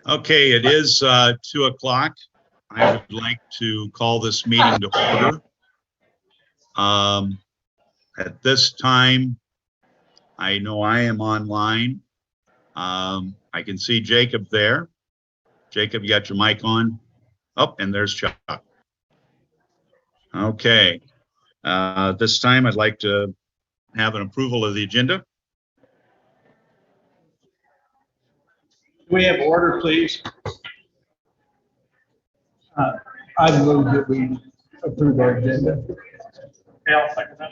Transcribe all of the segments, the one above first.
Okay, it is 2 o'clock. I would like to call this meeting to order. At this time, I know I am online. I can see Jacob there. Jacob, you got your mic on? Oh, and there's Chuck. Okay. This time I'd like to have an approval of the agenda. We have order, please. I move that we approve our agenda. I'll second that.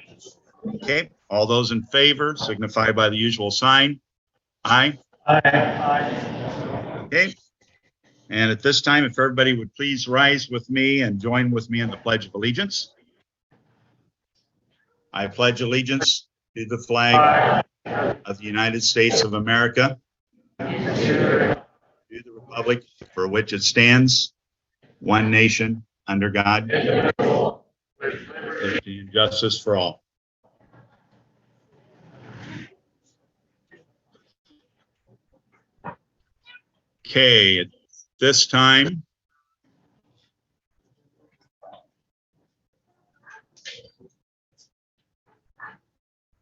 Okay, all those in favor signify by the usual sign. Aye. Aye. Okay. And at this time, if everybody would please rise with me and join with me in the Pledge of Allegiance. I pledge allegiance to the flag of the United States of America, to the republic for which it stands, one nation, under God, liberty and justice for all. Okay, at this time,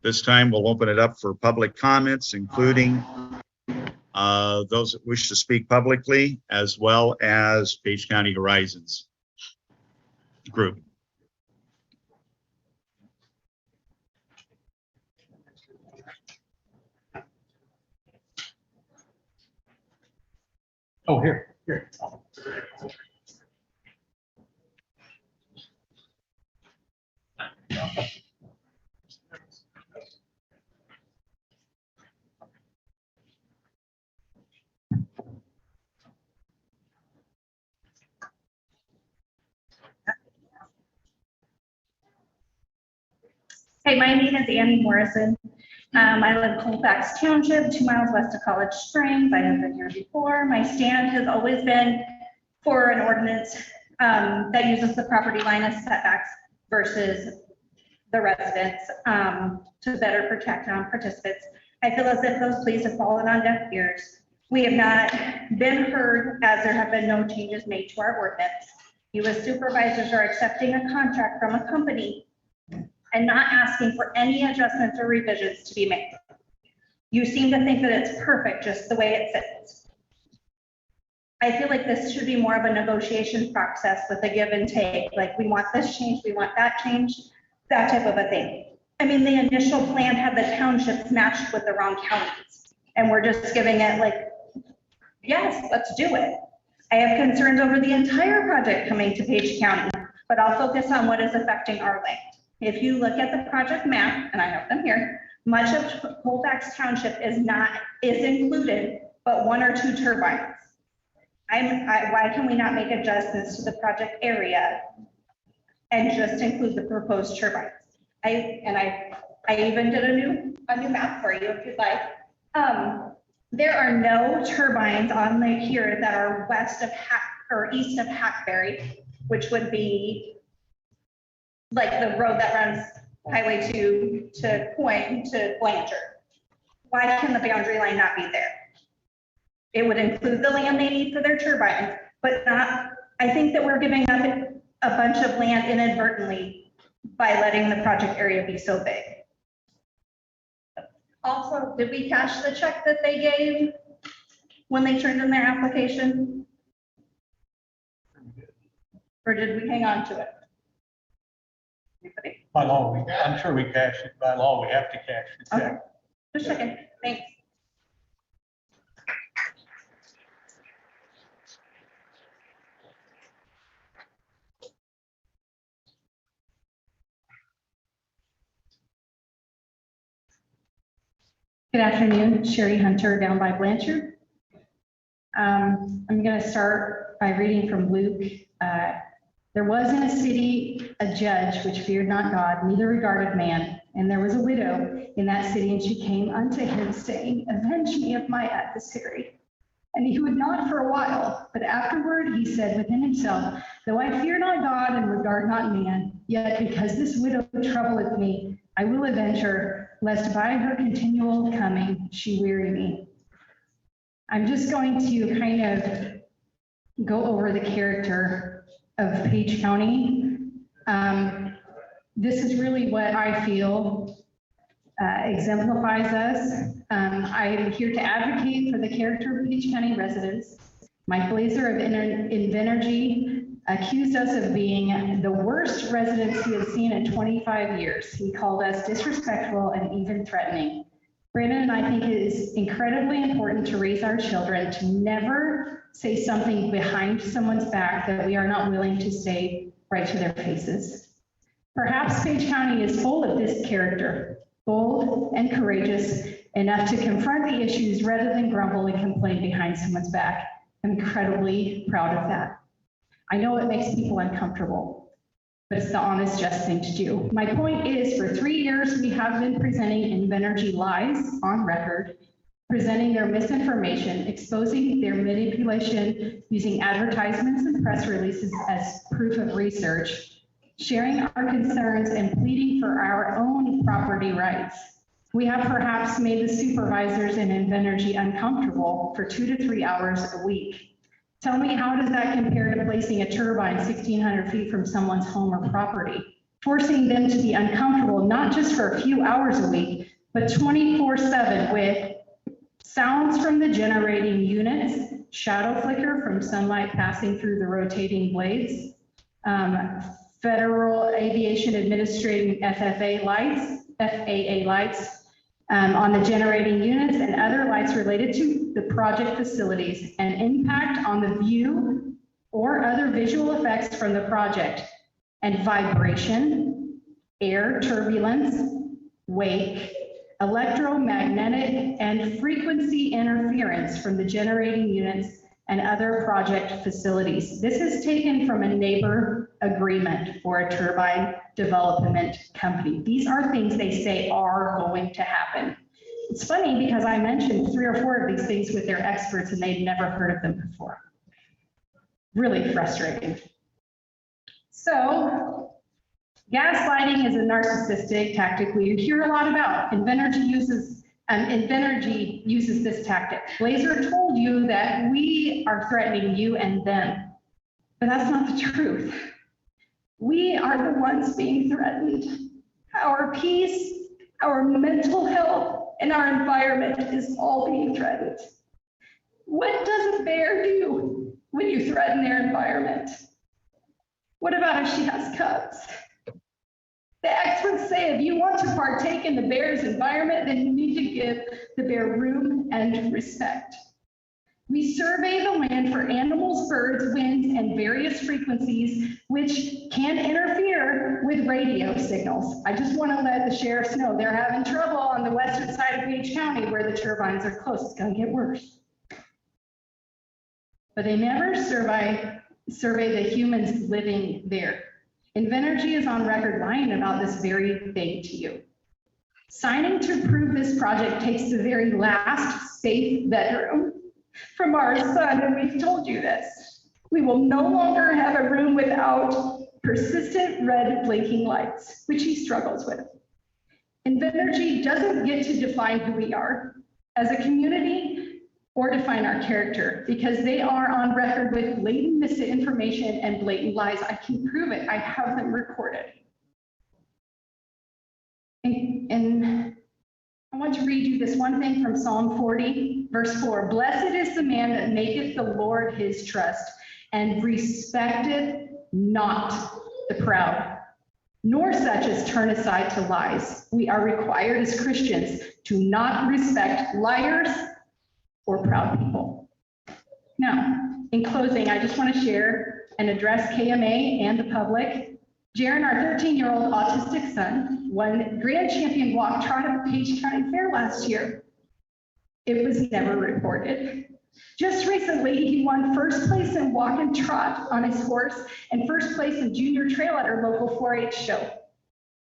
we'll open it up for public comments, including those that wish to speak publicly, as well as Page County Horizons group. Oh, here. Hey, my name is Annie Morrison. I live in Colfax Township, 2 miles west of College Springs. I have been here before. My stand has always been for an ordinance that uses the property line as setbacks versus the residents to better protect non-participants. I feel as if those pleas have fallen on deaf ears. We have not been heard, as there have been no changes made to our ordinance. You as supervisors are accepting a contract from a company and not asking for any adjustments or revisions to be made. You seem to think that it's perfect just the way it sits. I feel like this should be more of a negotiation process with a give and take, like we want this change, we want that change, that type of a thing. I mean, the initial plan had the townships matched with the wrong counties, and we're just giving it like, yes, let's do it. I have concerns over the entire project coming to Page County, but I'll focus on what is affecting our land. If you look at the project map, and I have them here, much of Colfax Township is included, but 1 or 2 turbines. Why can we not make adjustments to the project area and just include the proposed turbines? I even did a new map for you if you'd like. There are no turbines on the here that are west of east of Hackberry, which would be like the road that runs Highway 2 to Point to Blanchard. Why can the boundary line not be there? It would include the land they need for their turbines, but not, I think that we're giving up a bunch of land inadvertently by letting the project area be so big. Also, did we cash the check that they gave when they turned in their application? Or did we hang on to it? Anybody? By law, I'm sure we cash it. By law, we have to cash the Okay, check. just checking, thanks. Good afternoon, Sherry Hunter down by Blanchard. I'm going to start by reading from Luke. There was in a city a judge which feared not God, neither regarded man. And there was a widow in that city, and she came unto him, saying, Avenge me of my adversary. And he would not for a while, but afterward he said within himself, Though I fear not God and regard not man, yet because this widow troubleth me, I will avenge her, lest by her continual coming she weary me. I'm just going to kind of go over the character of Page County. This is really what I feel exemplifies us. I'm here to advocate for the character of Page County residents. Mike Blazer of Invenergy accused us of being the worst residents he has seen in 25 years. He called us disrespectful and even threatening. Brandon and I think it is incredibly important to raise our children to never say something behind someone's back that we are not willing to say right to their faces. Perhaps Page County is full of this character, bold and courageous enough to confront the issues rather than grumble and complain behind someone's back. I'm incredibly proud of that. I know it makes people uncomfortable, but it's the honest, just thing to do. My point is, for 3 years, we have been presenting Invenergy lies on record presenting their misinformation, exposing their manipulation, using advertisements and press releases as proof of research, sharing our concerns and pleading for our own property rights. We have perhaps made the supervisors in Invenergy uncomfortable for 2 to 3 hours a week. Tell me, how does that compare to placing a turbine 1,600 feet from someone's home or property? Forcing them to be uncomfortable, not just for a few hours a week, but 24/7 with sounds from the generating units, shadow flicker from sunlight passing through the rotating blades, Federal Aviation Administrating FAA lights on the generating units and other lights related to the project facilities, and impact on the view or other visual effects from the project, and vibration, air turbulence, wake, electromagnetic and frequency interference from the generating units and other project facilities. This is taken from a neighbor agreement for a turbine development company. These are things they say are going to happen. It's funny because I mentioned 3 or 4 of these things with their experts and they'd never heard of them before. Really frustrating. So, gaslighting is a narcissistic tactic we hear a lot about. Invenergy uses this tactic. Blazer told you that we are threatening you and them, but that's not the truth. We are the ones being threatened. Our peace, our mental health, and our environment is all being threatened. What does a bear do when you threaten their environment? What about if she has cubs? The experts say if you want to partake in the bear's environment, then you need to give the bear room and respect. We survey the land for animals, birds, winds, and various frequencies which can interfere with radio signals. I just want to let the sheriffs know they're having trouble on the western side of Page County where the turbines are close. It's going to get worse. But they never survey the humans living there. Invenergy is on record lying about this very thing to you. Signing to approve this project takes the very last safe bedroom from our son, and we've told you this. We will no longer have a room without persistent red blinking lights, which he struggles with. Invenergy doesn't get to define who we are as a community or define our character, because they are on record with blatant misinformation and blatant lies. I can prove it. I have them recorded. And I want to read you this one thing from Psalm 40, verse 4. Blessed is the man that maketh the Lord his trust, and respecteth not the proud, nor such as turn aside to lies. We are required as Christians to not respect liars or proud people. Now, in closing, I just want to share and address KMA and the public. Jaron, our 13-year-old autistic son, won Grand Champion Walk Trot at the Page County Fair last year. It was never reported. Just recently, he won first place in walk and trot on his horse and first place in junior trail at our local 4-H show.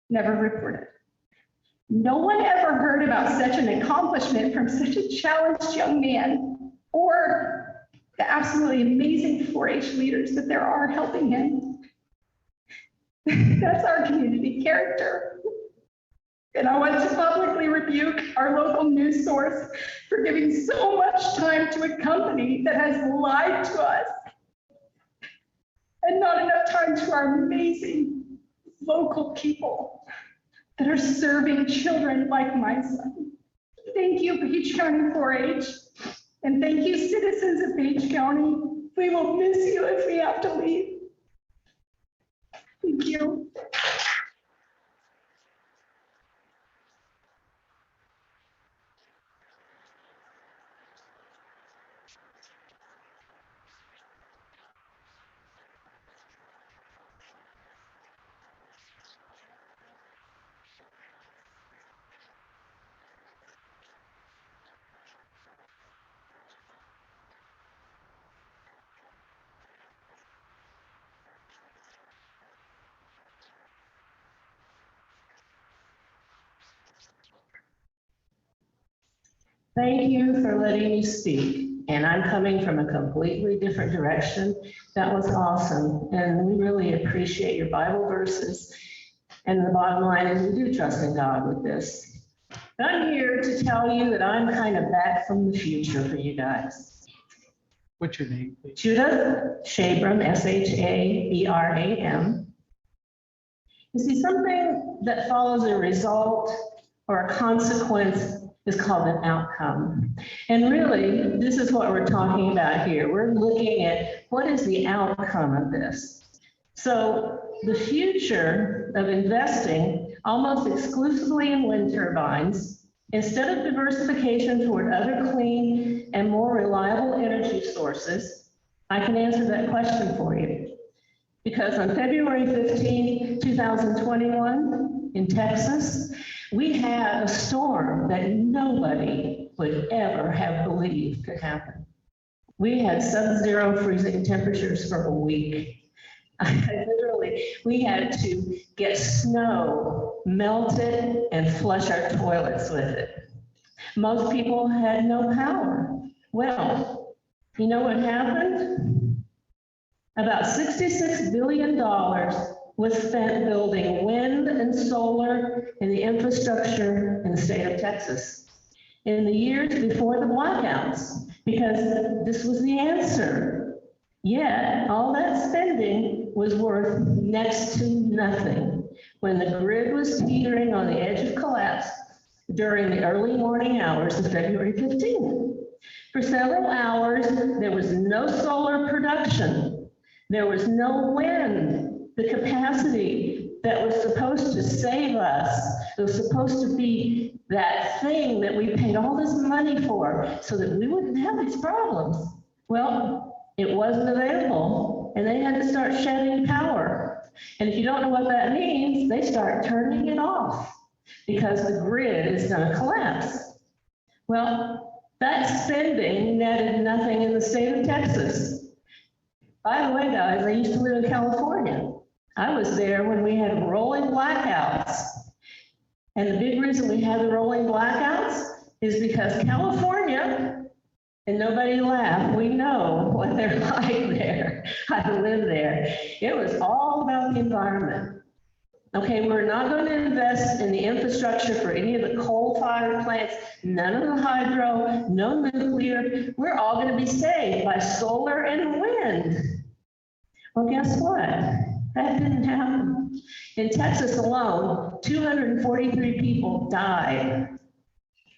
Never reported. No one ever heard about such an accomplishment from such a challenged young man, or the absolutely amazing 4-H leaders that there are helping him. That's our community character. And I want to publicly rebuke our local news source for giving so much time to a company that has lied to us, and not enough time to our amazing local people that are serving children like my son. Thank you, Page County 4-H, and thank you, citizens of Page County. We will miss you if we have to leave. Thank you. Thank you for letting me speak. And I'm coming from a completely different direction. That was awesome. And we really appreciate your Bible verses. And the bottom line is we do trust in God with this. But I'm here to tell you that I'm kind of back from the future for you guys. What's your name, please? Judith Shabram, Shabram. You see, something that follows a result or a consequence is called an outcome. And really, this is what we're talking about here. We're looking at what is the outcome of this. So the future of investing almost exclusively in wind turbines, instead of diversification toward other clean and more reliable energy sources, I can answer that question for you. Because on February 15, 2021, in Texas, we had a storm that nobody would ever have believed could happen. We had sub-zero freezing temperatures for a week. Literally, we had to get snow melted and flush our toilets with it. Most people had no power. Well, you know what happened? About $66 billion was spent building wind and solar in the infrastructure in the state of Texas in the years before the blackouts, because this was the answer. Yet, all that spending was worth next to nothing when the grid was teetering on the edge of collapse during the early morning hours of February 15th. For several hours, there was no solar production. There was no wind. The capacity that was supposed to save us, it was supposed to be that thing that we paid all this money for so that we wouldn't have these problems. Well, it wasn't available, and they had to start shedding power. And if you don't know what that means, they start turning it off because the grid is going to collapse. Well, that spending netted nothing in the state of Texas. By the way, guys, I used to live in California. I was there when we had rolling blackouts. And the big reason we had the rolling blackouts is because California, and nobody laughed, we know what they're like there. I lived there. It was all about the environment. Okay, we're not going to invest in the infrastructure for any of the coal-fired plants, none of the hydro, no nuclear. We're all going to be saved by solar and wind. Well, guess what? That didn't happen. In Texas alone, 243 people died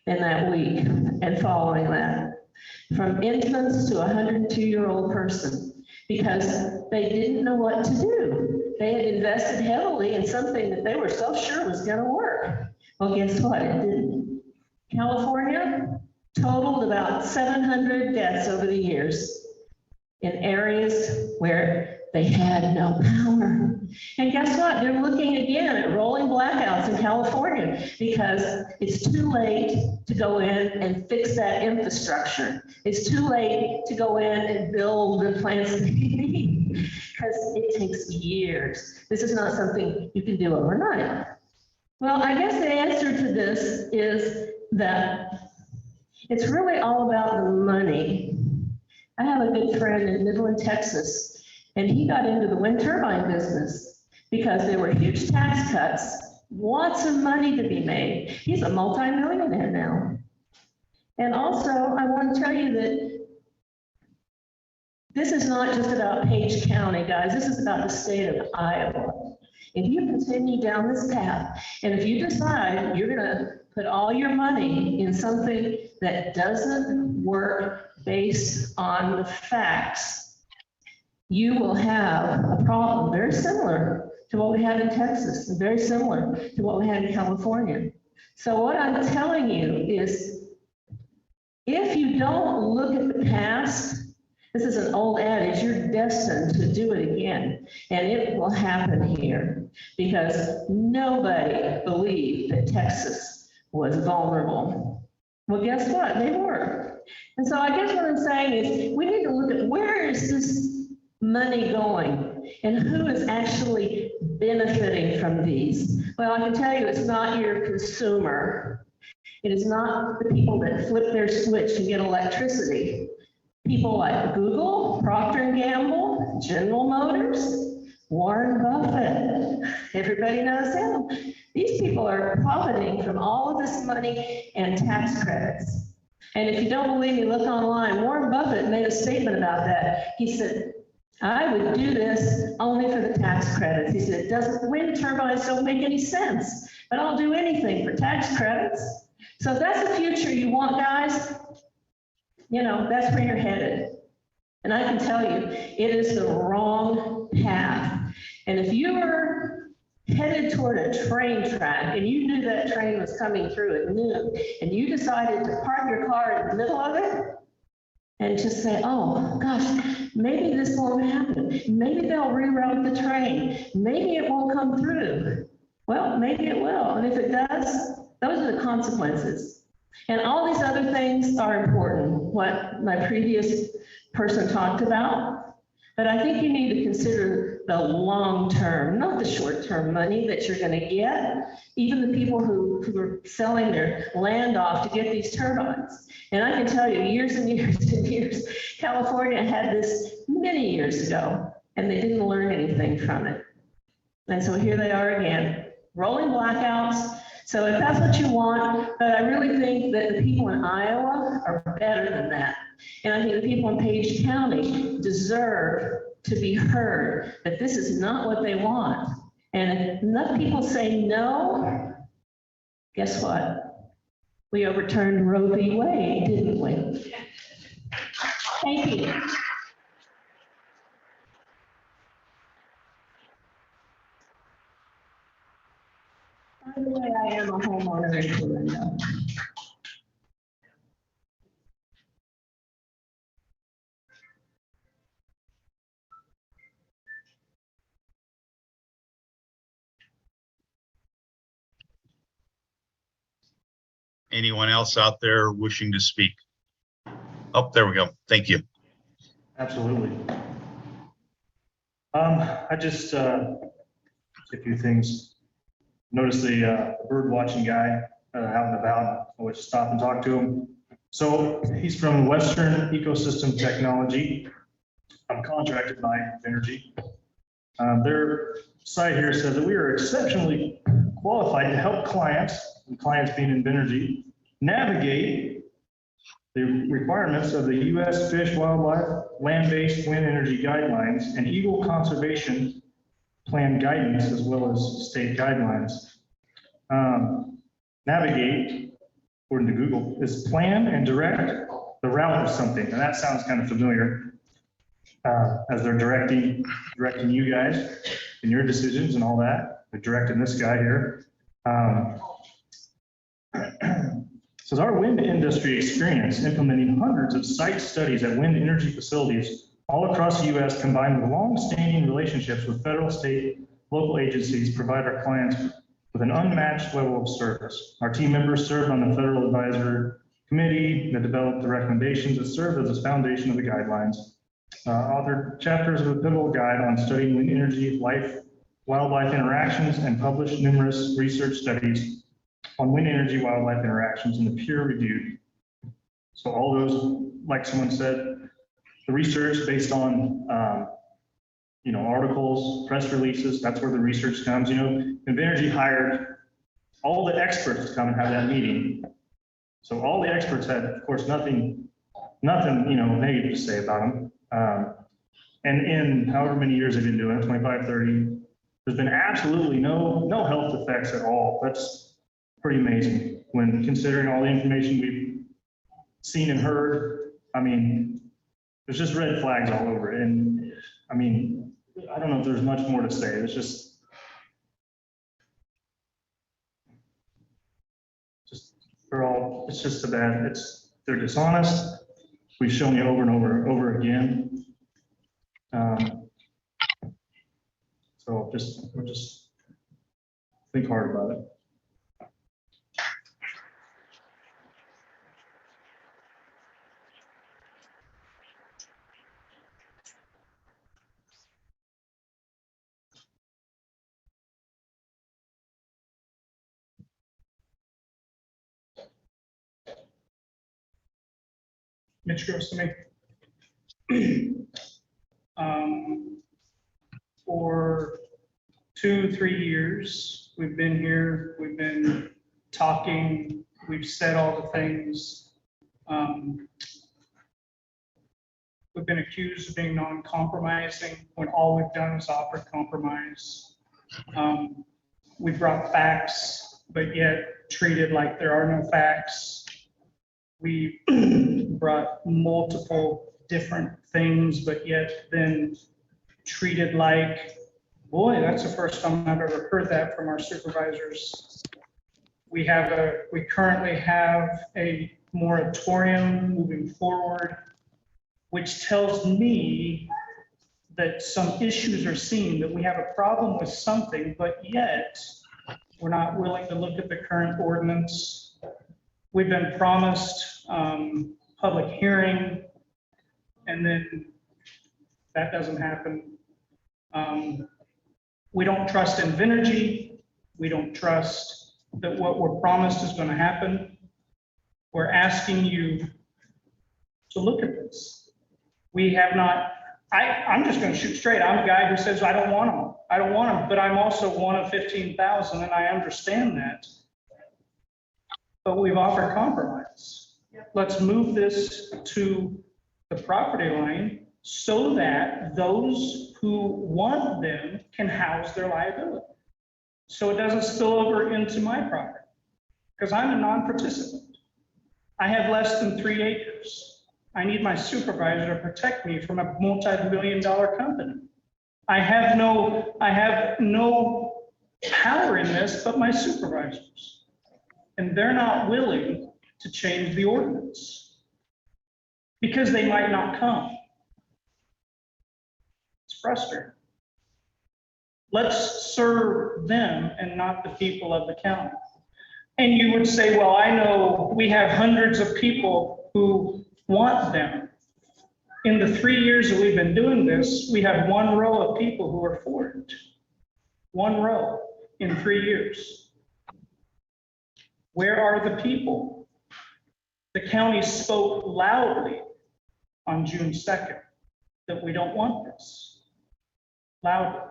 in that week and following that, from infants to a 102-year-old person, because they didn't know what to do. They had invested heavily in something that they were so sure was going to work. Well, guess what? It didn't. California totaled about 700 deaths over the years in areas where they had no power. And guess what? They're looking again at rolling blackouts in California because it's too late to go in and fix that infrastructure. It's too late to go in and build the plants that they need because it takes years. This is not something you can do overnight. Well, I guess the answer to this is that it's really all about the money. I have a good friend in Midland, Texas, and he got into the wind turbine business because there were huge tax cuts, lots of money to be made. He's a multimillionaire now. And also, I want to tell you that this is not just about Page County, guys. This is about the state of Iowa. If you continue down this path, and if you decide you're going to put all your money in something that doesn't work based on the facts, you will have a problem very similar to what we had in Texas, and very similar to what we had in California. So what I'm telling you is, if you don't look at the past, this is an old adage, you're destined to do it again. And it will happen here because nobody believed that Texas was vulnerable. Well, guess what? They were. And so I guess what I'm saying is we need to look at where is this money going and who is actually benefiting from these. Well, I can tell you it's not your consumer. It is not the people that flip their switch and get electricity. People like Google, Procter and Gamble, General Motors, Warren Buffett. Everybody knows him. These people are profiting from all of this money and tax credits. And if you don't believe me, look online. Warren Buffett made a statement about that. He said, I would do this only for the tax credits. He said, wind turbines don't make any sense, but I'll do anything for tax credits. So if that's the future you want, guys, you know, that's where you're headed. And I can tell you, it is the wrong path. And if you were headed toward a train track and you knew that train was coming through at noon, and you decided to park your car in the middle of it and just say, oh gosh, maybe this won't happen. Maybe they'll reroute the train. Maybe it won't come through. Well, maybe it will. And if it does, those are the consequences. And all these other things are important, what my previous person talked about. But I think you need to consider the long term, not the short term money that you're going to get. Even the people who are selling their land off to get these turbines. And I can tell you, years and years and years, California had this many years ago, and they didn't learn anything from it. And so here they are again, rolling blackouts. So if that's what you want, but I really think that the people in Iowa are better than that. And I think the people in Page County deserve to be heard that this is not what they want. And if enough people say no, guess what? We overturned Roe v. Wade, didn't we? Thank you. By the way, I am a homeowner in Shenandoah. Anyone else out there wishing to speak? Oh, there we go. Thank you. Absolutely. I just, a few things. Noticed the bird watching guy out and about. I would stop and talk to him. So he's from Western Ecosystem Technology. I'm contracted by Energy. Their site here says that we are exceptionally qualified to help clients, and clients being Invenergy, navigate the requirements of the U.S. Fish, Wildlife, Land-Based Wind Energy Guidelines and Eagle Conservation Plan guidance, as well as state guidelines. Navigate, according to Google, is plan and direct the route of something, and that sounds kind of familiar. As they're directing you guys in your decisions and all that. They're directing this guy here. Says our wind industry experience implementing hundreds of site studies at wind energy facilities all across the U.S. combined with long-standing relationships with federal, state, local agencies provide our clients with an unmatched level of service. Our team members served on the Federal Advisory Committee that developed the recommendations that served as the foundation of the guidelines. Authored chapters of a pivotal guide on studying wind energy, wildlife interactions, and published numerous research studies on wind energy wildlife interactions in the peer-reviewed. So all those, like someone said, the research based on articles, press releases, that's where the research comes. Invenergy hired all the experts to come and have that meeting. So all the experts had, of course, nothing negative to say about them. And in however many years they've been doing it, 25, 30, there's been absolutely no health effects at all. That's pretty amazing when considering all the information we've seen and heard. I mean, there's just red flags all over it. And I mean, I don't know if there's much more to say. It's just it's just a bad, they're dishonest. We've shown you over and over again. So we'll just think hard about it. Mitch goes to me. For 2-3 years, we've been here, we've been talking, we've said all the things. We've been accused of being non-compromising when all we've done is offer compromise. We brought facts, but yet treated like there are no facts. We brought multiple different things, but yet then treated like, boy, that's the first time I've ever heard that from our supervisors. We currently have a moratorium moving forward, which tells me that some issues are seen, that we have a problem with something, but yet we're not willing to look at the current ordinance. We've been promised public hearing, and then that doesn't happen. We don't trust in Vinergy. We don't trust that what we're promised is going to happen. We're asking you to look at this. We have not, I'm just going to shoot straight. I'm a guy who says, I don't want them. I don't want them, but I'm also one of 15,000, and I understand that. But we've offered compromise. Let's move this to the property line so that those who want them can house their liability. So it doesn't spill over into my property, because I'm a non-participant. I have less than 3 acres. I need my supervisor to protect me from a multi-billion-dollar company. I have no power in this but my supervisors. And they're not willing to change the ordinance because they might not come. It's frustrating. Let's serve them and not the people of the county. And you would say, well, I know we have hundreds of people who want them. In the 3 years that we've been doing this, we have 1 row of people who are for it. 1 row in 3 years. Where are the people? The county spoke loudly on June 2nd that we don't want this. Loudly.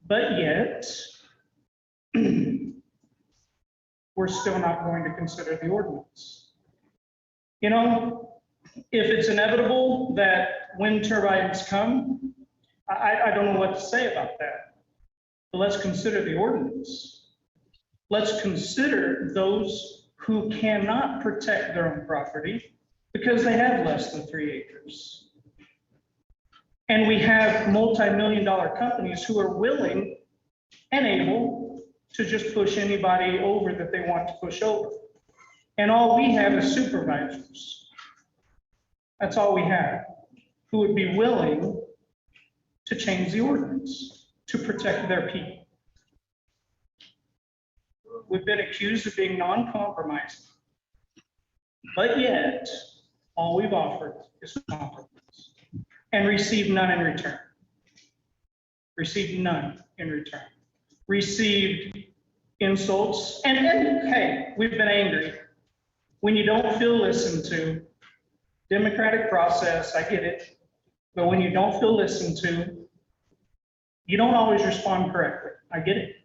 But yet, we're still not going to consider the ordinance. You know, if it's inevitable that wind turbines come, I don't know what to say about that. But let's consider the ordinance. Let's consider those who cannot protect their own property because they have less than 3 acres. And we have multi-million-dollar companies who are willing and able to just push anybody over that they want to push over. And all we have is supervisors. That's all we have, who would be willing to change the ordinance to protect their people. We've been accused of being non-compromising, but yet all we've offered is compromise and received none in return. Received none in return. Received insults, and hey, we've been angry. When you don't feel listened to, democratic process, I get it, but when you don't feel listened to, you don't always respond correctly. I get it.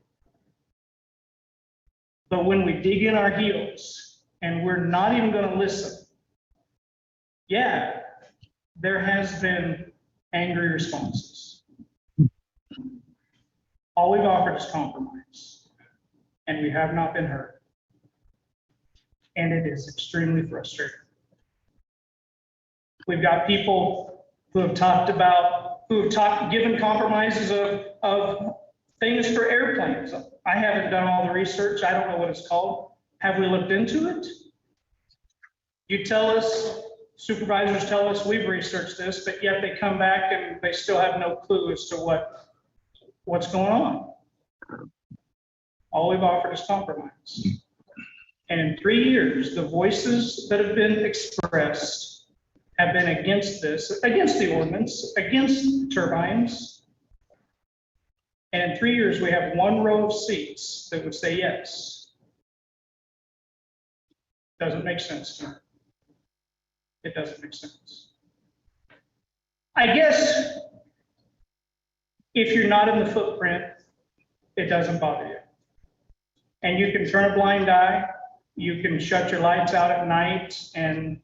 But when we dig in our heels and we're not even going to listen, yeah, there has been angry responses. All we've offered is compromise, and we have not been heard. And it is extremely frustrating. We've got people who have given compromises of things for airplanes. I haven't done all the research. I don't know what it's called. Have we looked into it? You tell us, supervisors tell us we've researched this, but yet they come back and they still have no clue as to what's going on. All we've offered is compromise. And in 3 years, the voices that have been expressed have been against this, against the ordinance, against turbines. And in 3 years, we have 1 row of seats that would say yes. Doesn't make sense to me. It doesn't make sense. I guess if you're not in the footprint, it doesn't bother you. And you can turn a blind eye, you can shut your lights out at night and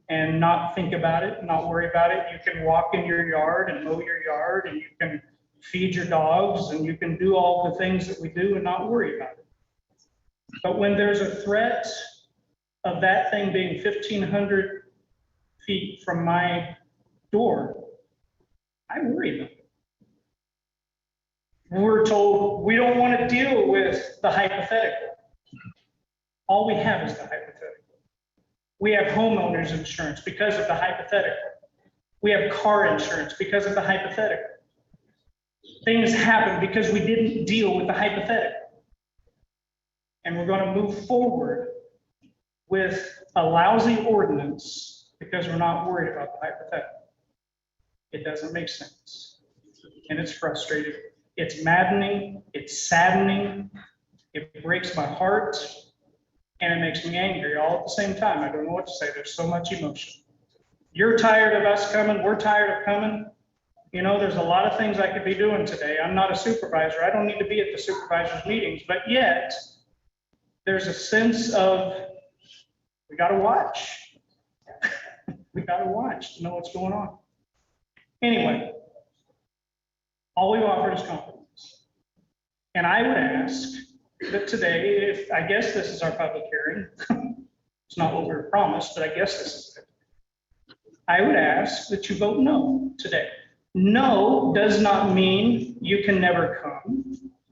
not think about it, not worry about it. You can walk in your yard and mow your yard, and you can feed your dogs, and you can do all the things that we do and not worry about it. But when there's a threat of that thing being 1,500 feet from my door, I worry about it. We're told we don't want to deal with the hypothetical. All we have is the hypothetical. We have homeowners insurance because of the hypothetical. We have car insurance because of the hypothetical. Things happen because we didn't deal with the hypothetical. And we're going to move forward with a lousy ordinance because we're not worried about the hypothetical. It doesn't make sense. And it's frustrating. It's maddening. It's saddening. It breaks my heart. And it makes me angry all at the same time. I don't know what to say. There's so much emotion. You're tired of us coming. We're tired of coming. You know, there's a lot of things I could be doing today. I'm not a supervisor. I don't need to be at the supervisors' meetings. But yet, there's a sense of, we got to watch. We got to watch to know what's going on. Anyway, all we've offered is compromise. And I would ask that today, if I guess this is our public hearing, it's not what we were promised, but I guess this is it. I would ask that you vote no today. No does not mean you can never come.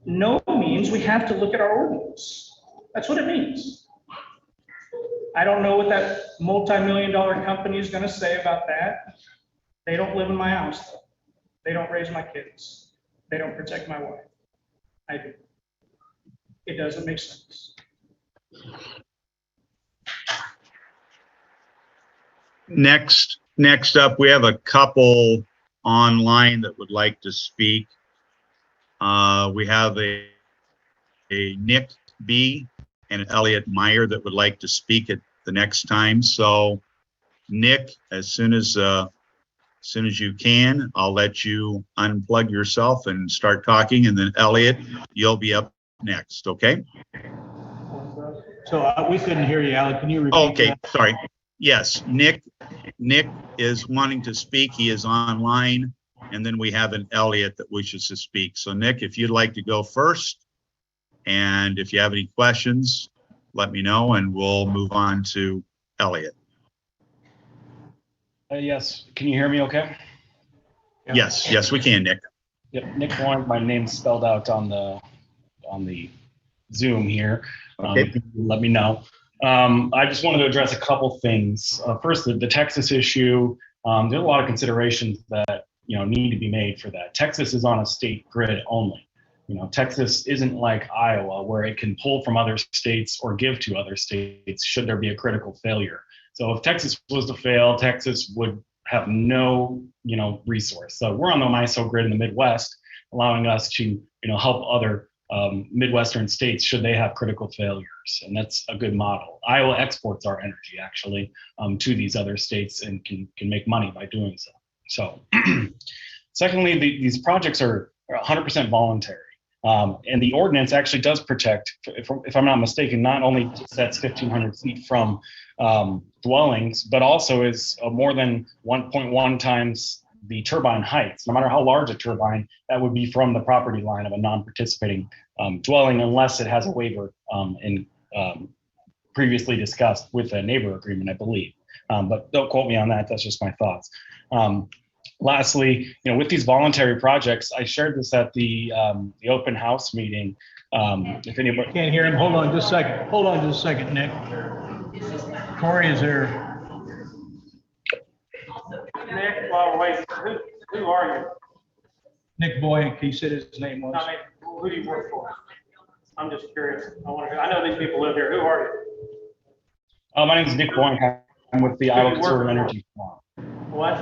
No means we have to look at our ordinance. That's what it means. I don't know what that multi-million-dollar company is going to say about that. They don't live in my house, though. They don't raise my kids. They don't protect my wife. I do. It doesn't make sense. Next up, we have a couple online that would like to speak. We have a Nick B and an Elliot Meyer that would like to speak at the next time. So Nick, as soon as you can, I'll let you unplug yourself and start talking. And then Elliot, you'll be up next, okay? So we couldn't hear you, Alec. Can you repeat Okay, that? sorry. Yes, Nick is wanting to speak. He is online. And then we have an Elliot that wishes to speak. So Nick, if you'd like to go first, and if you have any questions, let me know and we'll move on to Elliot. Yes, can you hear me okay? Yes, we can, Nick. Yep, Nick Warren, my name's spelled out on the Zoom here. Okay. Let me know. I just wanted to address a couple things. First, the Texas issue. There's a lot of considerations that need to be made for that. Texas is on a state grid only. Texas isn't like Iowa where it can pull from other states or give to other states should there be a critical failure. So if Texas was to fail, Texas would have no, resource. So we're on the MISO grid in the Midwest, allowing us to, help other Midwestern states should they have critical failures. And that's a good model. Iowa exports our energy actually to these other states and can make money by doing so. So secondly, these projects are 100% voluntary. And the ordinance actually does protect, if I'm not mistaken, not only sets 1,500 feet from dwellings, but also is more than 1.1 times the turbine heights. No matter how large a turbine, that would be from the property line of a non-participating dwelling, unless it has a waiver previously discussed with a neighbor agreement, I believe. But don't quote me on that. That's just my thoughts. Lastly, with these voluntary projects, I shared this at the open house meeting. If anybody Can't hear him. Hold on just a second, Nick. Corey is there. Nick, while we're waiting, who are you? Nick Boyd, he said his name was. I mean, who do you work for? I'm just curious. I know these people live here. Who are you? My name is Nick Boyne. I'm with the Iowa Conservative Energy Forum. What?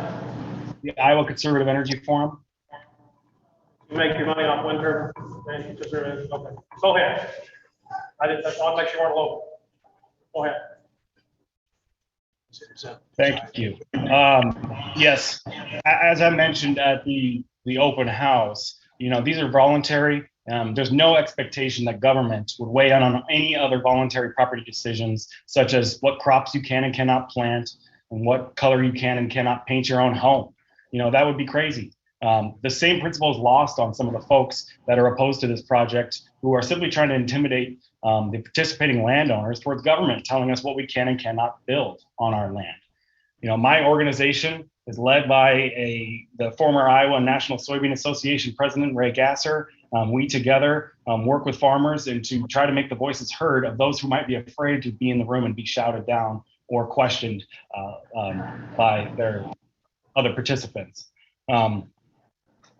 The Iowa Conservative Energy Forum. You make your money off wind turbines? Okay. Go ahead. I want to make sure you weren't local. Go ahead. Thank you. Yes, as I mentioned at the open house, these are voluntary. There's no expectation that government would weigh in on any other voluntary property decisions, such as what crops you can and cannot plant and what color you can and cannot paint your own home. That would be crazy. The same principle is lost on some of the folks that are opposed to this project, who are simply trying to intimidate the participating landowners towards government telling us what we can and cannot build on our land. My organization is led by the former Iowa National Soybean Association president, Ray Gasser. We together work with farmers and to try to make the voices heard of those who might be afraid to be in the room and be shouted down or questioned by their other participants.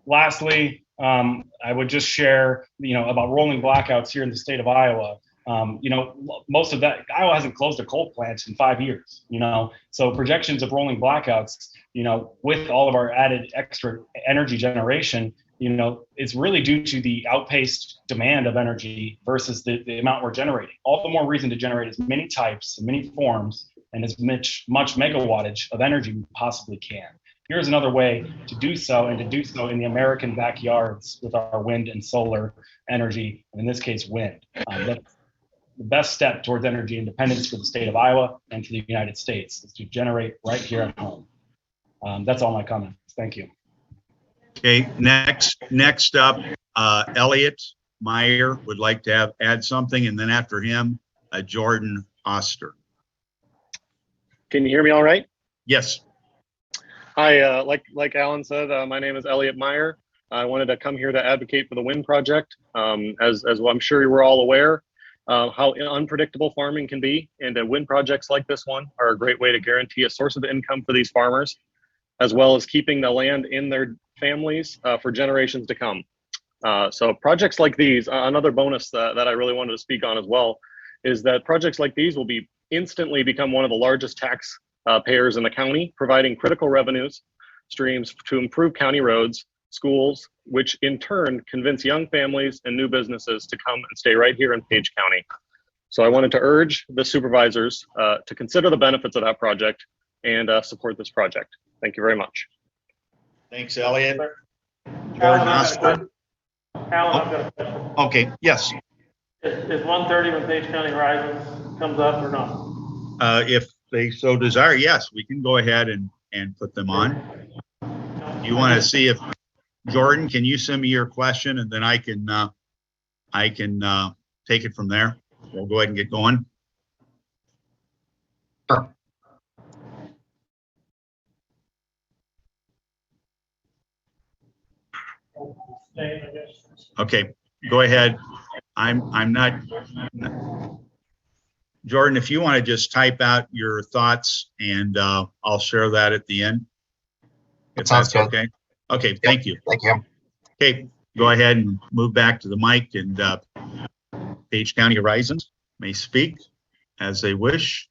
Lastly, I would just share, about rolling blackouts here in the state of Iowa. Most of that, Iowa hasn't closed a coal plant in 5 years, so projections of rolling blackouts, with all of our added extra energy generation, it's really due to the outpaced demand of energy versus the amount we're generating. All the more reason to generate as many types, and many forms, and as much megawattage of energy we possibly can. Here's another way to do so, and to do so in the American backyards with our wind and solar energy, and in this case, wind. That's the best step towards energy independence for the state of Iowa and for the United States, is to generate right here at home. That's all my comments. Thank you. Okay, next up, Elliot Meyer would like to add something, and then after him, Jordan Oster. Can you hear me all right? Yes. Hi, like Alan said, my name is Elliot Meyer. I wanted to come here to advocate for the wind project. As I'm sure we're all aware, how unpredictable farming can be, and wind projects like this one are a great way to guarantee a source of income for these farmers, as well as keeping the land in their families for generations to come. So projects like these, another bonus that I really wanted to speak on as well, is that projects like these will instantly become one of the largest tax payers in the county, providing critical revenues streams to improve county roads, schools, which in turn convince young families and new businesses to come and stay right here in Page County. So I wanted to urge the supervisors to consider the benefits of that project and support this project. Thank you very much. Thanks, Elliot. Alan, Jordan I've got Oster. a question. Okay, yes. Is 130 when Page County Horizons comes up or not? If they so desire, yes, we can go ahead and put them on. You want to see if, Jordan, can you send me your question, and then I can take it from there. We'll go ahead and get going. Sure. Okay, go ahead. I'm not. Jordan, if you want to just type out your thoughts, and I'll share that at the end. If that's okay. Okay, thank you. Thank you. Okay, go ahead and move back to the mic, and Page County Horizons may speak as they wish.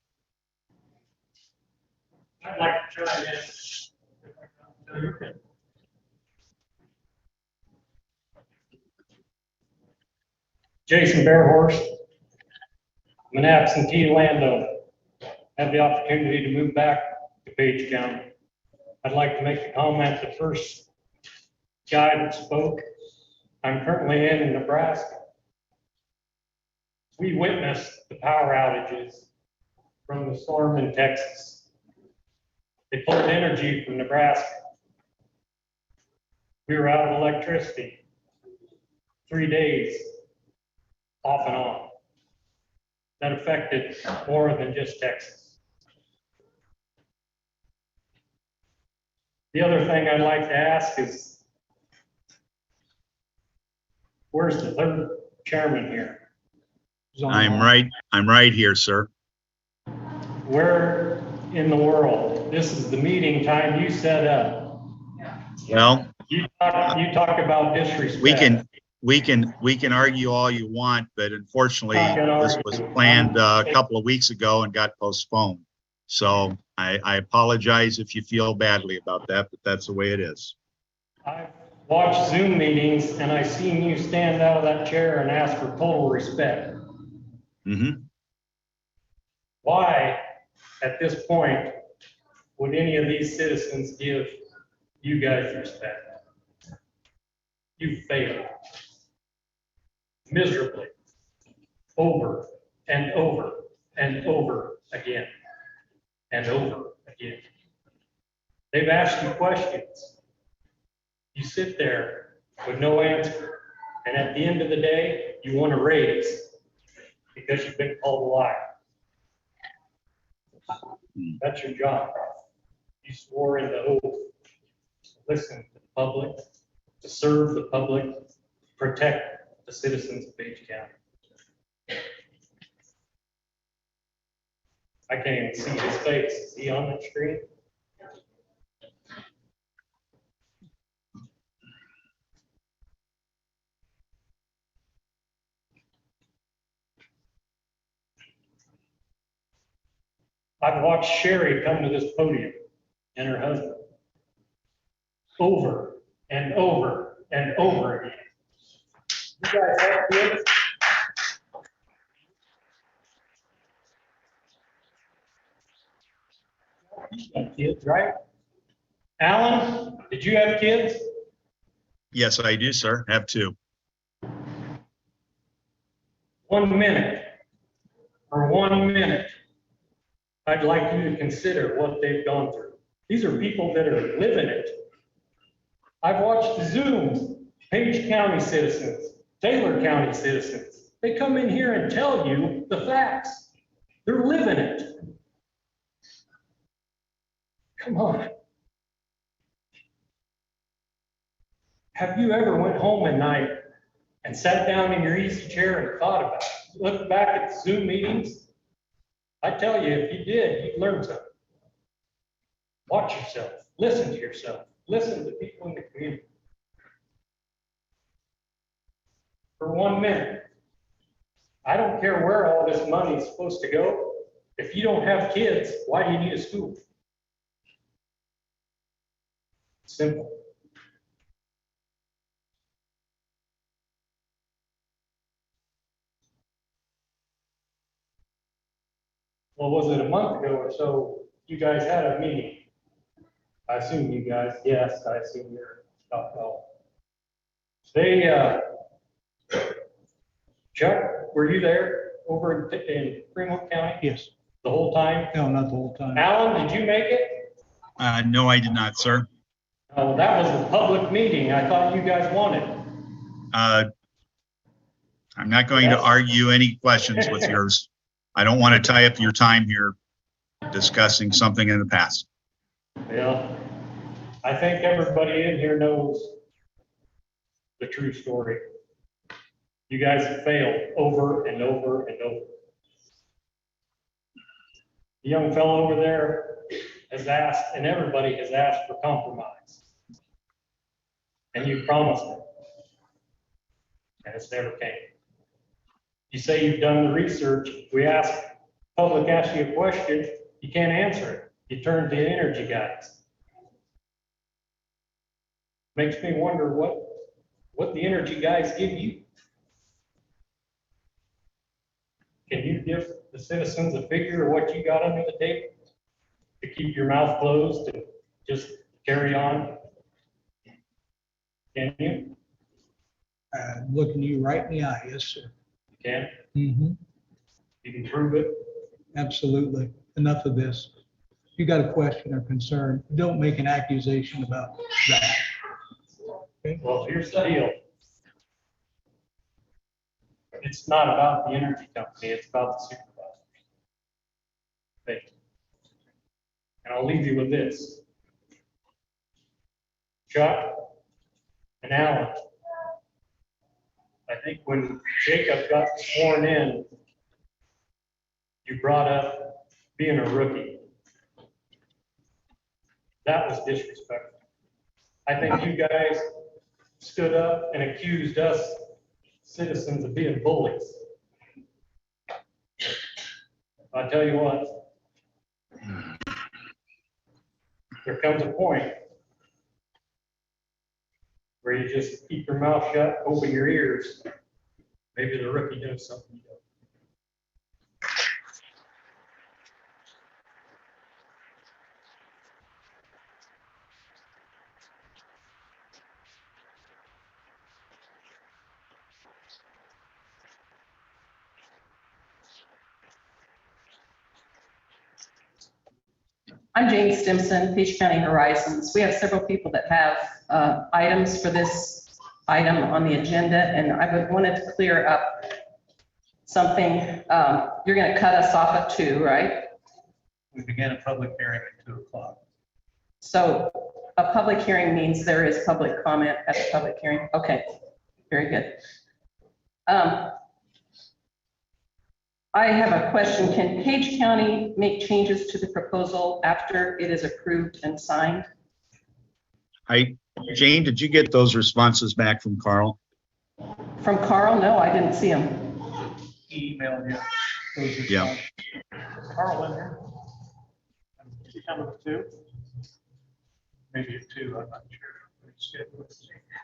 I'd like to try this. Jason Bearhorse. I'm an absentee landowner. I have the opportunity to move back to Page County. I'd like to make the comment, the first guy that spoke. I'm currently in Nebraska. We witnessed the power outages from the storm in Texas. They pulled energy from Nebraska. We were out of electricity 3 days, off and on. That affected more than just Texas. The other thing I'd like to ask is, where's the third chairman here? I'm right here, sir. Where in the world? This is the meeting time you set up. Well, You talk about disrespect. we can argue all you want, but unfortunately, this was planned a couple of weeks ago and got postponed. So I apologize if you feel badly about that, but that's the way it is. I've watched Zoom meetings and I seen you stand out of that chair and ask for total respect. Mm-hmm. Why At this point, would any of these citizens give you guys respect? You failed miserably, over and over and over again and over again. They've asked you questions. You sit there with no answer. And at the end of the day, you want a raise because you've been called a liar. That's your job. You swore in the oath to listen to the public, to serve the public, to protect the citizens of Page County. I can't even see his face. Is he on the screen? I've watched Sherry come to this podium and her husband over and over and over again. You guys have kids? You got kids, right? Alan, did you have kids? Yes, I do, sir. Have two. 1 minute. For 1 minute, I'd like you to consider what they've gone through. These are people that are living it. I've watched the Zooms, Page County citizens, Taylor County citizens. They come in here and tell you the facts. They're living it. Come on. Have you ever went home at night and sat down in your easy chair and thought about it? Look back at the Zoom meetings. I tell you, if you did, you'd learn something. Watch yourself. Listen to yourself. Listen to people in the community. For 1 minute, I don't care where all this money is supposed to go. If you don't have kids, why do you need a school? Simple. Well, was it a month ago or so, you guys had a meeting? I assume you guys, yes, I assume you're not well. They, Chuck, were you there over in Fremont County Yes. the whole time? No, not the whole time. Alan, did you make it? No, I did not, sir. Oh, that was a public meeting. I thought you guys wanted. I'm not going to argue any questions with yours. I don't want to tie up your time here discussing something in the past. Yeah, I think everybody in here knows the true story. You guys have failed over and over and over. The young fellow over there has asked, and everybody has asked for compromise. And you promised it. And it's never came. You say you've done the research. We ask, public asks you a question, you can't answer it. You turn to the energy guys. Makes me wonder what the energy guys give you. Can you give the citizens a figure of what you got under the table to keep your mouth closed and just carry on? Can you? Looking you right in the eye, yes, sir. You can? Mm-hmm. You can prove it? Absolutely. Enough of this. If you got a question or concern, don't make an accusation about that. Okay? Well, here's the deal. It's not about the energy company, it's about the supervisors. Okay. And I'll leave you with this. Chuck and Alan, I think when Jacob got sworn in, you brought up being a rookie. That was disrespectful. I think you guys stood up and accused us citizens of being bullies. I tell you what, there comes a point where you just keep your mouth shut, open your ears. Maybe the rookie knows something you don't. I'm Jane Stimson, Page County Horizons. We have several people that have items for this item on the agenda, and I wanted to clear up something. You're going to cut us off at 2, right? We began a public hearing at 2 o'clock. So a public hearing means there is public comment at the public hearing. Okay, very good. I have a question. Can Page County make changes to the proposal after it is approved and signed? Jane, did you get those responses back from Carl? From Carl? No, I didn't see him. He emailed you. Those Yeah. responses. Carl in here? Did he come at 2? Maybe at 2, I'm not sure.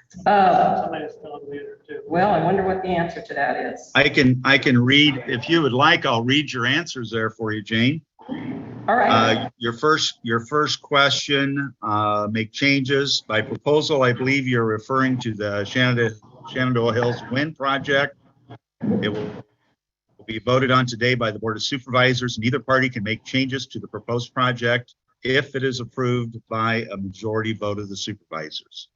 Somebody's telling me at 2. Well, I wonder what the answer to that is. I can read, if you would like, I'll read your answers there for you, Jane. All right. Your first question, make changes. By proposal, I believe you're referring to the Shenandoah Hills Wind Project. It will be voted on today by the Board of Supervisors. Neither party can make changes to the proposed project if it is approved by a majority vote of the supervisors.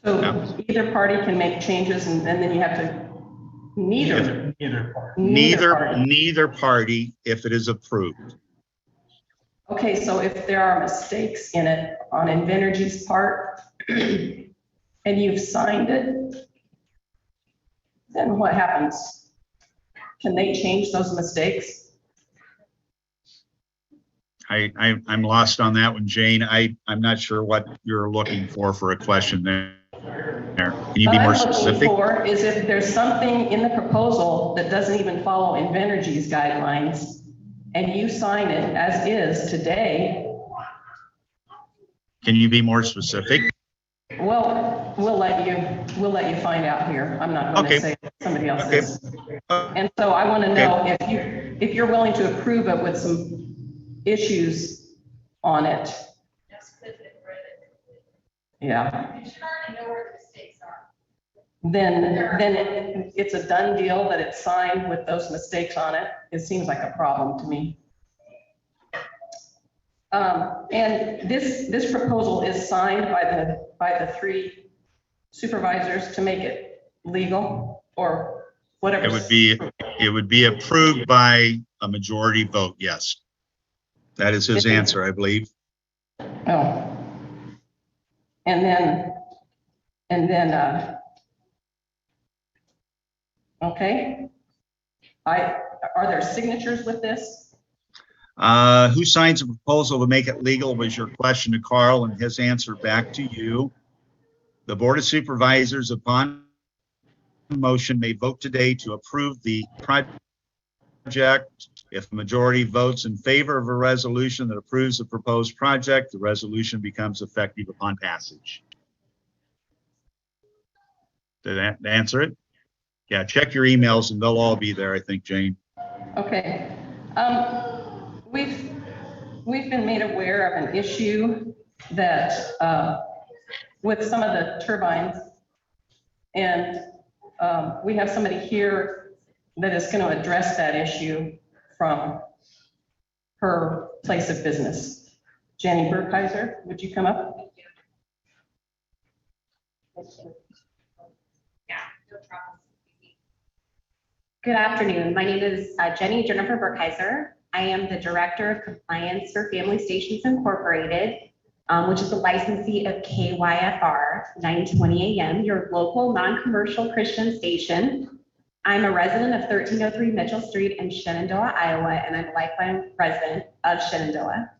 So either party can make changes, and then you have to, neither party if it is approved. Okay, so if there are mistakes in it on Invenergy's part and you've signed it, then what happens? Can they change those mistakes? I'm lost on that one, Jane. I'm not sure what you're looking for a question there. Can you be more specific? What I'm looking for is if there's something in the proposal that doesn't even follow Invenergy's guidelines, and you sign it as is today. Can you be more specific? Well, we'll let you find out here. I'm not going to say somebody else is. And so I want to know if you're willing to approve it with some issues on it. Yeah. You should already know where the mistakes are. Then it's a done deal that it's signed with those mistakes on it. It seems like a problem to me. And this proposal is signed by the 3 supervisors to make it legal or whatever. It would be approved by a majority vote. Yes, that is his answer, I believe. Oh. And then, okay. Are there signatures with this? Who signs a proposal to make it legal was your question to Carl, and his answer back to you. The Board of Supervisors, upon motion, may vote today to approve the project. If the majority votes in favor of a resolution that approves the proposed project, the resolution becomes effective upon passage. Did that answer it? Yeah, check your emails and they'll all be there, I think, Jane. Okay. We've been made aware of an issue that with some of the turbines, and we have somebody here that is going to address that issue from her place of business. Jenny Burkheiser, would you come up? Good afternoon. My name is Jenny Jennifer Burkheiser. I am the Director of Compliance for Family Stations Incorporated, which is a licensee of KYFR 920 AM, your local non-commercial Christian station. I'm a resident of 1303 Mitchell Street in Shenandoah, Iowa, and I'm a lifelong resident of Shenandoah.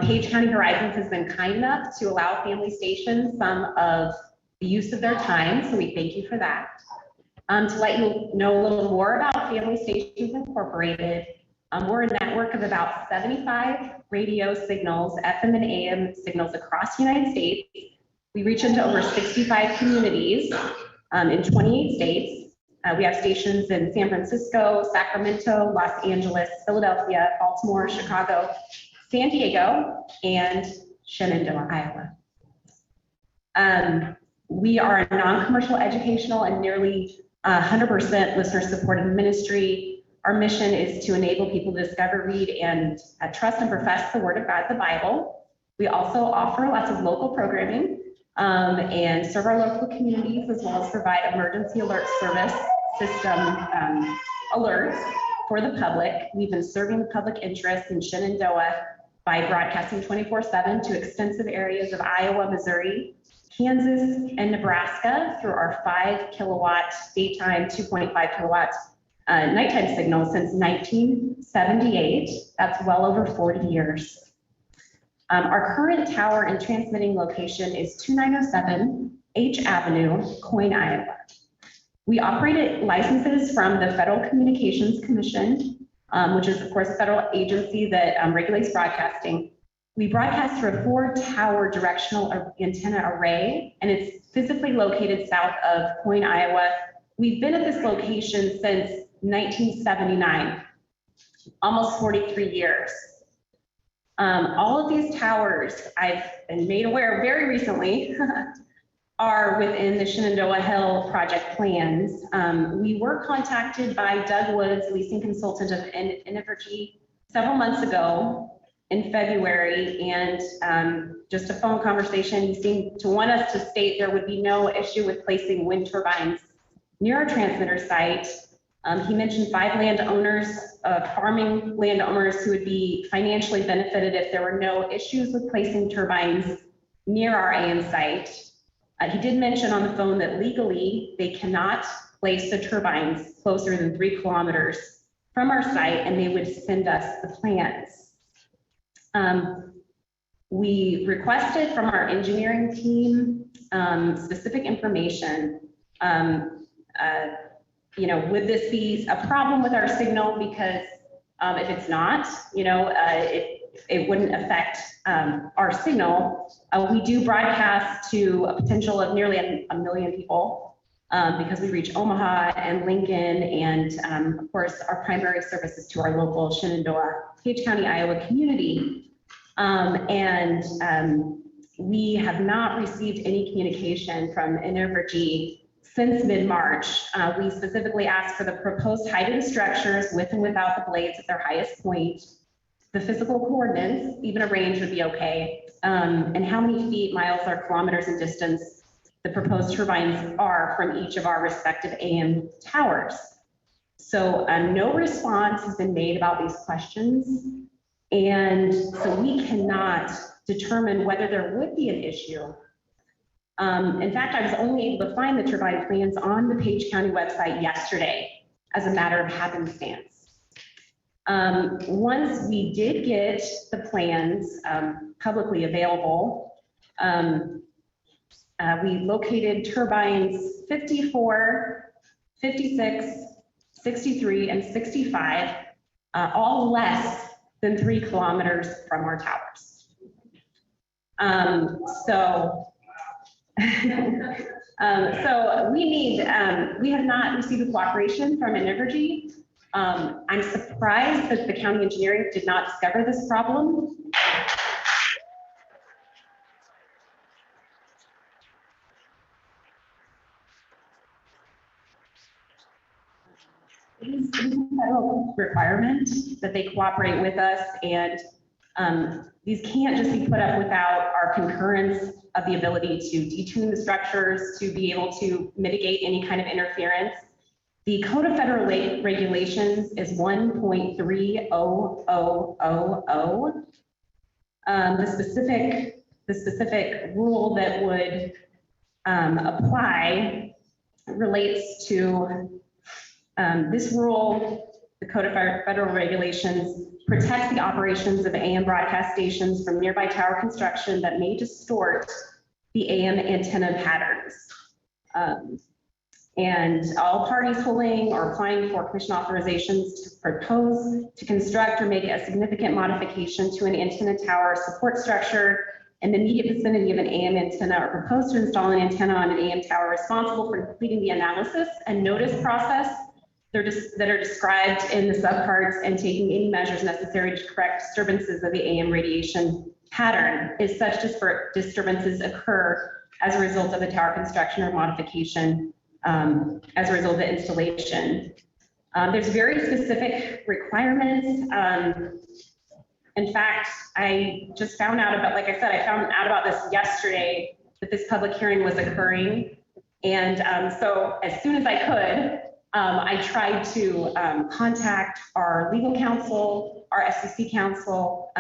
Page County Horizons has been kind enough to allow family stations some of the use of their time, so we thank you for that. To let you know a little more about Family Stations Incorporated, we're a network of about 75 radio signals, FM and AM signals across the United States. We reach into over 65 communities in 28 states. We have stations in San Francisco, Sacramento, Los Angeles, Philadelphia, Baltimore, Chicago, San Diego, and Shenandoah, Iowa. We are a non-commercial educational and nearly 100% listener-supported ministry. Our mission is to enable people to discover, read, and trust and profess the Word of God, the Bible. We also offer lots of local programming and serve our local communities, as well as provide emergency alert service system alerts for the public. We've been serving the public interest in Shenandoah by broadcasting 24/7 to extensive areas of Iowa, Missouri, Kansas, and Nebraska through our 5 kilowatt daytime, 2.5 kilowatt nighttime signal since 1978. That's well over 40 years. Our current tower and transmitting location is 2907 H Avenue, Coyne, Iowa. We operate licenses from the Federal Communications Commission, which is, of course, a federal agency that regulates broadcasting. We broadcast through a 4-tower directional antenna array, and it's physically located south of Coyne, Iowa. We've been at this location since 1979, almost 43 years. All of these towers, I've been made aware very recently, are within the Shenandoah Hill project plans. We were contacted by Doug Woods, leasing consultant of Energy, several months ago in February, and just a phone conversation. He seemed to want us to state there would be no issue with placing wind turbines near our transmitter site. He mentioned 5 landowners, farming landowners, who would be financially benefited if there were no issues with placing turbines near our AM site. He did mention on the phone that legally they cannot place the turbines closer than 3 kilometers from our site, and they would send us the plans. We requested from our engineering team specific information. Would this be a problem with our signal? Because if it's not, it wouldn't affect our signal. We do broadcast to a potential of nearly a million people because we reach Omaha and Lincoln, and of course, our primary service is to our local Shenandoah, Page County, Iowa community. We have not received any communication from Energy since mid-March. We specifically asked for the proposed height of the structures with and without the blades at their highest point, the physical coordinates, even a range would be okay, and how many feet, miles, or kilometers in distance the proposed turbines are from each of our respective AM towers. So no response has been made about these questions, and so we cannot determine whether there would be an issue. In fact, I was only able to find the turbine plans on the Page County website yesterday as a matter of happenstance. Once we did get the plans publicly available, we located turbines 54, 56, 63, and 65, all less than 3 kilometers from our towers. So we have not received cooperation from Energy. I'm surprised that the county engineering did not discover this problem. It is a federal requirement that they cooperate with us, and these can't just be put up without our concurrence of the ability to detune the structures, to be able to mitigate any kind of interference. The Code of Federal Regulations is 1.30000. The specific rule that would apply relates to this rule. The Code of Federal Regulations protects the operations of AM broadcast stations from nearby tower construction that may distort the AM antenna patterns. And all parties holding or applying for commission authorizations to propose, to construct, or make a significant modification to an antenna tower support structure in the immediate vicinity of an AM antenna, or propose to install an antenna on an AM tower responsible for completing the analysis and notice process that are described in the subparts, and taking any measures necessary to correct disturbances of the AM radiation pattern, if such disturbances occur as a result of a tower construction or modification as a result of the installation. There's very specific requirements. In fact, I just found out about, like I said, I found out about this yesterday, that this public hearing was occurring. And so as soon as I could, I tried to contact our legal counsel, our SEC counsel,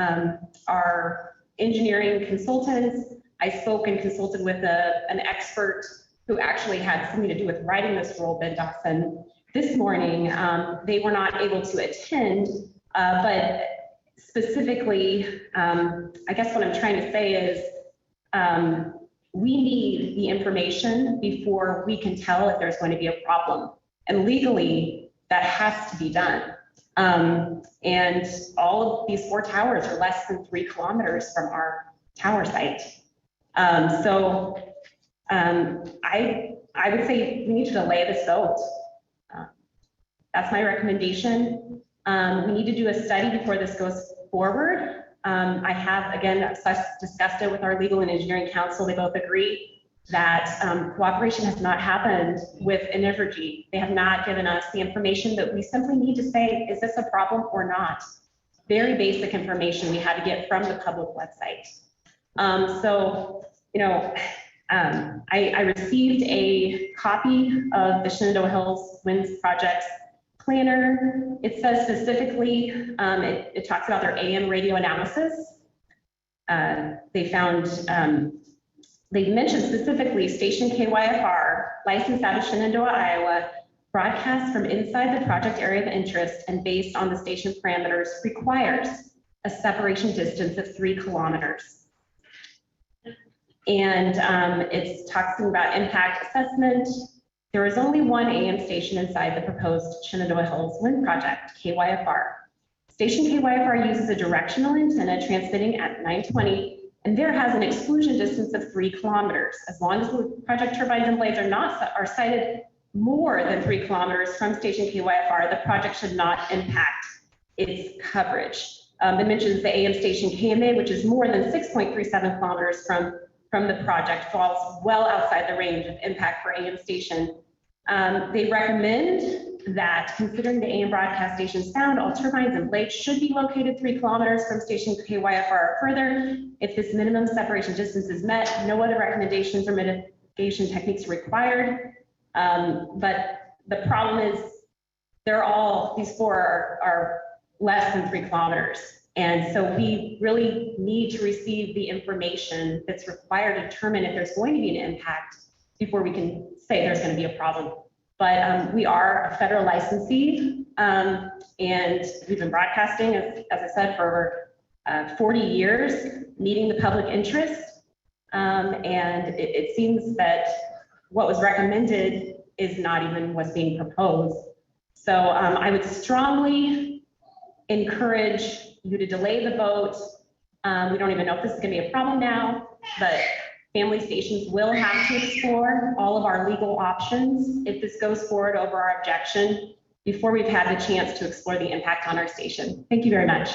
our engineering consultants. I spoke and consulted with an expert who actually had something to do with writing this rule, Ben Dawson. This morning, they were not able to attend, but specifically, I guess what I'm trying to say is we need the information before we can tell if there's going to be a problem. And legally, that has to be done. And all of these 4 towers are less than 3 kilometers from our tower site. I would say we need to delay this vote. That's my recommendation. We need to do a study before this goes forward. I have, again, discussed it with our legal and engineering counsel. They both agree that cooperation has not happened with Energy. They have not given us the information that we simply need to say, is this a problem or not? Very basic information we had to get from the public website. I received a copy of the Shenandoah Hills Winds Project's planner. It says specifically, it talks about their AM radio analysis. They mentioned specifically station KYFR, licensed out of Shenandoah, Iowa, broadcast from inside the project area of interest and based on the station parameters requires a separation distance of 3 kilometers. And it's talking about impact assessment. There is only one AM station inside the proposed Shenandoah Hills Wind Project, KYFR. Station KYFR uses a directional antenna transmitting at 920, and there has an exclusion distance of 3 kilometers. As long as the project turbines and blades are sited more than 3 kilometers from station KYFR, the project should not impact its coverage. It mentions the AM station KMA, which is more than 6.37 kilometers from the project, falls well outside the range of impact for AM station. They recommend that considering the AM broadcast stations found, all turbines and blades should be located 3 kilometers from station KYFR or further. If this minimum separation distance is met, no other recommendations or mitigation techniques are required. But the problem is these 4 are less than 3 kilometers. And so we really need to receive the information that's required to determine if there's going to be an impact before we can say there's going to be a problem. But we are a federal licensee, and we've been broadcasting, as I said, for over 40 years, meeting the public interest. And it seems that what was recommended is not even what's being proposed. So I would strongly encourage you to delay the vote. We don't even know if this is going to be a problem now, but family stations will have to explore all of our legal options if this goes forward over our objection before we've had the chance to explore the impact on our station. Thank you very much.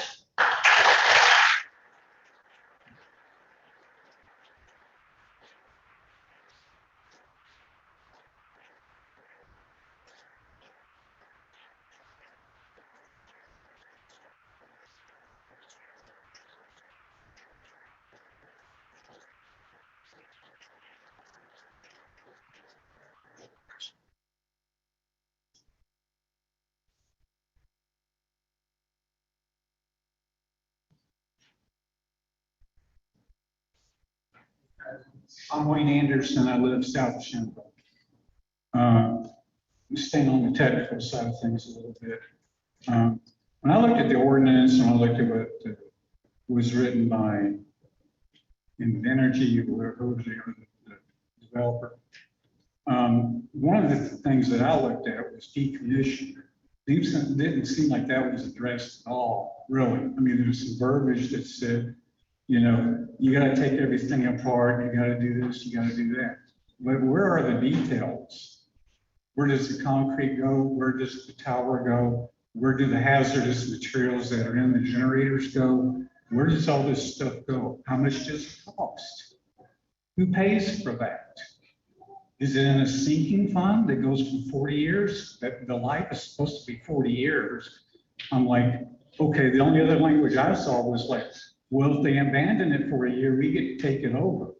I'm Wayne Anderson. I live south of Shenandoah. Staying on the technical side of things a little bit. When I looked at the ordinance and I looked at what was written by Energy, or the developer, one of the things that I looked at was decommissioning. It didn't seem like that was addressed at all, really. I mean, there was some verbiage that said, you got to take everything apart, you got to do this, you got to do that. But where are the details? Where does the concrete go? Where does the tower go? Where do the hazardous materials that are in the generators go? Where does all this stuff go? How much does it cost? Who pays for that? Is it in a sinking fund that goes for 40 years? That the life is supposed to be 40 years. I'm like, okay, the only other language I saw was like, well, if they abandon it for a year, we get to take it over.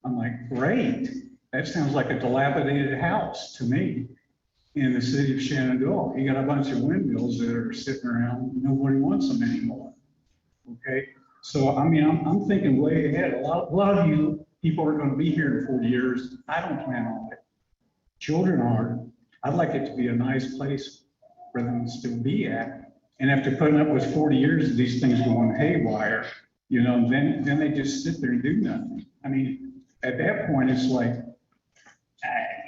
I'm like, great. That sounds like a dilapidated house to me in the city of Shenandoah. You got a bunch of windmills that are sitting around. Nobody wants them anymore. Okay. So, I mean, I'm thinking way ahead. A lot of you people are going to be here in 40 years. I don't plan on it. Children aren't. I'd like it to be a nice place for them to still be at. And after putting up with 40 years of these things going haywire, you know, then they just sit there and do nothing. I mean, at that point, it's like,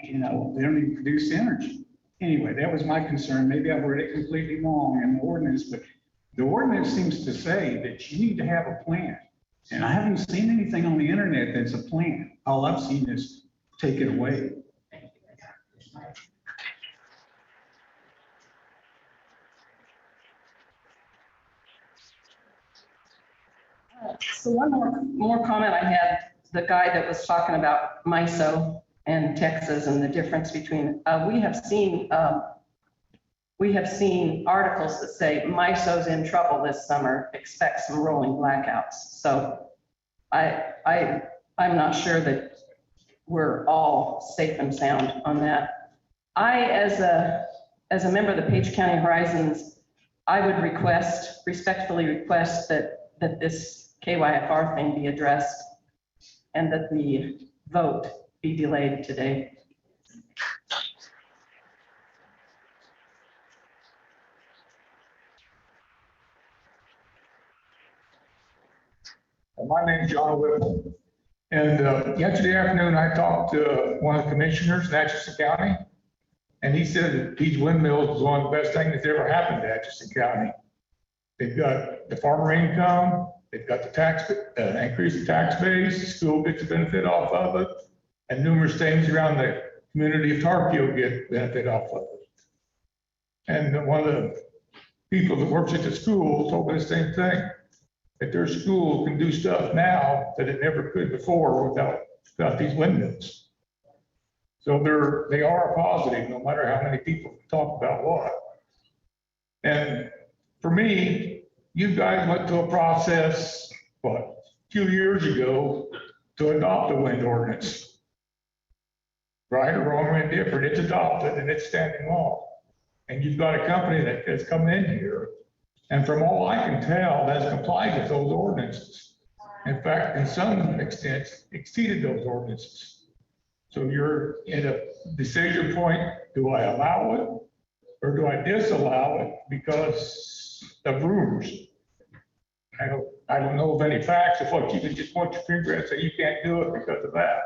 you know, they don't even produce energy. Anyway, that was my concern. Maybe I've read it completely wrong in the ordinance, but the ordinance seems to say that you need to have a plan. And I haven't seen anything on the internet that's a plan. All I've seen is take it away. So one more comment I had, the guy that was talking about MISO and Texas and the difference between, we have seen articles that say MISO's in trouble this summer, expect some rolling blackouts. So I'm not sure that we're all safe and sound on that. As a member of the Page County Horizons, I would respectfully request that this KYFR thing be addressed and that the vote be delayed today. My name's John Whipple, and yesterday afternoon I talked to one of the commissioners in Atchison County, and he said that these windmills was one of the best things that's ever happened to Atchison County. They've got the farmer income, they've got the tax, increase the tax base, the school gets a benefit off of it, and numerous things around the community of Tarkio get benefit off of it. And one of the people that works at the school told me the same thing, that their school can do stuff now that it never could before without these windmills. So they are a positive, no matter how many people talk about what. And for me, you guys went through a process, a few years ago to adopt a wind ordinance. Right or wrong or indifferent, it's adopted and it's standing law. And you've got a company that has come in here, and from all I can tell, has complied with those ordinances. In fact, in some extent, exceeded those ordinances. So you're in a decision point, do I allow it or do I disallow it because of rumors? I don't know of any facts of what you can just point your finger at and say you can't do it because of that.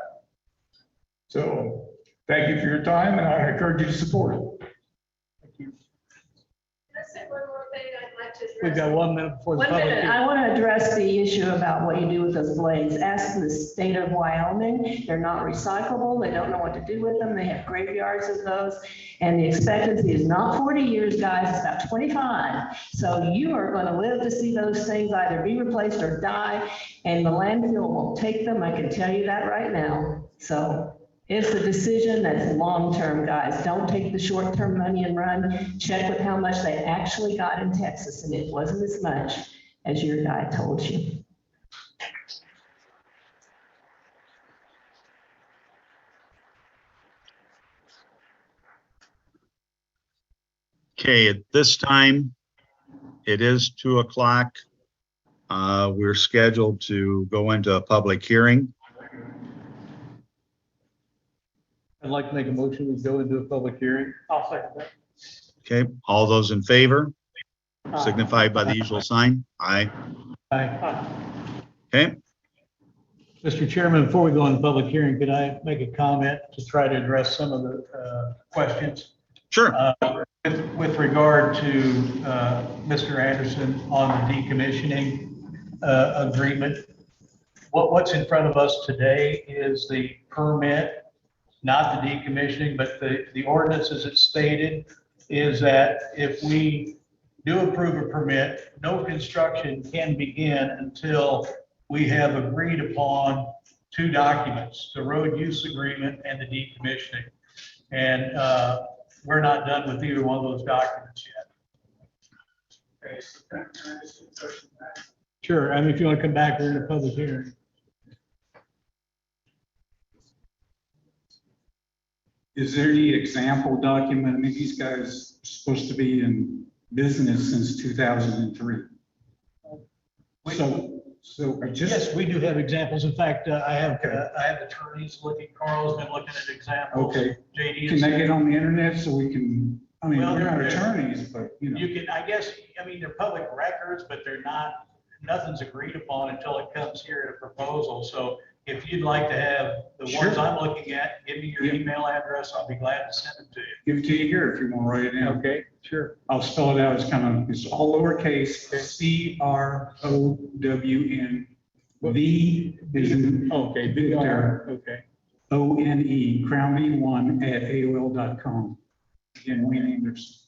So thank you for your time, and I encourage you to support it. We've got 1 minute before the One public. minute, I want to address the issue about what you do with those blades. Ask the state of Wyoming. They're not recyclable. They don't know what to do with them. They have graveyards of those. And the expectancy is not 40 years, guys, it's about 25. So you are going to live to see those things either be replaced or die, and the landfill will take them. I can tell you that right now. So it's a decision that's long-term, guys. Don't take the short-term money and run. Check with how much they actually got in Texas, and it wasn't as much as your guy told you. Okay, at this time, it is 2 o'clock. We're scheduled to go into a public hearing. I'd like to make a motion, we go into a public hearing. I'll second that. Okay, all those in favor signify by the usual sign. Aye. Aye. Okay, Mr. Chairman, before we go into public hearing, could I make a comment to try to address some of the questions? sure. With regard to Mr. Anderson on the decommissioning agreement, what's in front of us today is the permit, not the decommissioning, but the ordinance as it's stated is that if we do approve a permit, no construction can begin until we have agreed upon two documents, the road use agreement and the decommissioning. And we're not done with either one of those documents yet. Sure, I mean, if you want to come back, we're in a public hearing. Is there any example document? I mean, these guys are supposed to be in business since 2003. So I just. Yes, we do have examples. In fact, I have attorneys looking, Carl's been looking at examples. Okay. JD Can is. they get on the internet so we can, I mean, Well, we're not they're- attorneys, but you know. You can, I guess, I mean, they're public records, but they're not, nothing's agreed upon until it comes here in a proposal. So if you'd like to have the Sure. ones I'm looking at, give me your Yeah. email address. I'll be glad to send them to you. Give it to you here if you want to write it down. Okay, sure. I'll spell it out. It's all lowercase, CROWN. V is in. Okay, Victor. okay. ONE, crownv1@aol.com. Again, Wayne Anderson.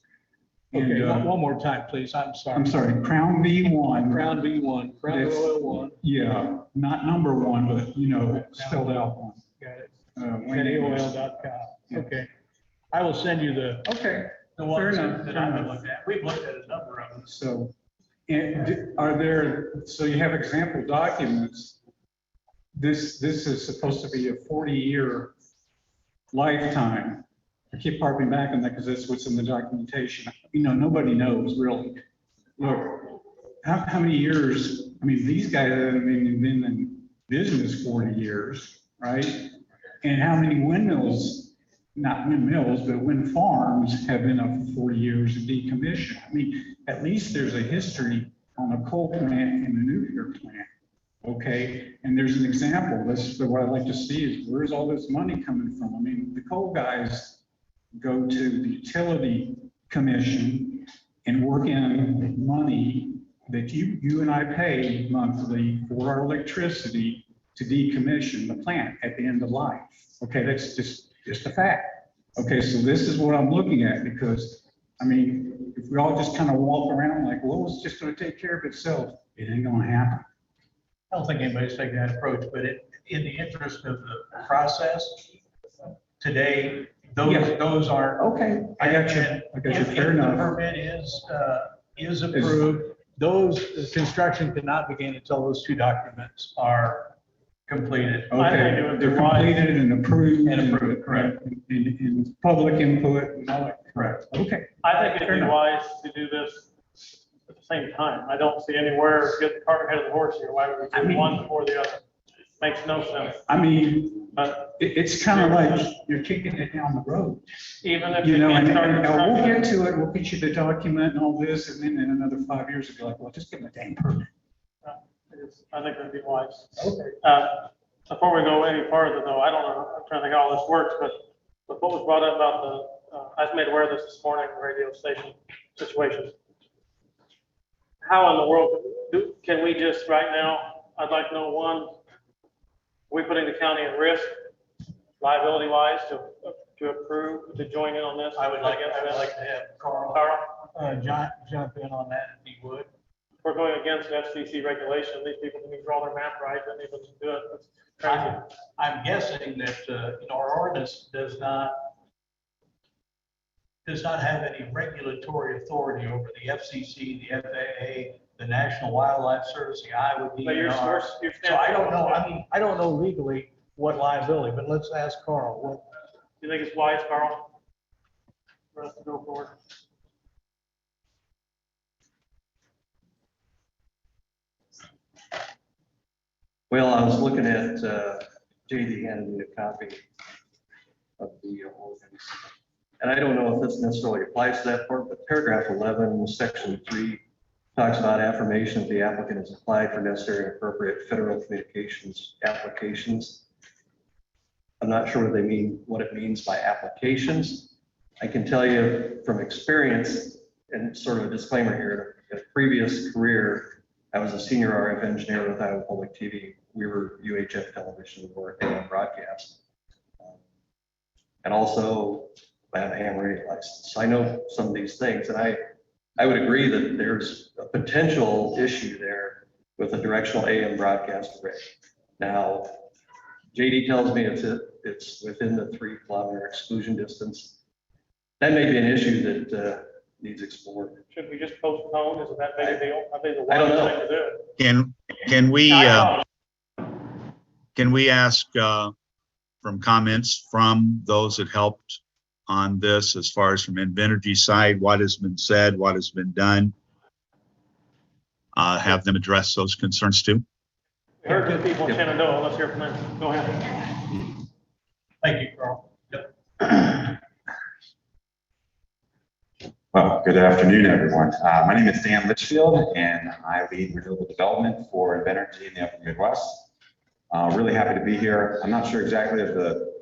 And, Okay, one more time, please. I'm sorry. I'm sorry, Crown V1. Crown V1, Crown That's- Royal 1. Yeah, not number one, but you know, spelled out one. Got it. Wayne Anderson. AOL.com. Yeah. Okay. I will send you the Okay, ones enough, that fair I've enough. looked at. We've looked at a number of them. so, and are there, so you have example documents. This is supposed to be a 40-year lifetime. I keep harping back on that because that's what's in the documentation. You know, nobody knows really. Look, how many years, I mean, these guys have been in business 40 years, right? And how many windmills, not windmills, but wind farms have been up for 40 years and decommissioned? I mean, at least there's a history on a coal plant and a nuclear plant, okay? And there's an example. This, what I'd like to see is where's all this money coming from? I mean, the coal guys go to the utility commission and work in money that you and I pay monthly for our electricity to decommission the plant at the end of life. Okay, that's just a fact. Okay, so this is what I'm looking at because, I mean, if we all just kind of walk around like, well, it's just going to take care of itself, it ain't going to happen. I don't think anybody's taking that approach, but in the interest of the process, today, those aren't. Okay, I got you. I got you. If Fair the enough. permit is approved, those, construction cannot begin until those two documents are completed. Okay, they're completed and approved. And approved, correct. And public input and all that. Correct. Okay. I think it'd Fair be enough. wise to do this at the same time. I don't see anywhere to get the cart ahead of the horse here. Why would we I do mean- one before the other? It makes no sense. I mean, But it's kind of like you're kicking it down the road. even if You you know, can't and start we'll construction, get to it, we'll get you the document and all this, and then in another 5 years, it'll be like, well, just give them a dang permit. I think that'd be wise. Okay. Before we go any farther though, I don't know, I'm trying to think how all this works, but what was brought up about the, I was made aware of this morning, radio station situation. How in the world can we just right now, I'd like to know, one, are we putting the county at risk liability wise to approve, to join in on this? I would like to have Carl, jump in on that if he would. We're going against FCC regulation. These people can draw their map right, don't even do it. That's crazy. I'm guessing that, our ordinance does not have any regulatory authority over the FCC, the FAA, the National Wildlife Service, the Iowa But you're DNR. So I don't know, I don't know legally what liability, but let's ask Carl. What, You think it's wise, Carl? For us to go forward? Well, I was looking at, JD handed me a copy of the ordinance. And I don't know if this necessarily applies to that part, but paragraph 11, section 3, talks about affirmation that the applicant has applied for necessary and appropriate federal communications applications. I'm not sure what it means by applications. I can tell you from experience, and sort of a disclaimer here, in a previous career, I was a senior RF engineer with Iowa Public TV. We were UHF television or AM broadcast. And also I have a ham radio license. So I know some of these things, and I would agree that there's a potential issue there with a directional AM broadcast array. Now, JD tells me it's within the 3-kilometer exclusion distance. That may be an issue that needs explored. Should we just postpone? Is it that big a deal? I think the I don't wise know. thing to do. Can we ask from comments from those that helped on this, as far as from Invenergy side, what has been said, what has been done? Have them address those concerns too. We heard the people in Shenandoah. Let's hear from them. Go ahead. Thank you, Carl. Well, good afternoon, everyone. My name is Dan Litchfield, and I lead renewable development for Invenergy in the Upper Midwest. Really happy to be here. I'm not sure exactly of the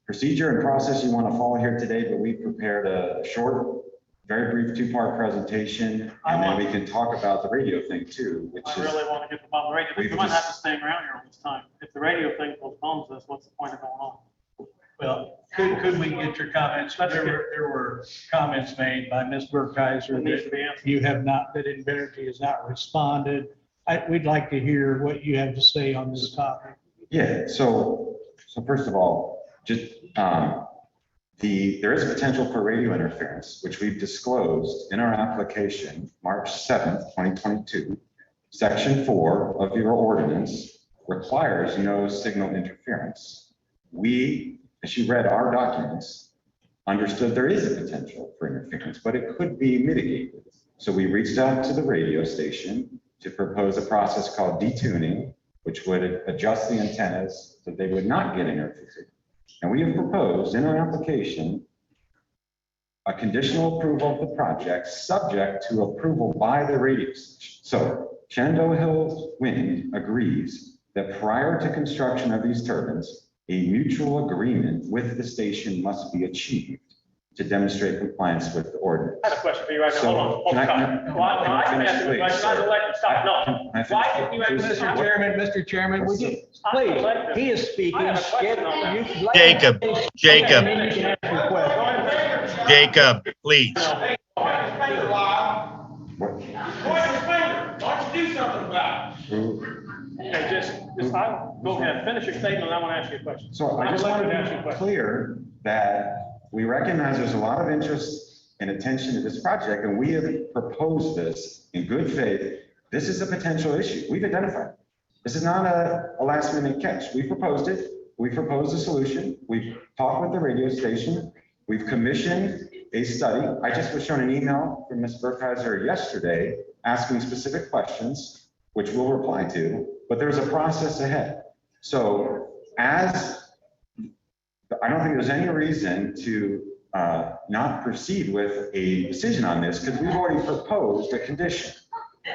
procedure and process you want to follow here today, but we prepared a short, very brief 2-part presentation, and then we can talk about the radio thing too, which I really want to get the bottom radio, but we might have to stay around here all this time. If the radio thing postpones this, what's the point of going on? Well, could we get your comments? There were comments made by Ms. Burkheiser that you have not, that Invenergy has not responded. We'd like to hear what you have to say on this topic. Yeah, so first of all, just there is a potential for radio interference, which we've disclosed in our application, March 7th, 2022. Section 4 of your ordinance requires no signal interference. We, as you read our documents, understood there is a potential for interference, but it could be mitigated. So we reached out to the radio station to propose a process called detuning, which would adjust the antennas so they would not get interfered. And we have proposed in our application a conditional approval of the project subject to approval by the radio station. So Shenandoah Hills Wind agrees that prior to construction of these turbines, a mutual agreement with the station must be achieved to demonstrate compliance with the ordinance. I have a question for you right now. So, Hold on. I can ask you a question. I let you stop. No. Why didn't you ask Mr. Chairman, would you, please, he is speaking. Jacob, please. Okay, just go ahead, finish your statement, and I want to ask you a question. So I just want to be clear that we recognize there's a lot of interest and attention to this project, and we have proposed this in good faith. This is a potential issue. We've identified it. This is not a last minute catch. We proposed it. We proposed a solution. We've talked with the radio station. We've commissioned a study. I just was shown an email from Ms. Burkheiser yesterday asking specific questions, which we'll reply to, but there's a process ahead. So I don't think there's any reason to not proceed with a decision on this, because we've already proposed a condition.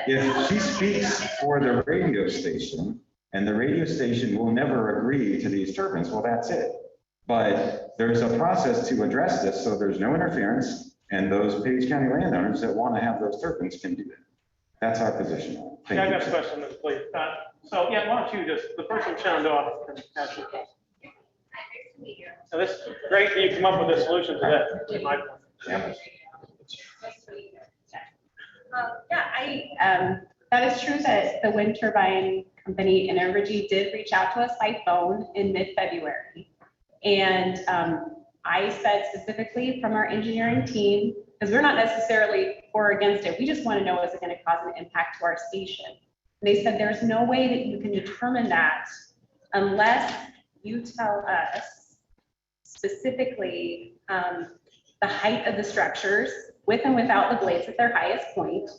If she speaks for the radio station and the radio station will never agree to these turbines, well, that's it. But there's a process to address this so there's no interference, and those Page County landowners that want to have those turbines can do it. That's our position. Thank Yeah, I you. got a question, please. So, yeah, why don't you just, the person in Shenandoah can ask you a question. So this is great that you come up with a solution to that. That is true that the wind turbine company Invenergy did reach out to us by phone in mid-February. And I said specifically from our engineering team, because we're not necessarily for or against it, we just want to know, is it going to cause an impact to our station? They said there's no way that you can determine that unless you tell us specifically the height of the structures with and without the blades at their highest point,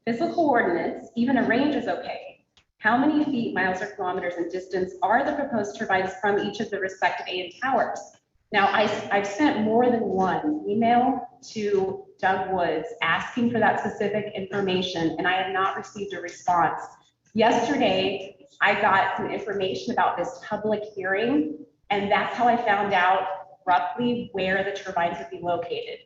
physical coordinates, even a range is okay. How many feet, miles, or kilometers in distance are the proposed turbines from each of the respective AN towers? Now, I've sent more than one email to Doug Woods asking for that specific information, and I have not received a response. Yesterday, I got some information about this public hearing, and that's how I found out roughly where the turbines would be located.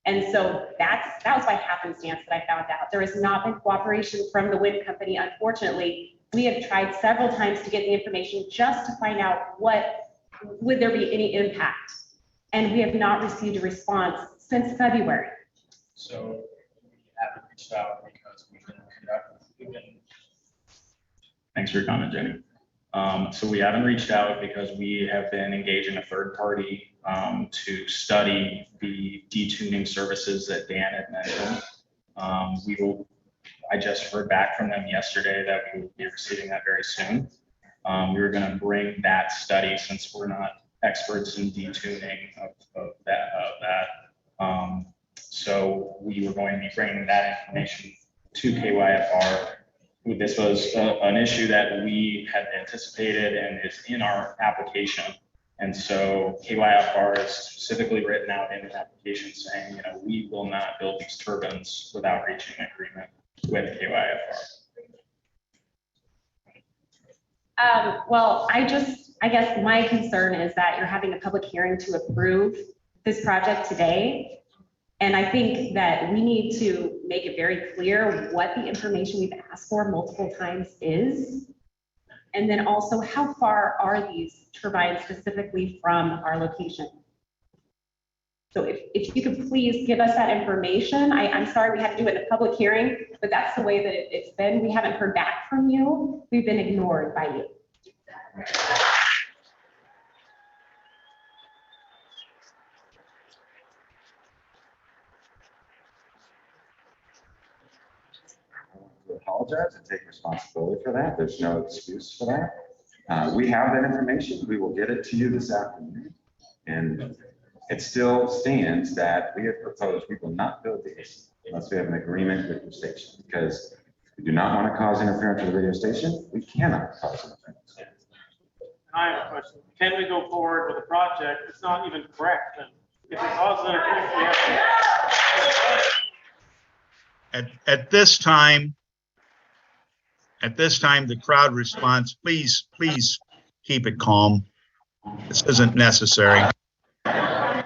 And so that was by happenstance that I found out. There has not been cooperation from the wind company, unfortunately. We have tried several times to get the information just to find out would there be any impact. And we have not received a response since February. So we haven't reached out because we've been. Thanks for your comment, Jenny. So we haven't reached out because we have been engaging a third party to study the detuning services that Dan had mentioned. I just heard back from them yesterday that we will be receiving that very soon. We were going to bring that study, since we're not experts in detuning of that. So we were going to be bringing that information to KYFR. This was an issue that we had anticipated and is in our application. And so KYFR is specifically written out in the application saying, you know, we will not build these turbines without reaching an agreement with KYFR. Well, I guess my concern is that you're having a public hearing to approve this project today. And I think that we need to make it very clear what the information we've asked for multiple times is. And then also, how far are these turbines specifically from our location? So if you could please give us that information. I'm sorry we had to do it in a public hearing, but that's the way that it's been. We haven't heard back from you. We've been ignored by you. Apologize and take responsibility for that. There's no excuse for that. We have that information. We will get it to you this afternoon. And it still stands that we have proposed we will not build these unless we have an agreement with your station, because we do not want to cause interference with the radio station. We cannot cause interference. I have a question. Can we go forward with a project that's not even correct? And if it causes interference, we have to. At this time, the crowd response, please keep it calm. This isn't necessary. My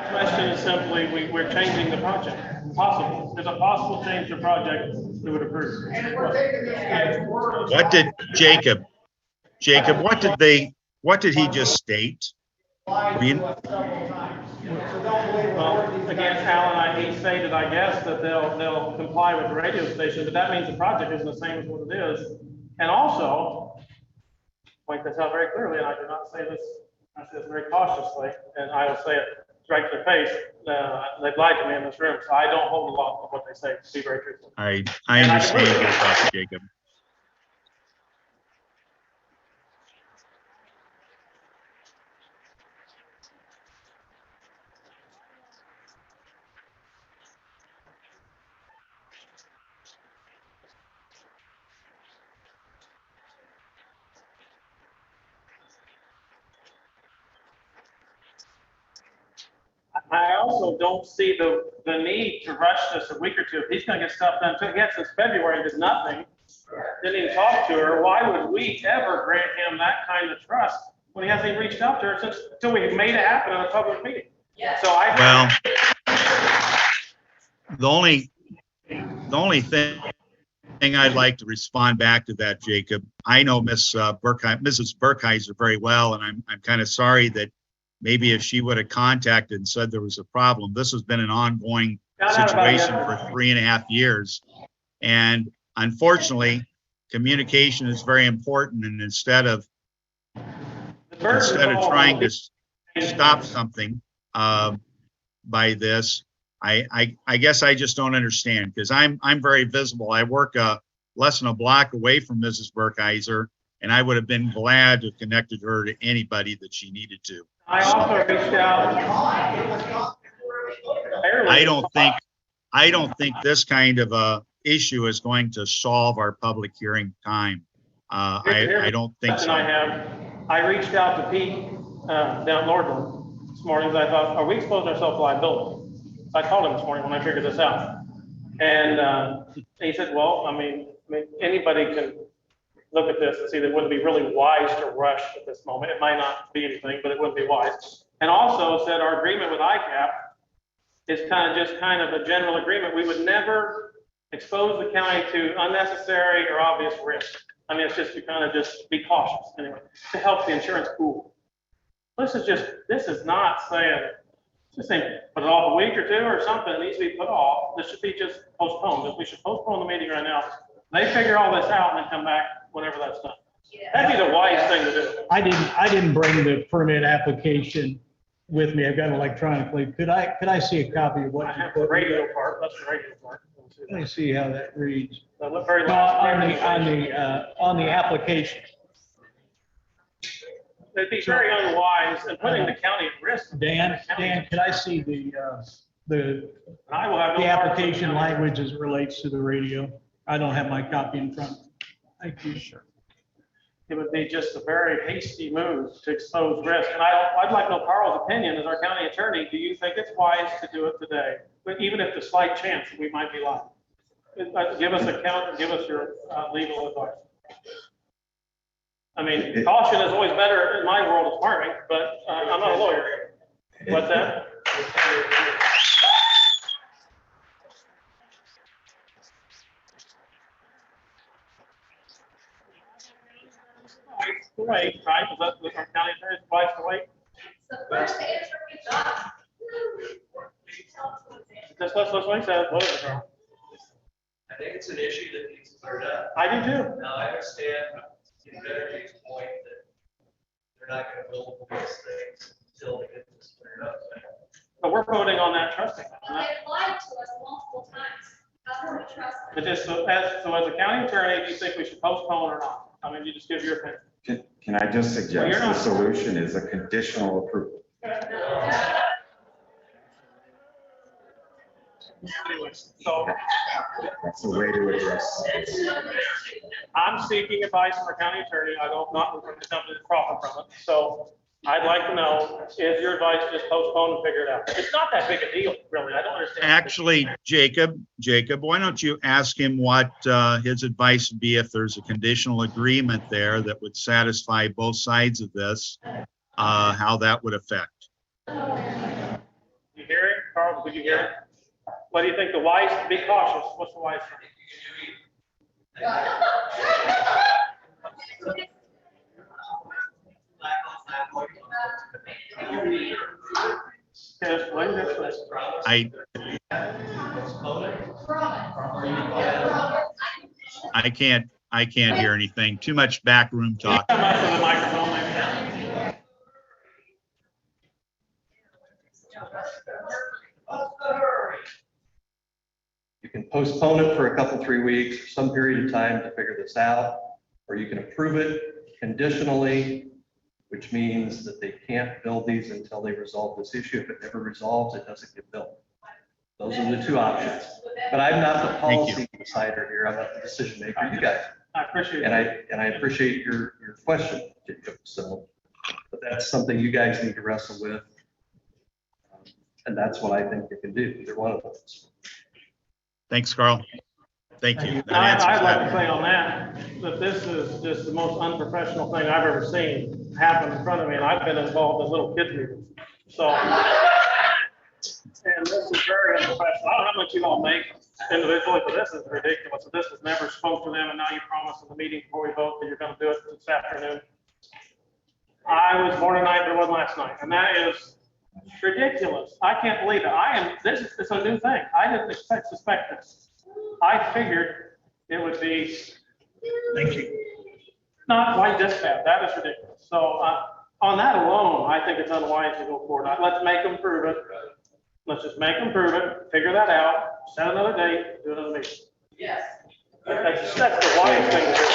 question is simply, we're changing the project. Possible. There's a possible change to project we would approve. What did Jacob, what did he just state? Well, again, Alan, he stated, I guess, that they'll comply with the radio station, but that means the project isn't the same as what it is. And also, point this out very clearly, and I do not say this, I say this very cautiously, and I will say it right to their face. They've lied to me in this room, so I don't hold a lot of what they say, to be very truthful. I understand your thoughts, Jacob. I also don't see the need to rush this a week or two. If he's gonna get stuff done, so again, since February, did nothing, didn't even talk to her, why would we ever grant him that kind of trust when he hasn't even reached out to her since, until we made it happen in a public meeting? So Well, the only thing I'd like to respond back to that, Jacob, I know Mrs. Burkheiser very well, and I'm kind of sorry that maybe if she would have contacted and said there was a problem. This has been an ongoing situation for 3.5 years. And unfortunately, communication is very important. And instead of trying to stop something by this, I guess I just don't understand, because I'm very visible. I work less than a block away from Mrs. Burkheiser, and I would have been glad to have connected her to anybody that she needed to. I also reached out. I don't think this kind of a issue is going to solve our public hearing time. I don't think so. I reached out to Pete down in Nordland this morning, because I thought, are we exposing ourselves to liability? So I called him this morning when I figured this out. And he said, well, I mean, anybody can look at this and see that it wouldn't be really wise to rush at this moment. It might not be anything, but it wouldn't be wise. And also said our agreement with ICAP is kind of a general agreement. We would never expose the county to unnecessary or obvious risk. I mean, it's just to kind of just be cautious anyway, to help the insurance pool. This is not saying, just saying, put it off a week or two or something. It needs to be put off. This should be just postponed. We should postpone the meeting right now. They figure all this out and then come back whenever that's done. That'd be the wise thing to do. I didn't bring the permit application with me. I've got it electronically. Could I see a copy of what I you have the put? radio part, that's the radio part. Let me see how that reads. The very No, last. on the application. It'd be very unwise and putting the county at risk. Dan, could I see the I will have no the part of application county. language as it relates to the radio? I don't have my copy in front of me. Thank you, sir. It would be just a very hasty move to expose risk. And I'd like to know Carl's opinion as our county attorney. Do you think it's wise to do it today? But even if the slight chance that we might be lying. Give us a count, give us your legal advice. I mean, caution is always better in my world of farming, but I'm not a lawyer. What's that? To wait, right? Is that what our county attorney's advice to wait? The first answer we got. Just let's what he says. What is it, Carl? I think it's an issue that needs cleared up. I do too. Now, I understand Energy's point that they're not going to build these things until they get this cleared up. But we're voting on that trusting. Well, they lied to us multiple times. How can we trust them? But just so as a county attorney, do you think we should postpone or not? I mean, you just give your opinion. Can I just Well, suggest you're the not- solution is a conditional approval? Anyways, so That's the way to address it. I'm seeking advice from our county attorney. I don't not want the company to profit from it. So I'd like to know, is your advice just postpone and figure it out? It's not that big a deal, really. I don't understand. Actually, Jacob, why don't you ask him what his advice would be if there's a conditional agreement there that would satisfy both sides of this, how that would affect. You hear it, Carl? Did you hear it? What do you think? The wise, be cautious. What's the wise thing? Yes, wait, that's right. I can't hear anything. Too much backroom talk. Come up to the microphone, maybe. You can postpone it for a couple, 3 weeks, or some period of time to figure this out, or you can approve it conditionally, which means that they can't build these until they resolve this issue. If it never resolves, it doesn't get built. Those are the two options. But I'm not the policy decider here. I'm not the decision maker. You guys. I appreciate it. And I appreciate your question, Jacob. So, but that's something you guys need to wrestle with. And that's what I think they can do, either one of those. Thanks, Carl. Thank you. That I'd answers like to that. say on that this is just the most unprofessional thing I've ever seen happen in front of me, and I've been involved in little kids meetings. So, and this is very unprofessional. I don't know how much you all make individually, but this is ridiculous. This was never spoke to them, and now you promise in the meeting before we vote that you're going to do it this afternoon. I was born tonight, there was last night, and that is ridiculous. I can't believe it. It's a new thing. I didn't suspect this. I figured it would be, Thank you. not quite this bad. That is ridiculous. So on that alone, I think it's unwise to go forward. Let's make them prove it. Let's just make them prove it, figure that out, set another date, do another meeting. Yes. That's the wise thing to do.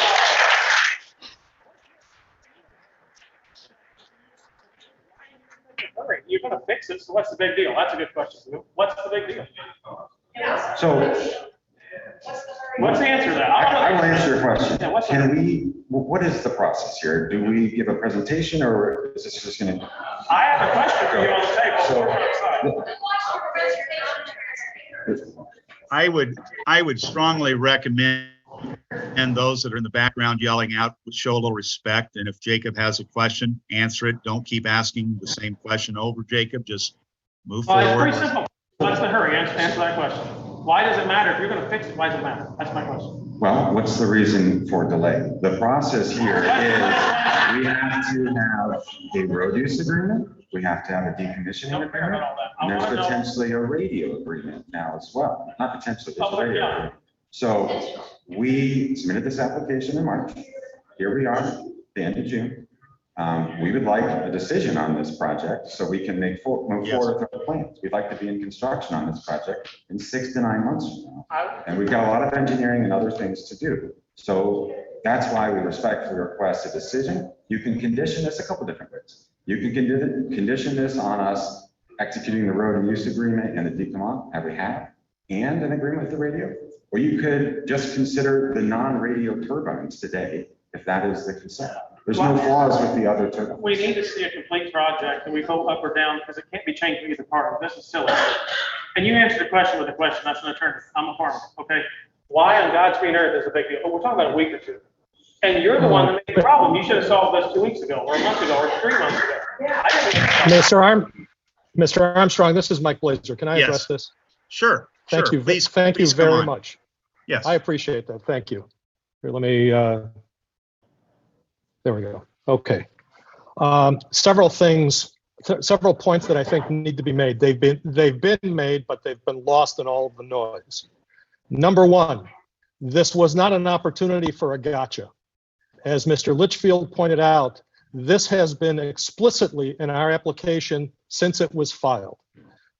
All right, you're gonna fix it, so what's the big deal? That's a good question. What's the big deal? So What's the answer to that? I will answer your question. Yeah, what's Can we, what is the process here? Do we give a presentation or is this just going to? I have a question for you on the table. So- We're outside. I would strongly recommend those that are in the background yelling out, show a little respect. And if Jacob has a question, answer it. Don't keep asking the same question over, Jacob. Just move Well, it's forward. pretty simple. What's the hurry? Answer that question. Why does it matter? If you're gonna fix it, why does it matter? That's my question. Well, what's the reason for delay? The process here is we have to have a road use agreement. We have to have a decommissioning Don't care about agreement. all that. I And there's wanna know. potentially a radio agreement now as well. Not potentially, there's Oh, a radio yeah. agreement. So we submitted this application in March. here we are, the end of June. We would like a decision on this project so we can move forward with our plans. We'd like to be in construction on this project in 6 to 9 months from now. And we've got a lot of engineering and other things to do. So that's why we respectfully request a decision. You can condition this a couple different ways. You can condition this on us executing the road and use agreement and the decommission that we have, and an agreement with the radio. Or you could just consider the non-radio turbines today, if that is the consent. There's no flaws with the other turbines. We need to see a complete project, and we go up or down, because it can't be changed in either part. This is silly. And you answered the question with a question. That's an attorney. I'm a farmer, okay? Why on God's green earth is a big deal? But we're talking about a week or two. And you're the one that made the problem. You should have solved this 2 weeks ago, or a month ago, or 3 months ago. Mr. Armstrong, this is Mike Blazer. Can I address this? Sure. Thank you. Please, thank you please come very on. much. Yes. I appreciate that. Thank you. Here, let me, there we go. Okay. Several things, several points that I think need to be made. They've been made, but they've been lost in all of the noise. Number one, this was not an opportunity for a gotcha. As Mr. Litchfield pointed out, this has been explicitly in our application since it was filed.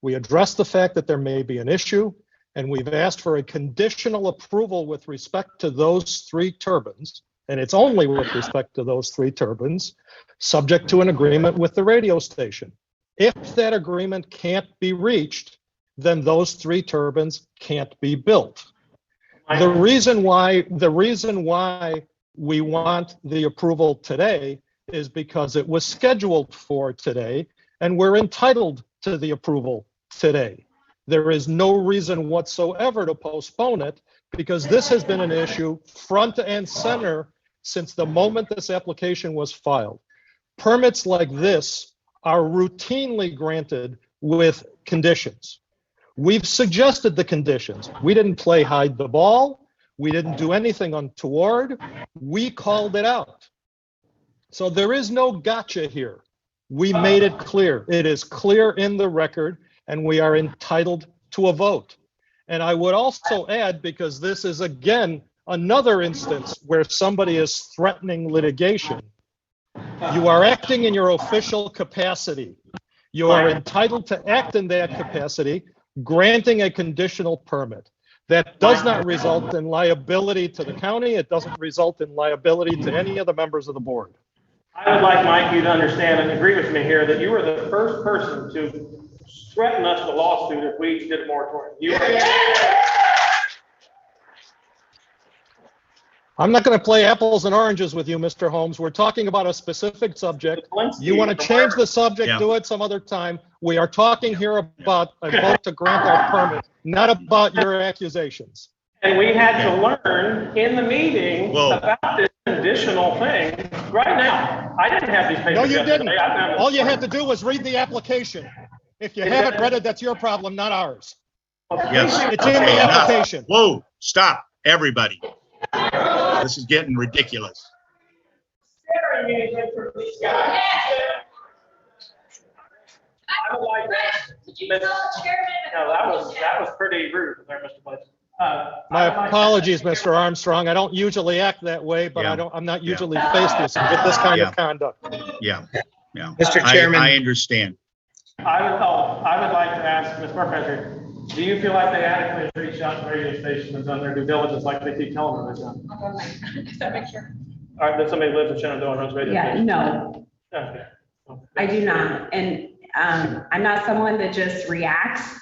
We addressed the fact that there may be an issue, and we've asked for a conditional approval with respect to those 3 turbines, and it's only with respect to those 3 turbines, subject to an agreement with the radio station. If that agreement can't be reached, then those 3 turbines can't be built. The reason why we want the approval today is because it was scheduled for today, and we're entitled to the approval today. There is no reason whatsoever to postpone it, because this has been an issue front and center since the moment this application was filed. Permits like this are routinely granted with conditions. We've suggested the conditions. We didn't play hide the ball. We didn't do anything untoward. We called it out. So there is no gotcha here. We made it clear. It is clear in the record, and we are entitled to a vote. And I would also add, because this is, again, another instance where somebody is threatening litigation, you are acting in your official capacity. You are entitled to act in that capacity, granting a conditional permit. That does not result in liability to the county. It doesn't result in liability to any of the members of the board. I would like, Mike, you to understand and agree with me here that you were the first person to threaten us with a lawsuit if we did a moratorium. I'm not going to play apples and oranges with you, Mr. Holmes. We're talking about a specific subject. You want to change the subject, do it some other time. We are talking here about a vote to grant our permit, not about your accusations. And we had to learn in the meeting about this additional thing right now. I didn't have these papers. No, you yesterday. didn't. All you had to do was read the application. If you haven't read it, that's your problem, not ours. Yes. It's in the application. Whoa, stop, everybody. This is getting ridiculous. I would like that was pretty rude there, Mr. Blaze. My apologies, Mr. Armstrong. I don't usually act that way, but I'm not usually faced with this kind of conduct. Yeah. Mr. Chairman. I understand. I would like to ask Ms. Burkhalter, do you feel like they adequately reached out to the radio station and done their due diligence like they keep telling them they've done? Does that make sure? All right, then somebody lives in Shenandoah and runs radio station. No, Okay. I do not. And I'm not someone that just reacts.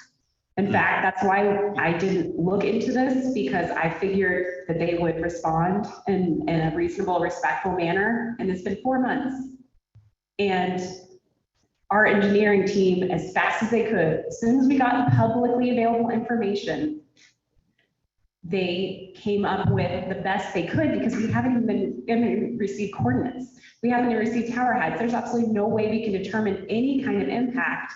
In fact, that's why I didn't look into this, because I figured that they would respond in a reasonable, respectful manner. And it's been 4 months. And our engineering team, as fast as they could, as soon as we got publicly available information, they came up with the best they could, because we haven't even received coordinates. We haven't even received tower heights. There's absolutely no way we can determine any kind of impact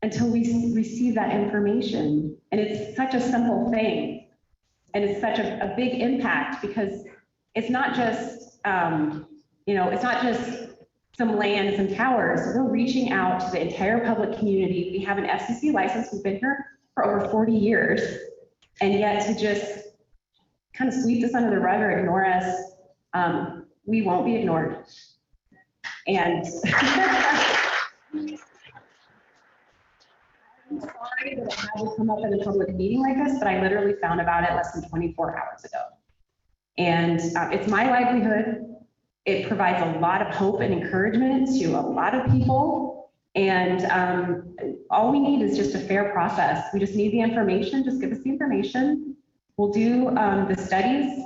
until we receive that information. And it's such a simple thing. And it's such a big impact, because it's not just, it's not just some land and some towers. We're reaching out to the entire public community. We have an FCC license. We've been here for over 40 years. And yet to just kind of sweep this under the rug or ignore us, we won't be ignored. And I'm sorry that it had to come up in a public meeting like this, but I literally found about it less than 24 hours ago. And it's my livelihood. It provides a lot of hope and encouragement to a lot of people. And all we need is just a fair process. We just need the information. Just give us the information. We'll do the studies.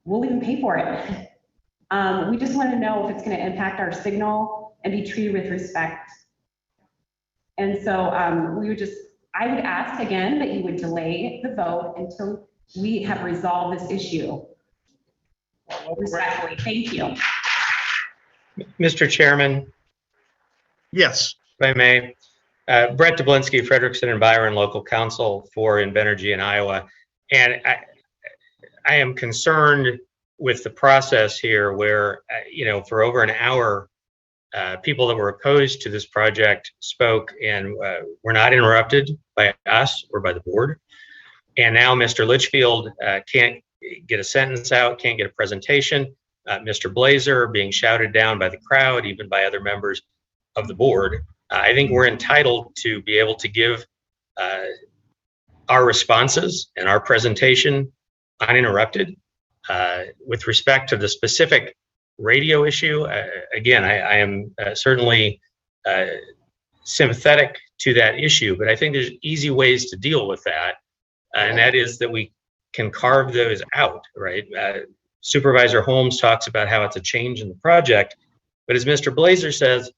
We'll even pay for it. We just want to know if it's going to impact our signal and be treated with respect. And so I would ask again that you would delay the vote until we have resolved this issue. Respectfully, thank you. Mr. Chairman? Yes. If I may. Brett Dublinsky, Frederickson and Byron, local counsel for Invenergy in Iowa. And I am concerned with the process here where, for over an hour, people that were opposed to this project spoke and were not interrupted by us or by the board. And now Mr. Litchfield can't get a sentence out, can't get a presentation. Mr. Blazer being shouted down by the crowd, even by other members of the board. I think we're entitled to be able to give our responses and our presentation uninterrupted. With respect to the specific radio issue, again, I am certainly sympathetic to that issue, but I think there's easy ways to deal with that, and that is that we can carve those out, right? Supervisor Holmes talks about how it's a change in the project, but as Mr. Blazer says,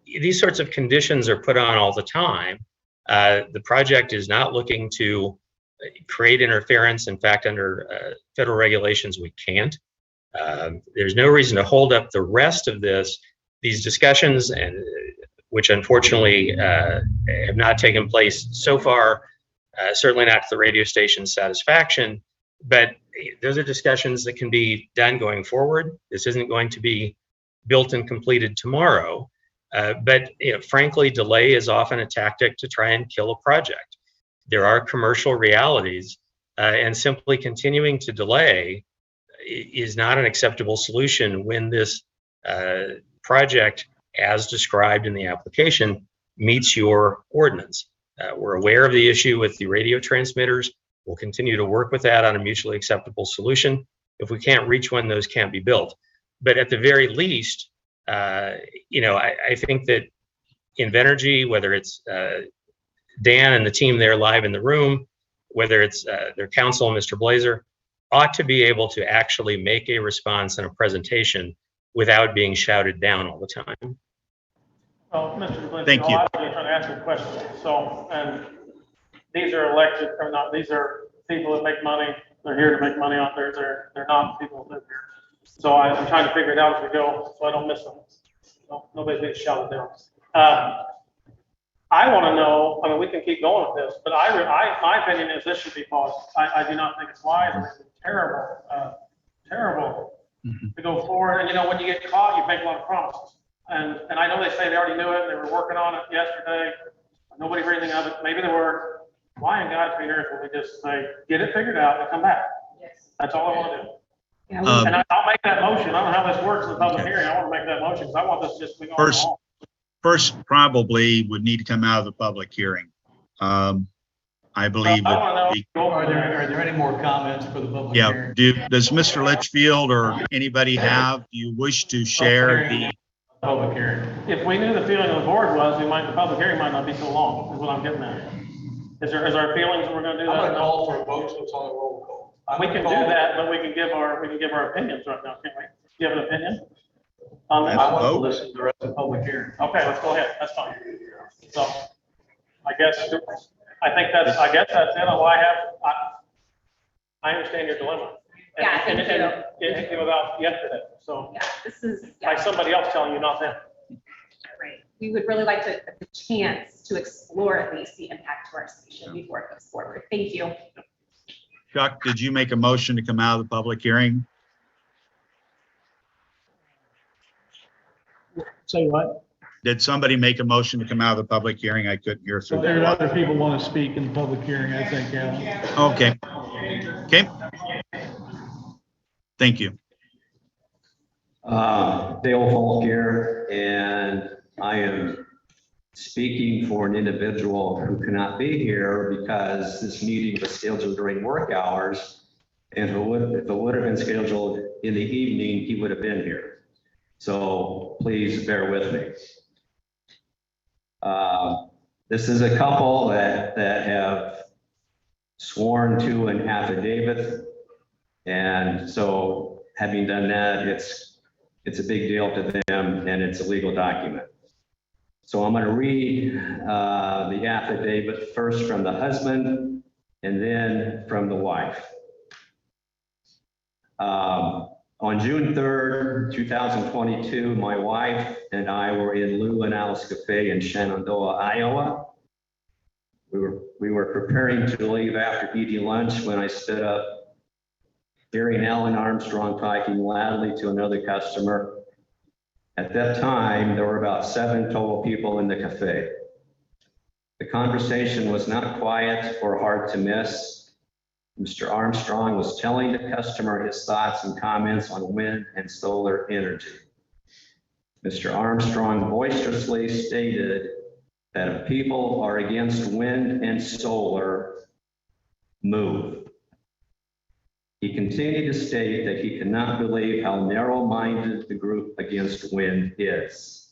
these sorts of conditions are put on all the time. The project is not looking to create interference. In fact, under federal regulations, we can't. There's no reason to hold up the rest of these discussions, and which unfortunately have not taken place so far, certainly not to the radio station's satisfaction. But those are discussions that can be done going forward. This isn't going to be built and completed tomorrow. But frankly, delay is often a tactic to try and kill a project. There are commercial realities, and simply continuing to delay is not an acceptable solution when this project, as described in the application, meets your ordinance. We're aware of the issue with the radio transmitters. We'll continue to work with that on a mutually acceptable solution. If we can't reach one, those can't be built. But at the very least, I think that Invenergy, whether it's Dan and the team there live in the room, whether it's their counsel, Mr. Blazer, ought to be able to actually make a response and a presentation without being shouted down all the time. Well, Mr. Dublinsky, Thank you. I was trying to ask you a question. So, and these are elected, or not, these are people that make money. They're here to make money out there. They're not people that live here. So I'm trying to figure it out as we go, so I don't miss them. So nobody's getting shouted down. I want to know, I mean, we can keep going with this, but my opinion is this should be paused. I do not think it's wise. It's terrible, terrible to go forward. And when you get caught, you make a lot of promises. And I know they say they already knew it. They were working on it yesterday. Nobody heard anything of it. Maybe they were. Why in God's green earth would we just say, get it figured out and come back? Yes. That's all I want to do. And I'll make that motion. I don't know how this works in the public hearing. I want to make that motion because I want this just to be going on. First, probably would need to come out of the public hearing. I believe that. Are there any more comments for the public hearing? Does Mr. Litchfield or anybody do you wish to share the public hearing? If we knew the feeling of the board was, the public hearing might not be so long, is what I'm getting at. Is our feelings that we're going to do that? I'm going to call for a vote, so it's on the roll call. We can do that, but we can give our opinions right now, can't we? Do you have an opinion? I want to listen to the rest of the public hearing. Okay, let's go ahead. That's fine. So I guess that's it. I understand your dilemma. And it came about yesterday. So this is by somebody else telling you, not them. Right. We would really like to have the chance to explore at least the impact to our station before it goes forward. Thank you. Chuck, did you make a motion to come out of the public hearing? Say what? Did somebody make a motion to come out of the public hearing? I couldn't hear through There are that. other people want to speak in the public hearing, I think, Alan. Okay. Thank you. Dale Falk here, and I am speaking for an individual who cannot be here because this meeting was scheduled during work hours. And if it would have been scheduled in the evening, he would have been here. So please bear with me. This is a couple that have sworn to an affidavit. And so having done that, it's a big deal to them and it's a legal document. So I'm going to read the affidavit first from the husband and then from the wife. On June 3rd, 2022, my wife and I were in Lou and Alice Cafe in Shenandoah, Iowa. We were preparing to leave after eating lunch when I stood up, hearing Alan Armstrong talking loudly to another customer. At that time, there were about 7 total people in the cafe. The conversation was not quiet or hard to miss. Mr. Armstrong was telling the customer his thoughts and comments on wind and solar energy. Mr. Armstrong boisterously stated that if people are against wind and solar, move. He continued to state that he could not believe how narrow-minded the group against wind is.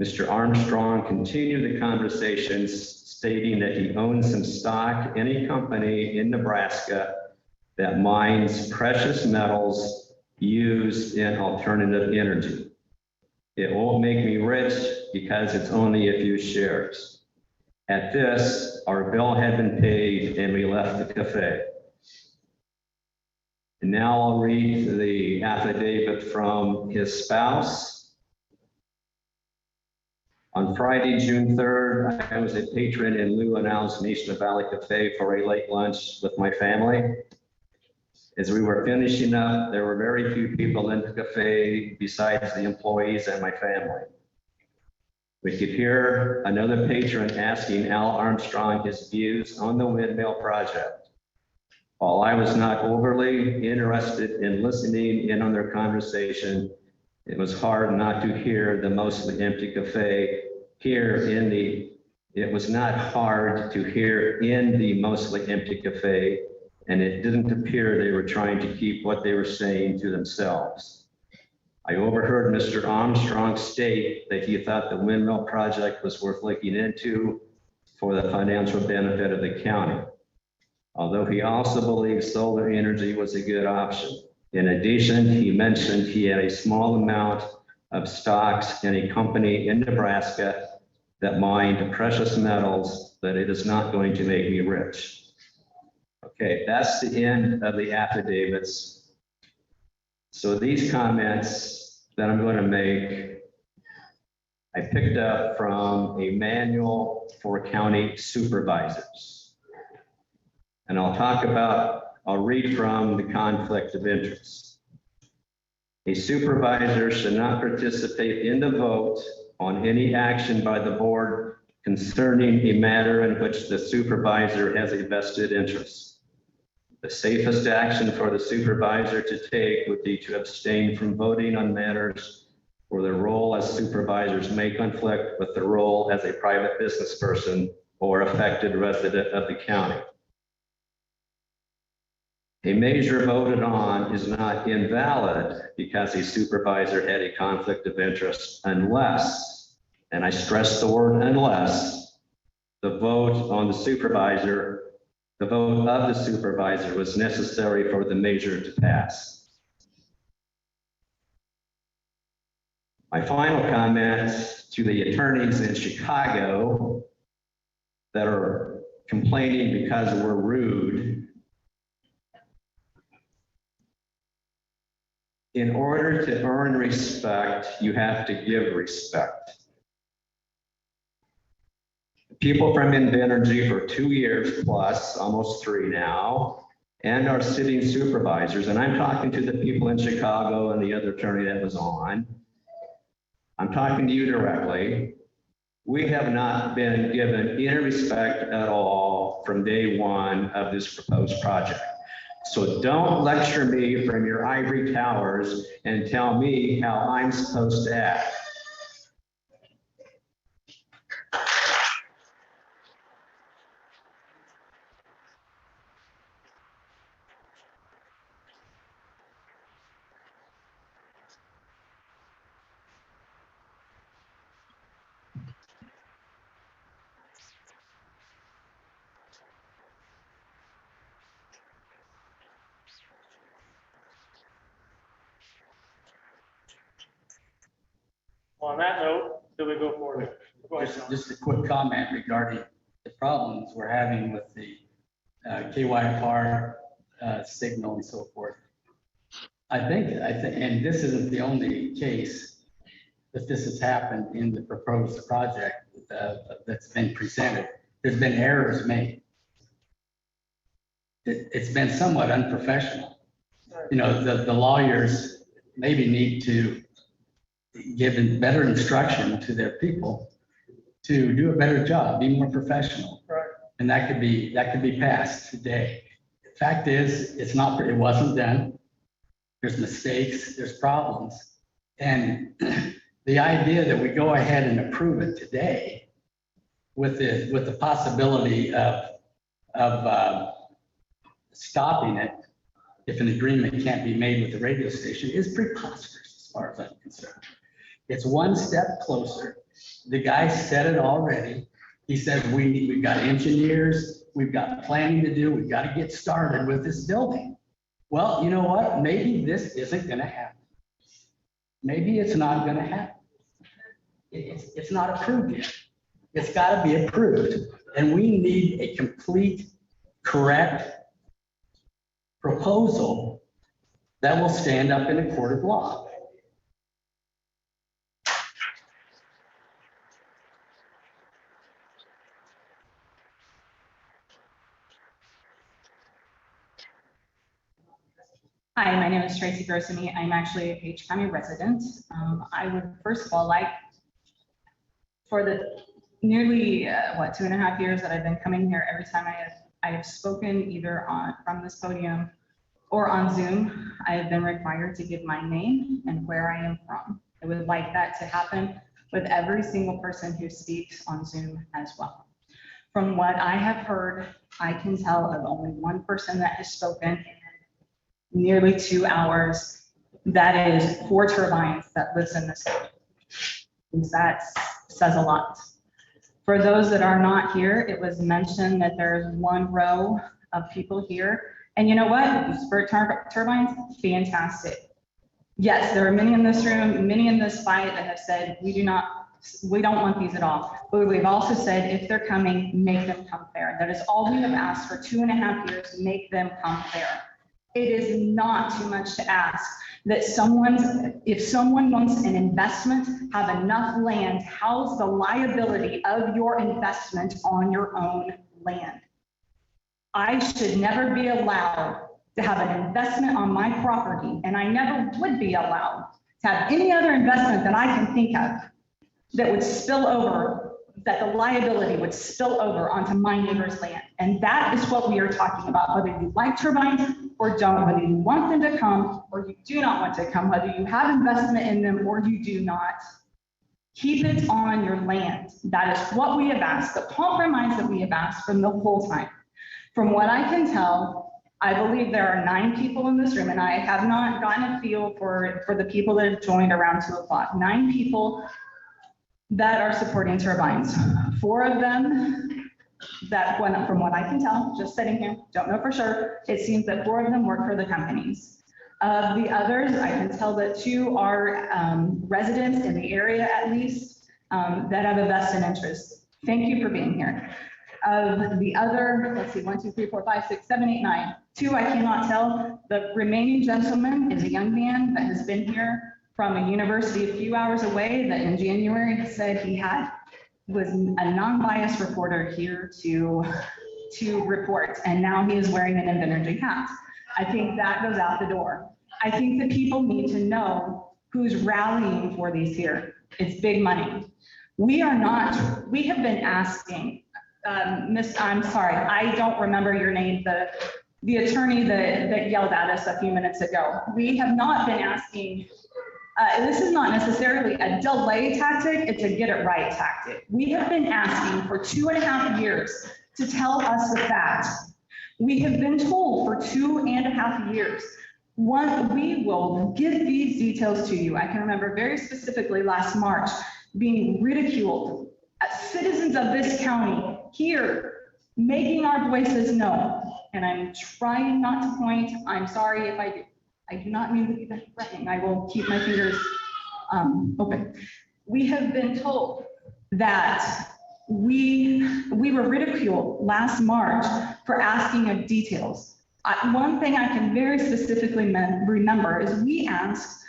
Mr. Armstrong continued the conversations, stating that he owns some stock in a company in Nebraska that mines precious metals used in alternative energy. It won't make me rich because it's only a few shares. At this, our bill had been paid and we left the cafe. And now I'll read the affidavit from his spouse. On Friday, June 3rd, I was a patron in Lou and Al's Nation Valley Cafe for a late lunch with my family. As we were finishing up, there were very few people in the cafe besides the employees and my family. We could hear another patron asking Al Armstrong his views on the windmill project. While I was not overly interested in listening in on their conversation, it was hard not to hear the mostly empty cafe it was not hard to hear in the mostly empty cafe, and it didn't appear they were trying to keep what they were saying to themselves. I overheard Mr. Armstrong state that he thought the windmill project was worth looking into for the financial benefit of the county, although he also believed solar energy was a good option. In addition, he mentioned he had a small amount of stocks in a company in Nebraska that mined precious metals, but it is not going to make me rich. Okay, that's the end of the affidavits. So these comments that I'm going to make, I picked up from a manual for county supervisors. And I'll read from the conflict of interest. A supervisor should not participate in the vote on any action by the board concerning a matter in which the supervisor has a vested interest. The safest action for the supervisor to take would be to abstain from voting on matters where their role as supervisors may conflict with the role as a private business person or affected resident of the county. A measure voted on is not invalid because a supervisor had a conflict of interest unless, and I stress the word unless, the vote of the supervisor was necessary for the measure to pass. My final comment to the attorneys in Chicago that are complaining because we're rude. In order to earn respect, you have to give respect. People from Invenergy for 2 years plus, almost 3 now, and our sitting supervisors, and I'm talking to the people in Chicago and the other attorney that was on. I'm talking to you directly. We have not been given any respect at all from day one of this proposed project. So don't lecture me from your ivory towers and tell me how I'm supposed to act. On that note, do we go forward? Go ahead, Sean. Just a quick comment regarding the problems we're having with the KYFR signal and so forth. I think, and this isn't the only case that this has happened in the proposed project that's been presented. There's been errors made. It's been somewhat unprofessional. You know, the lawyers maybe need to give better instruction to their people to do a better job, be more professional. Right. And that could be passed today. The fact is, it wasn't done. There's mistakes, there's problems. And the idea that we go ahead and approve it today with the possibility of stopping it if an agreement can't be made with the radio station is preposterous as far as I'm concerned. It's one step closer. The guy said it already. He said, we've got engineers, we've got planning to do, we've got to get started with this building. Well, you know what? Maybe this isn't going to happen. Maybe it's not going to happen. It's not approved yet. It's got to be approved. And we need a complete, correct proposal that will stand up in a court of law. Hi, my name is Tracy Grossamy. I'm actually a Page County resident. I would first of all like, for the nearly, 2.5 years that I've been coming here, every time I have spoken either from this podium or on Zoom, I have been required to give my name and where I am from. I would like that to happen with every single person who speaks on Zoom as well. From what I have heard, I can tell of only one person that has spoken nearly 2 hours. That is 4 turbines that lives in this building. That says a lot. For those that are not here, it was mentioned that there's 1 row of people here. And you know what? Spirit turbines, fantastic. Yes, there are many in this room, many in this fight that have said, we don't want these at all. But we've also said, if they're coming, make them come fair. That is all we have asked for 2.5 years, make them come fair. It is not too much to ask that if someone wants an investment, have enough land, house the liability of your investment on your own land. I should never be allowed to have an investment on my property, and I never would be allowed to have any other investment that I can think of that would spill over, that the liability would spill over onto my neighbor's land. And that is what we are talking about, whether you like turbines or don't, whether you want them to come or you do not want to come, whether you have investment in them or you do not. Keep it on your land. That is what we have asked, the compromise that we have asked from the whole time. From what I can tell, I believe there are 9 people in this room, and I have not gotten a feel for the people that have joined around 2 o'clock. 9 people that are supporting turbines. 4 of them that, from what I can tell, just sitting here, don't know for sure, it seems that 4 of them work for the companies. Of the others, I can tell that 2 are residents in the area at least that have a vested interest. Thank you for being here. Of the other, let's see, 1, 2, 3, 4, 5, 6, 7, 8, 9. 2 I cannot tell. The remaining gentleman is a young man that has been here from a university a few hours away that in January said he was a non-biased reporter here to report, and now he is wearing an Invenergy hat. I think that goes out the door. I think that people need to know who's rallying for these here. It's big money. We have been asking, I'm sorry, I don't remember your name, the attorney that yelled at us a few minutes ago. We have not been asking, this is not necessarily a delay tactic, it's a get it right tactic. We have been asking for 2.5 years to tell us the fact. We have been told for 2.5 years. We will give these details to you. I can remember very specifically last March being ridiculed. Citizens of this county here making our voices known. And I'm trying not to point. I'm sorry if I do. I do not mean to be threatening. I will keep my fingers open. We have been told that we were ridiculed last March for asking of details. One thing I can very specifically remember is we asked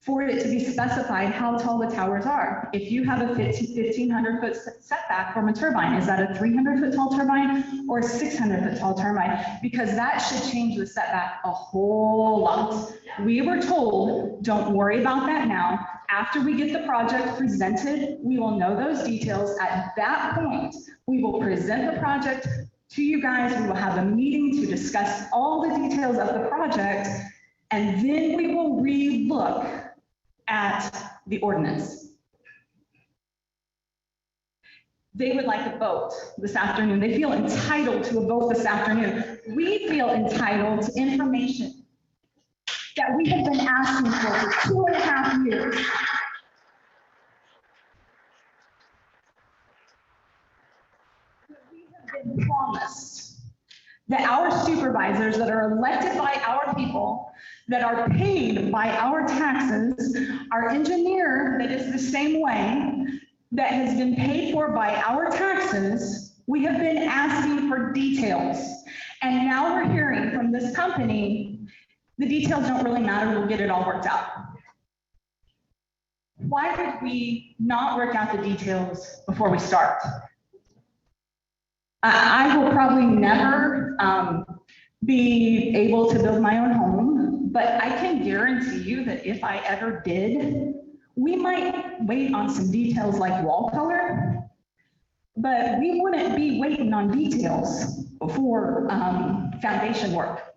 for it to be specified how tall the towers are. If you have a 1,500 foot setback from a turbine, is that a 300 foot tall turbine or a 600 foot tall turbine? Because that should change the setback a whole lot. We were told, don't worry about that now. After we get the project presented, we will know those details. At that point, we will present the project to you guys. We will have a meeting to discuss all the details of the project, and then we will re-look at the ordinance. They would like a vote this afternoon. They feel entitled to a vote this afternoon. We feel entitled to information that we have been asking for 2.5 years. We have been promised that our supervisors that are elected by our people, that are paid by our taxes, our engineer that is the same way, that has been paid for by our taxes, we have been asking for details. And now we're hearing from this company, the details don't really matter, we'll get it all worked out. Why would we not work out the details before we start? I will probably never be able to build my own home, but I can guarantee you that if I ever did, we might wait on some details like wall color, but we wouldn't be waiting on details for foundation work.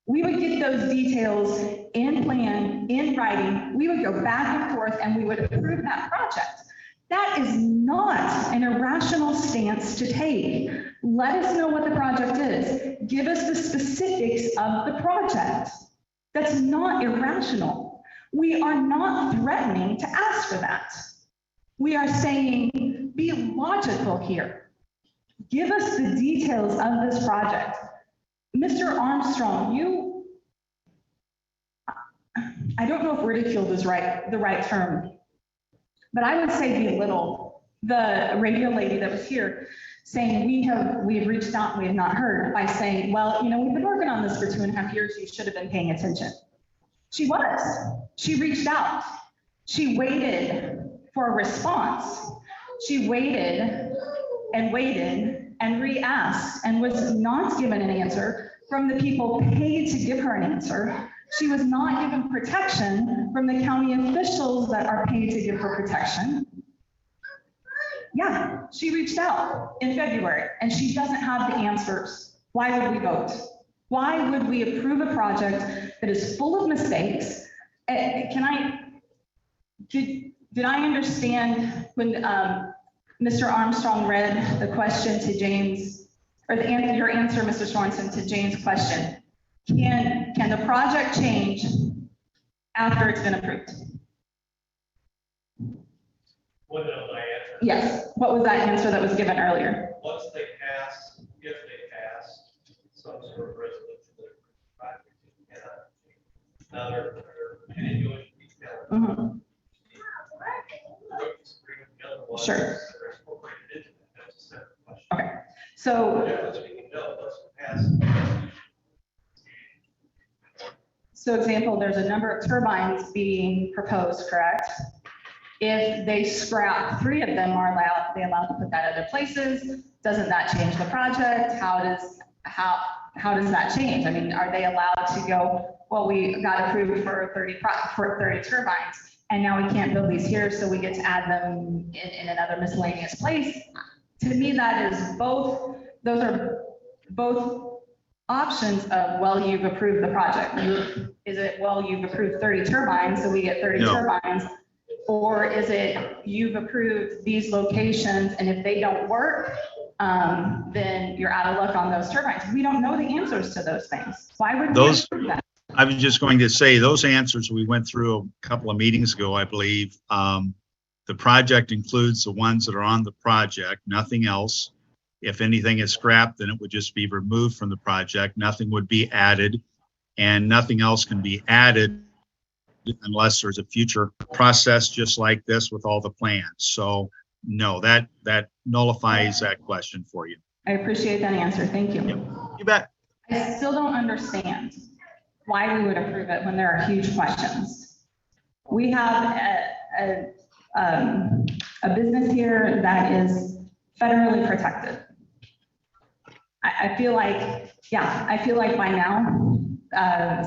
We would get those details in plan, in writing, we would go back and forth and we would approve that project. That is not an irrational stance to take. Let us know what the project is. Give us the specifics of the project. That's not irrational. We are not threatening to ask for that. We are saying, be logical here. Give us the details of this project. Mr. Armstrong, I don't know if ridiculed is the right term, but I would say belittle the radio lady that was here saying we have reached out and we have not heard, by saying, well, we've been working on this for 2.5 years, you should have been paying attention. She was. She reached out. She waited for a response. She waited and re-asked and was not given an answer from the people paid to give her an answer. She was not given protection from the county officials that are paid to give her protection. Yeah, she reached out in February and she doesn't have the answers. Why would we vote? Why would we approve a project that is full of mistakes? Did I understand when Mr. Armstrong read the question to James, or your answer, Mr. Sorensen, to James' question? Can the project change after it's been approved? What was my answer? Yes. What was that answer that was given earlier? Once they pass, if they pass some sort of resolution that project cannot change. Now they're getting into detail. Sure. Okay. So. So example, there's a number of turbines being proposed, correct? If they scrap 3 of them, are they allowed to put that at other places? Doesn't that change the project? How does that change? I mean, are they allowed to go, well, we got approved for 30 turbines, and now we can't build these here, so we get to add them in another miscellaneous place? To me, that is both, those are both options of, well, you've approved the project. Is it, well, you've approved 30 turbines, so we get 30 No. turbines? Or is it, you've approved these locations, and if they don't work, then you're out of luck on those turbines? We don't know the answers to those things. Why would we Those- approve that? I was just going to say, those answers we went through a couple of meetings ago, I believe. The project includes the ones that are on the project, nothing else. If anything is scrapped, then it would just be removed from the project. Nothing would be added, and nothing else can be added unless there's a future process just like this with all the plans. So no, that nullifies that question for you. I appreciate that answer. Thank you. You bet. I still don't understand why we would approve it when there are huge questions. We have a business here that is federally protected. I feel like, yeah, I feel like by now,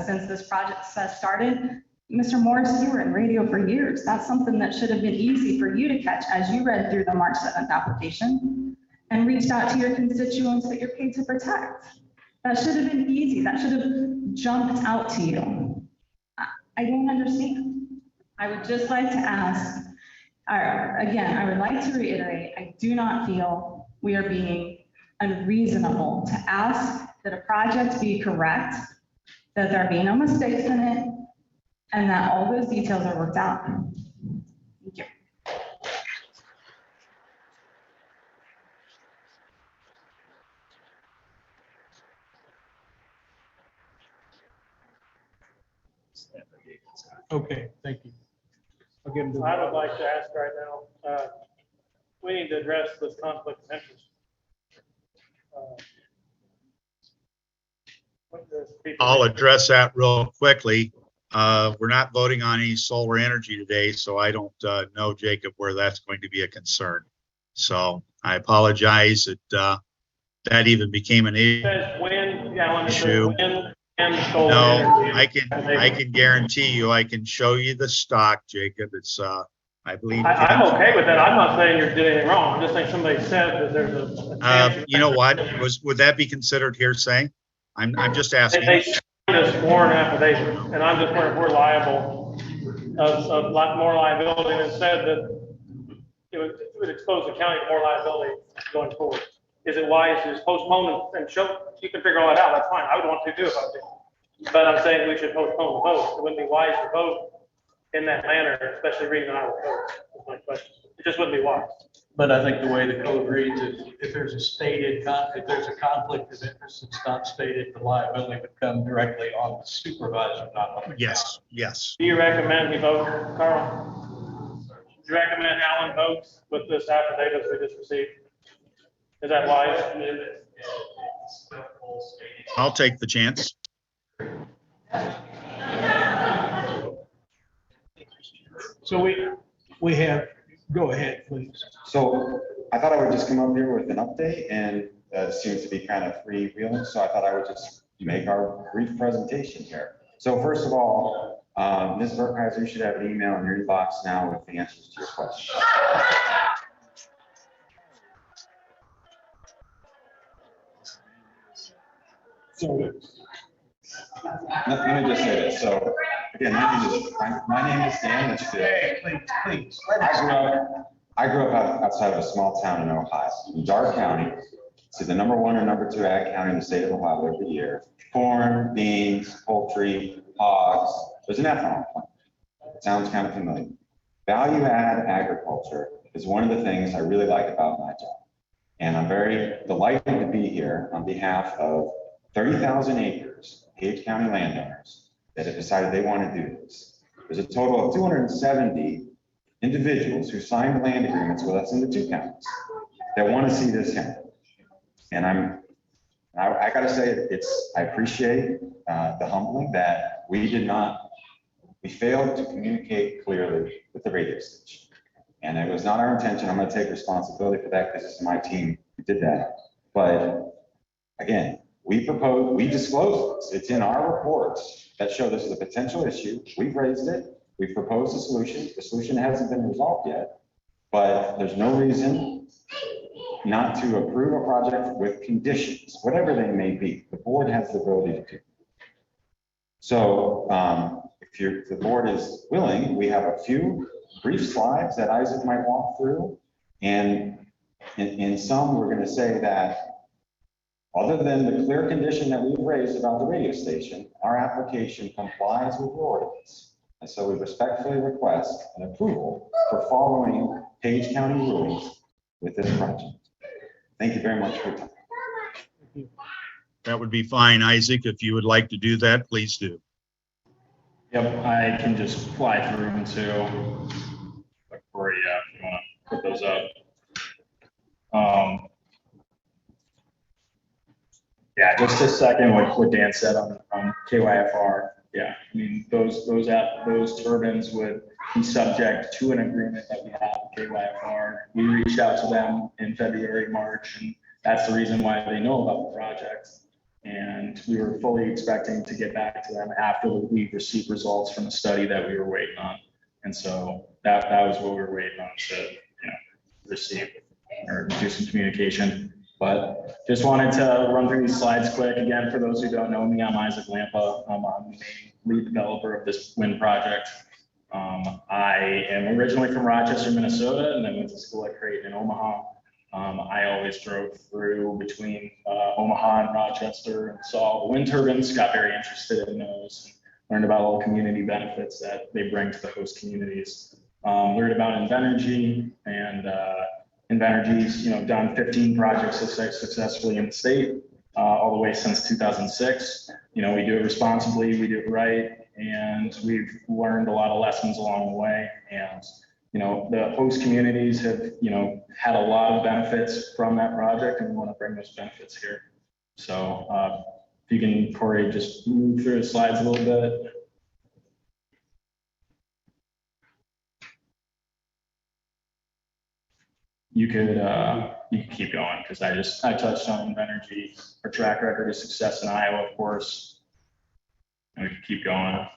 since this project has started, Mr. Morris, you were in radio for years. That's something that should have been easy for you to catch as you read through the March 7th application and reached out to your constituents that you're paid to protect. That should have been easy. That should have jumped out to you. I don't understand. I would just like to ask, again, I would like to reiterate, I do not feel we are being unreasonable to ask that a project be correct, that there be no mistakes in it, and that all those details are worked out. Thank you. Okay, thank you. I'll give him the- I would like to ask right now, we need to address this conflict of interest. What does people- I'll address that real quickly. We're not voting on any solar energy today, so I don't know, Jacob, where that's going to be a concern. So I apologize that that even became an It says wind, Alan, it says issue. wind and solar No, energy. I can guarantee you, I can show you the stock, Jacob. It's, I believe. I'm okay with that. I'm not saying you're doing anything wrong. I'm just saying somebody said that there's a chance. You know what, would that be considered hearsay? I'm just asking. They signed a sworn affidavit, and I'm just wondering if we're liable of a lot more liability, and it said that it would expose the county to more liability going forward. Is it wise to just postpone and show, you can figure all that out, that's fine, I would want to do if I was you. But I'm saying we should postpone the vote, it wouldn't be wise to vote in that manner, especially reading the Iowa code, is my question. It just wouldn't be wise. But I think the way the code reads is if there's a stated, if there's a conflict of interest that's not stated, the liability would come directly on the supervisor, not on the county. Yes. Do you recommend we vote, Carl? Do you recommend Alan votes with this affidavit we just received? Is that wise? I'll take the chance. So we have, go ahead, please. So I thought I would just come up here with an update, and it seems to be kind of freewheeling, so I thought I would just make our brief presentation here. So first of all, Ms. Burkheiser, you should have an email in your inbox now with the answers to your questions. Let me just say this. So again, my name is Dan Litchfield. Please. I grew up outside of a small town in Ohio, in Dark County. It's the #1 or #2 ag county in the state of Ohio every year. Corn, beans, poultry, hogs. There's an ethanol plant. It sounds kind of familiar. Value add agriculture is one of the things I really like about my job. And I'm very delighted to be here on behalf of 30,000 acres, Page County landowners that have decided they want to do this. There's a total of 270 individuals who signed land agreements with us in the 2 counties that want to see this happen. And I got to say, I appreciate the humbling that we failed to communicate clearly with the radio station. And it was not our intention. I'm going to take responsibility for that because it's my team who did that. But again, we disclosed this. It's in our reports that show this is a potential issue. We've raised it. We've proposed a solution. The solution hasn't been resolved yet, but there's no reason not to approve a project with conditions, whatever they may be. The board has the ability to do. So if the board is willing, we have a few brief slides that Isaac might walk through. And in some, we're going to say that other than the clear condition that we've raised about the radio station, our application complies with the ordinance. And so we respectfully request an approval for following Page County rules with this project. Thank you very much for your time. That would be fine, Isaac. If you would like to do that, please do. Yep, I can just fly through them too. Or yeah, if you want to put those up. Yeah, just a second, what Dan said on KYFR. Yeah, I mean, those turbines would be subject to an agreement that we have with KYFR. We reached out to them in February, March, and that's the reason why they know about the project. And we were fully expecting to get back to them after we received results from the study that we were waiting on. And so that was what we were waiting on to, receive or do some communication. But just wanted to run through these slides quick. Again, for those who don't know me, I'm Isaac Lampa. I'm the main lead developer of this wind project. I am originally from Rochester, Minnesota, and then went to school at Creighton in Omaha. I always drove through between Omaha and Rochester and saw the wind turbines, got very interested in those, and learned about all the community benefits that they bring to the host communities. Learned about Invenergy, and Invenergy's done 15 projects successfully in the state, all the way since 2006. We do it responsibly, we do it right, and we've learned a lot of lessons along the way. And the host communities have, had a lot of benefits from that project, and we want to bring those benefits here. So if you can, Corey, just move through the slides a little bit. You could keep going, because I touched on Invenergy, our track record of success in Iowa, of course, and we could keep going.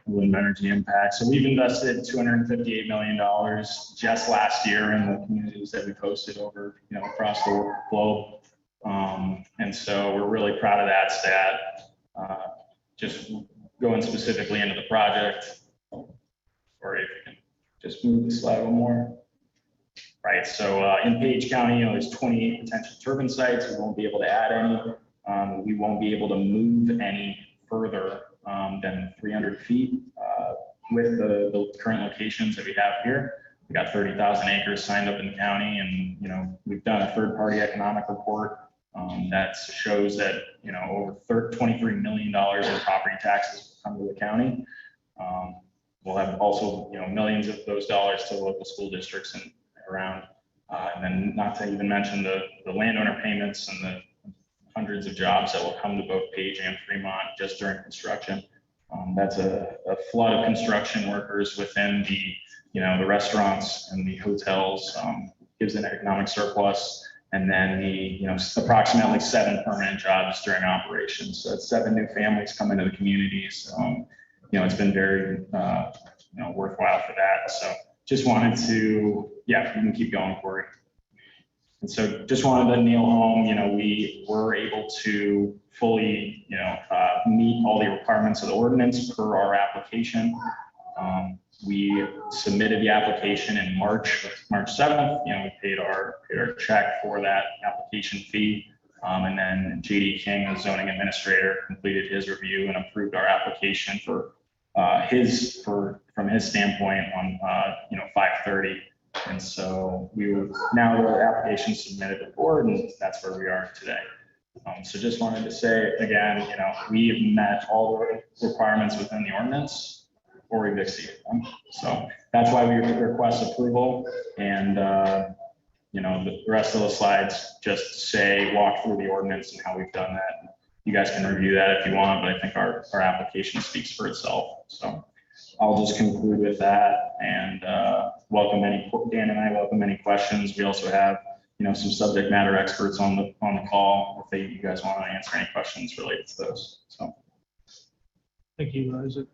Wind energy impact. So we've invested $258 million just last year in the communities that we've hosted over, across the globe. And so we're really proud of that stat. Just going specifically into the project, or if you can just move the slide one more. Right, so in Page County, there's 28 potential turbine sites. We won't be able to add any. We won't be able to move any further than 300 feet with the current locations that we have here. We got 30,000 acres signed up in the county, and we've done a third-party economic report that shows that over $23 million in property taxes come to the county. We'll have also millions of those dollars to local school districts and around, and then not to even mention the landowner payments and the hundreds of jobs that will come to both Page and Fremont just during construction. That's a flood of construction workers within the restaurants and the hotels, gives an economic surplus, and then the approximately 7 permanent jobs during operations. So that's 7 new families come into the communities. It's been very worthwhile for that. So just wanted to, yeah, you can keep going, Corey. And so just wanted to nail home, we were able to fully, meet all the requirements of the ordinance per our application. We submitted the application in March 7th. We paid our check for that application fee. And then JD King, the zoning administrator, completed his review and approved our application from his standpoint on 5/30. And so now the application submitted to the board, and that's where we are today. So just wanted to say again, we have met all the requirements within the ordinance, or we've exceeded them. So that's why we request approval. And the rest of the slides just walk through the ordinance and how we've done that. You guys can review that if you want, but I think our application speaks for itself. So I'll just conclude with that, and Dan and I welcome any questions. We also have some subject matter experts on the call if you guys want to answer any questions related to those. So Thank you, Isaac.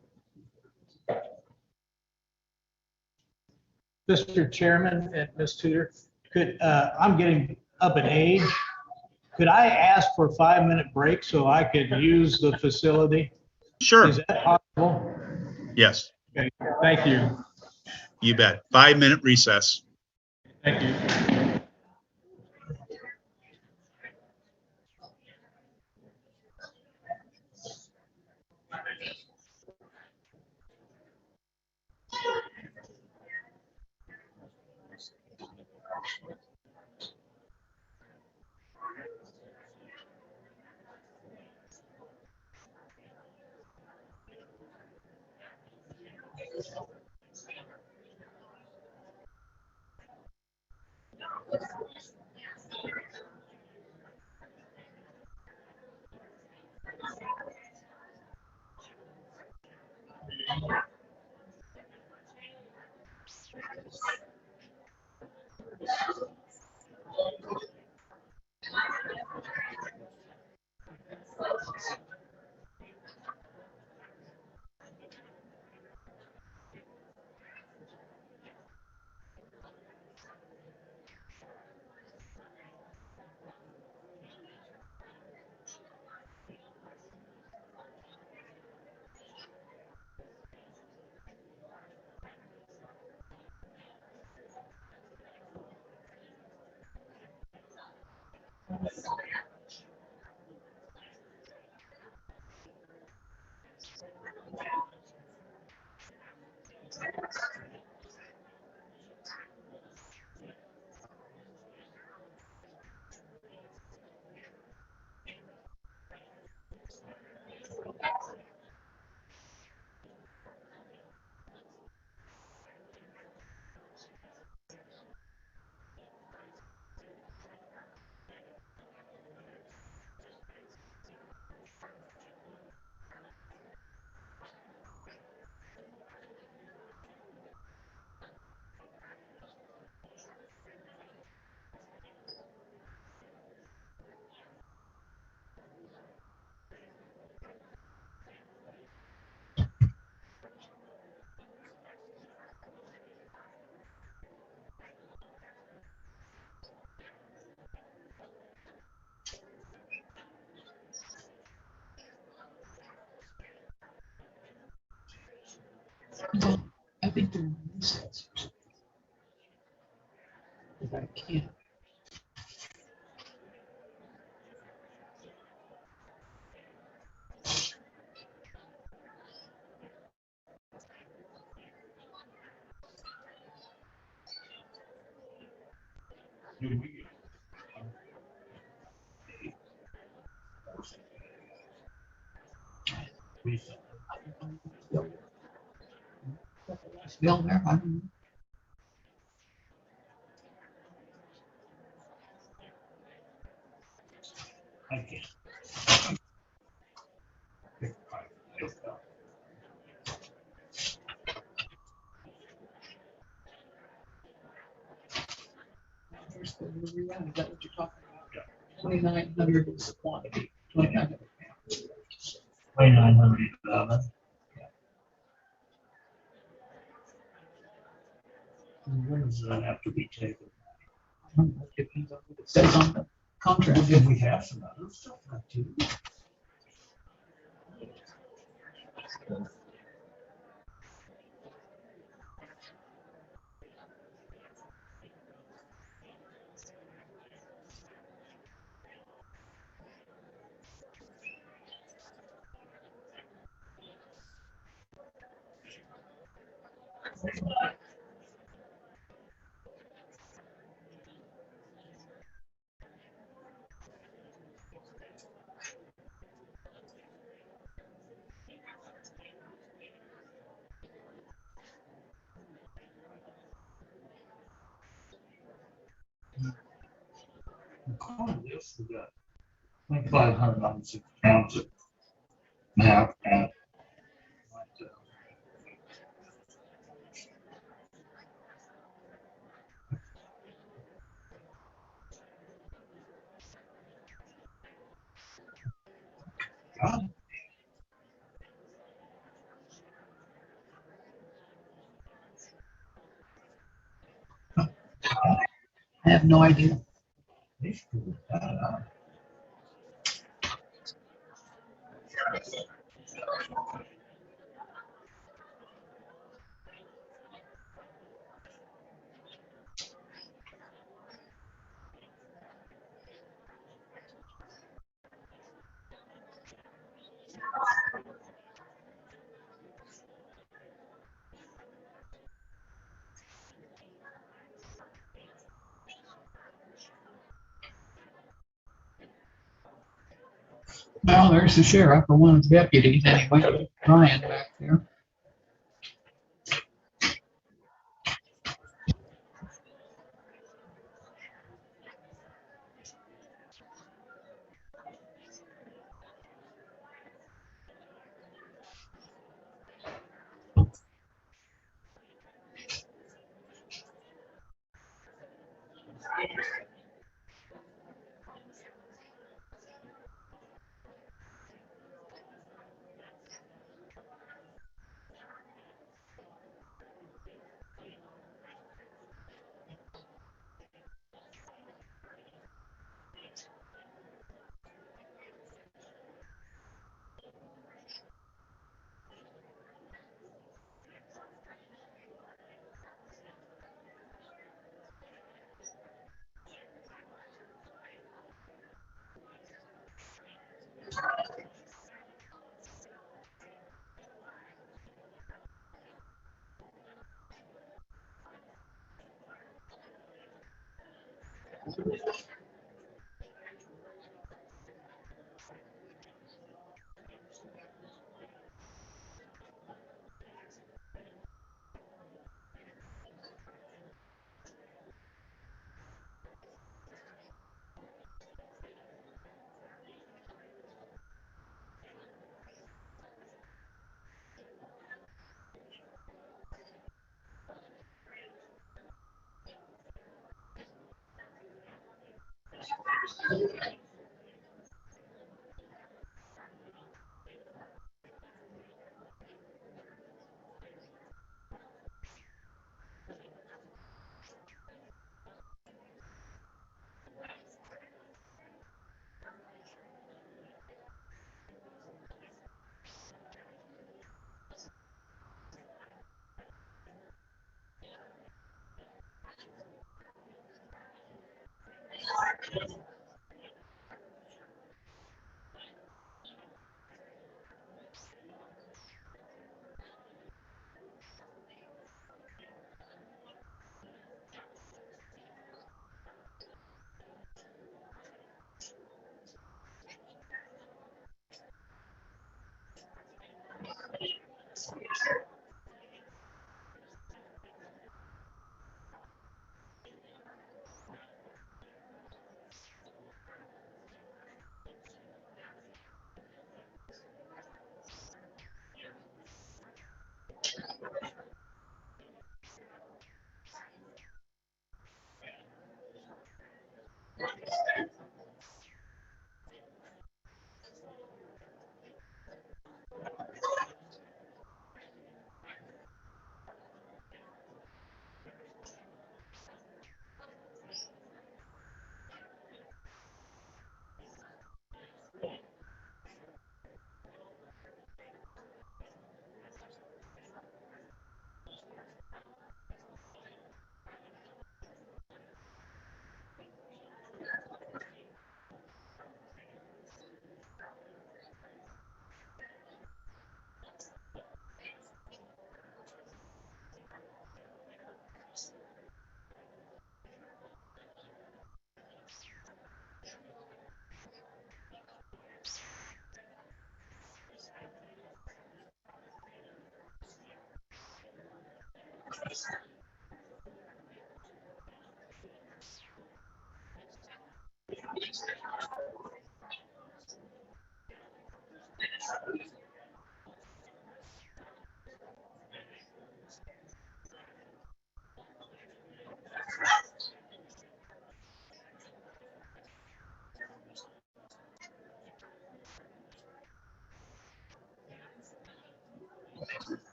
Mr. Chairman and Ms. Tudor, I'm getting up in age. Could I ask for a 5-minute break so I could use the facility? Sure. Is that possible? Yes, Okay, thank you. you bet. 5-minute recess. Thank you. I think they're in recess. If I can't. Bill there, I don't know. I can't. First delivery round, is that what you're talking about? 2,900 is the quantity. 2,900. 2,900. When does that have to be taken? I don't know, it depends on what it says on the contract. If we have some other stuff not too. Calling this, we got 2,596 pounds of map and God. have no idea. Well, there's the sheriff or one of the deputies anyway, Ryan back there.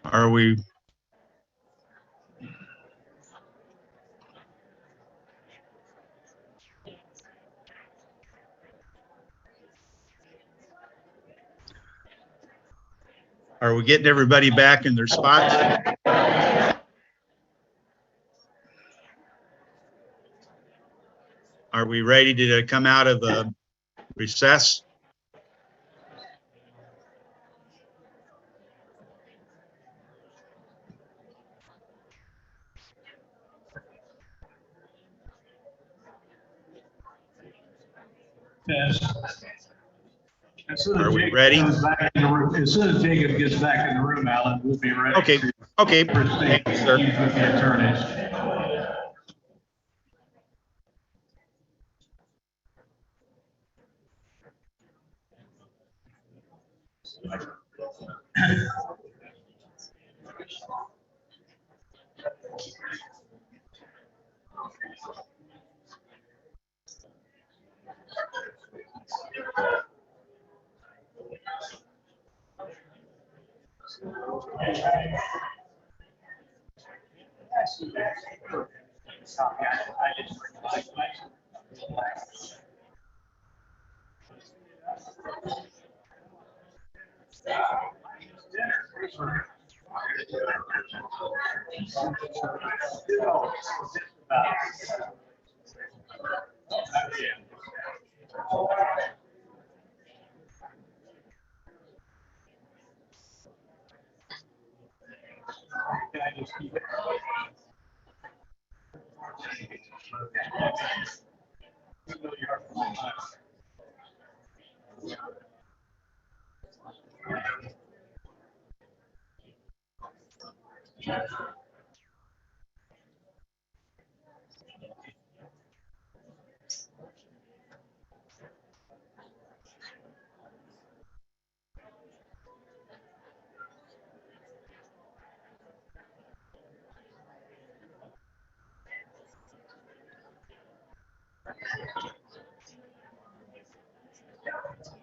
Are we? Are we getting everybody back in their spots? Are we ready to come out of the recess? Yes. As soon as Are we Jacob ready? comes back in the room, as soon as Jacob gets back in the room, Alan, we'll be ready. Okay. to Okay. proceed Thank you, sir. with the attorneys.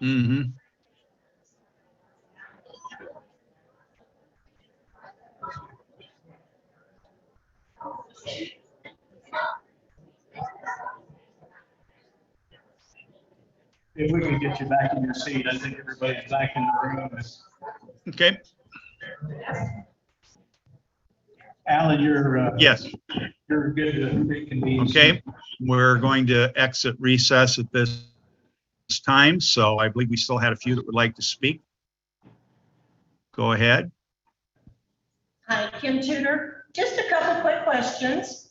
Mm-hmm. If we can get you back in your seat, I think everybody's back in the room. Okay. Alan, you're, Yes. you're good to reconvene. Okay. We're going to exit recess at this time. So I believe we still had a few that would like to speak. Go ahead. Hi, Kim Tudor. Just a couple quick questions.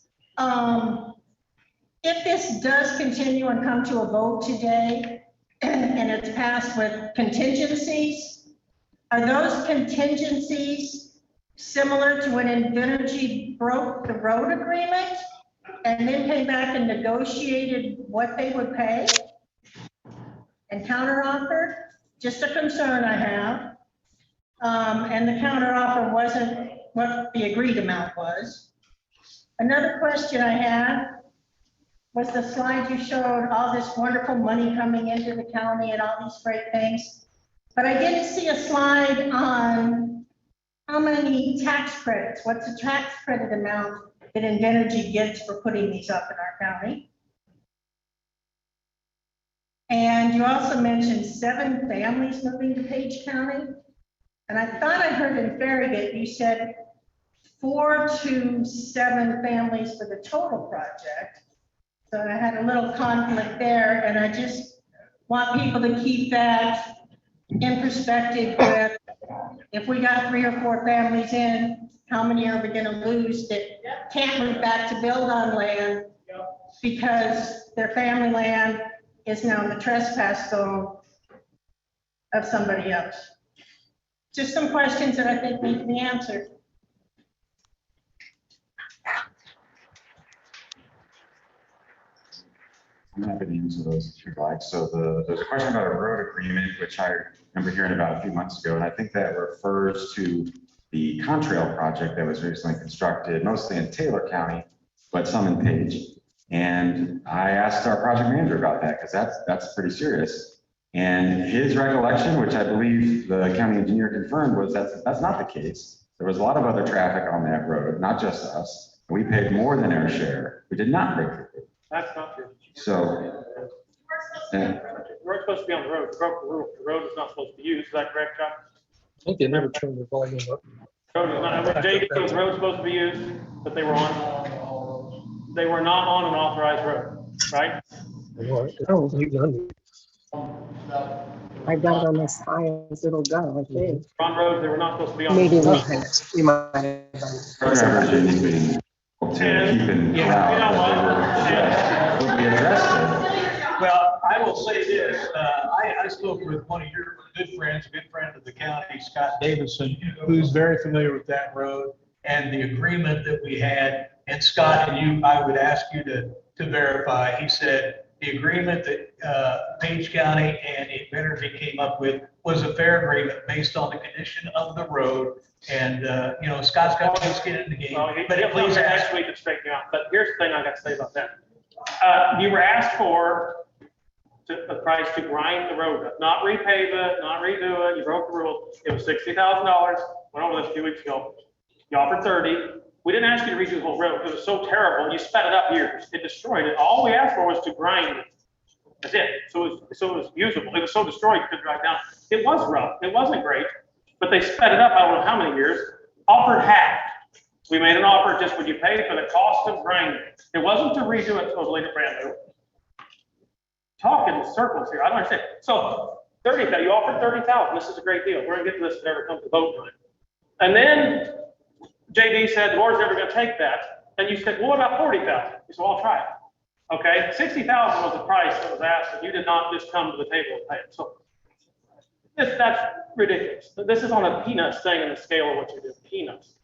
If this does continue and come to a vote today, and it's passed with contingencies, are those contingencies similar to when Invenergy broke the road agreement? and then came back and negotiated what they would pay and counteroffered? Just a concern I have. And the counteroffer wasn't what the agreed amount was. Another question I had was the slide you showed, all this wonderful money coming into the county and all these great things. But I didn't see a slide on how many tax credits, what's the tax credit amount that Invenergy gets for putting these up in our county? And you also mentioned 7 families moving to Page County. And I thought I heard in Farragut, you said 4 to 7 families for the total project. So I had a little conflict there, and I just want people to keep that in perspective with, if we got 3 or 4 families in, how many are we gonna lose that can't move back to build on land because their family land is now in the trespass zone of somebody else? Just some questions that I think need to be answered. I'm happy to answer those if you'd like. So there's a question about a road agreement, which I remember hearing about a few months ago, and I think that refers to the Contrail project that was recently constructed, mostly in Taylor County, but some in Page. And I asked our project manager about that because that's pretty serious. And his recollection, which I believe the county engineer confirmed, was that's not the case. There was a lot of other traffic on that road, not just us. We paid more than our share. We did not break the road. That's not true. So, We're supposed to be on the road. The road is not supposed to be used. Is that correct, Chuck? I think they never turned the volume up. Road is not, JD, was the road supposed to be used that they were on? They were not on an authorized road, right? Oh, you done. I got it on as high as it'll go, I think. On roads, they were not supposed to be on. Maybe we might have. programmers didn't even keep in crowd that they were addressed. Well, I will say this, I spoke with one of your good friends, a good friend of the county, Scott Davison, who's very familiar with that road and the agreement that we had. And Scott, and I would ask you to verify, he said the agreement that Page County and Invenergy came up with was a fair agreement based on the condition of the road. And, Scott's got to get in the game. Well, But please ask. next week to straighten you out. But here's the thing I got to say about that. You were asked for the price to grind the road up, not repave it, not redo it. You broke the rule. It was $60,000. Went over this a few weeks ago. You offered 30. We didn't ask you to redo the whole road. It was so terrible. You sped it up years. It destroyed it. All we asked for was to grind it. That's it. So it was usable. It was so destroyed you couldn't drive down. It was rough. It wasn't great, but they sped it up. I don't know how many years. Offered half. We made an offer. Just would you pay for the cost of grinding? It wasn't to redo it totally brand new. Talking in circles here. I don't understand. So 30,000. You offered 30,000. This is a great deal. We're gonna get to this if it ever comes to vote time. And then JD said, the board's never gonna take that. And you said, well, what about 40,000? You said, well, I'll try it. Okay, 60,000 was the price that was asked, and you did not just come to the table and pay it. So that's ridiculous. This is on a peanuts thing in the scale of what you do, peanuts.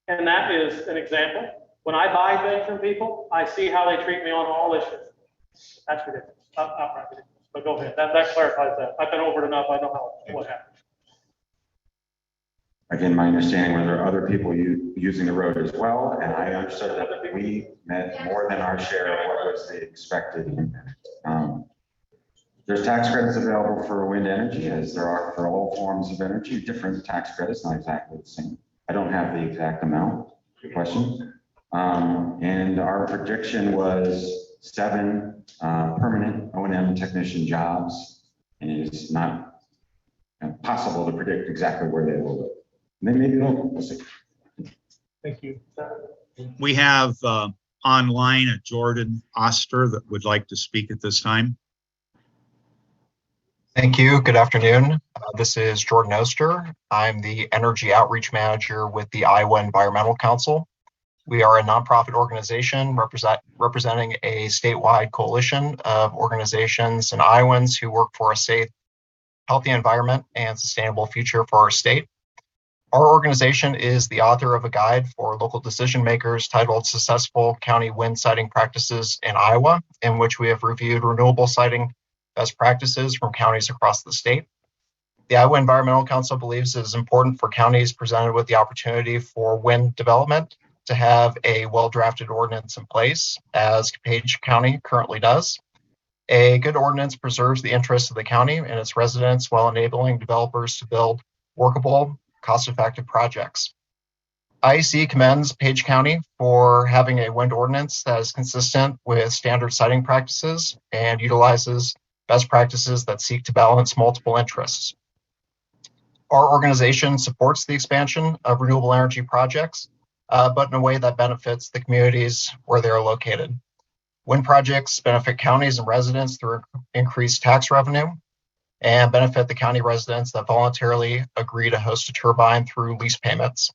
And that is an example. When I buy things from people, I see how they treat me on all issues. That's ridiculous, outright ridiculous. But go ahead, that clarifies that. I've been over it enough, I know what happened. Again, my understanding was there are other people using the road as well, and I understood that we met more than our share of what was the expected impact. There's tax credits available for wind energy, as there are for all forms of energy, different tax credits, not exactly the same. I don't have the exact amount, good question. And our prediction was 7 permanent O&M technician jobs, and it is not possible to predict exactly where they will live. Maybe we'll see. Thank you. We have online a Jordan Oster that would like to speak at this time. Thank you. Good afternoon. This is Jordan Oster. I'm the Energy Outreach Manager with the Iowa Environmental Council. We are a nonprofit organization representing a statewide coalition of organizations and Iowans who work for a safe, healthy environment and sustainable future for our state. Our organization is the author of a guide for local decision makers titled Successful County Wind Siting Practices in Iowa, in which we have reviewed renewable siting best practices from counties across the state. The Iowa Environmental Council believes it is important for counties presented with the opportunity for wind development to have a well-drafted ordinance in place, as Page County currently does. A good ordinance preserves the interests of the county and its residents while enabling developers to build workable, cost-effective projects. IEC commends Page County for having a wind ordinance that is consistent with standard siting practices and utilizes best practices that seek to balance multiple interests. Our organization supports the expansion of renewable energy projects, but in a way that benefits the communities where they are located. Wind projects benefit counties and residents through increased tax revenue and benefit the county residents that voluntarily agree to host a turbine through lease payments.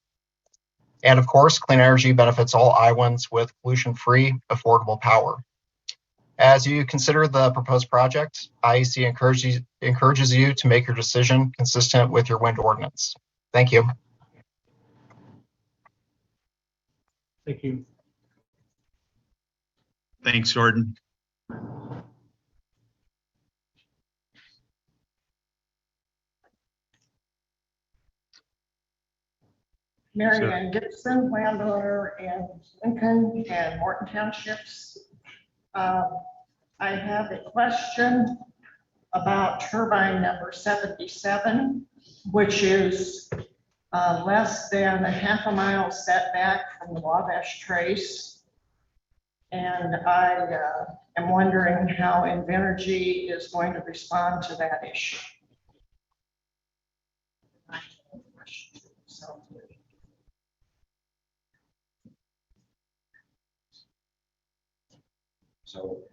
And of course, clean energy benefits all Iowans with pollution-free, affordable power. As you consider the proposed project, IEC encourages you to make your decision consistent with your wind ordinance. Thank you. Thank you. Thanks, Jordan. Mary Ann Gibson, landowner in Lincoln and Morton Townships. I have a question about turbine number 77, which is less than a half a mile setback from the Wabash Trace. And I am wondering how Invenergy is going to respond to that issue. So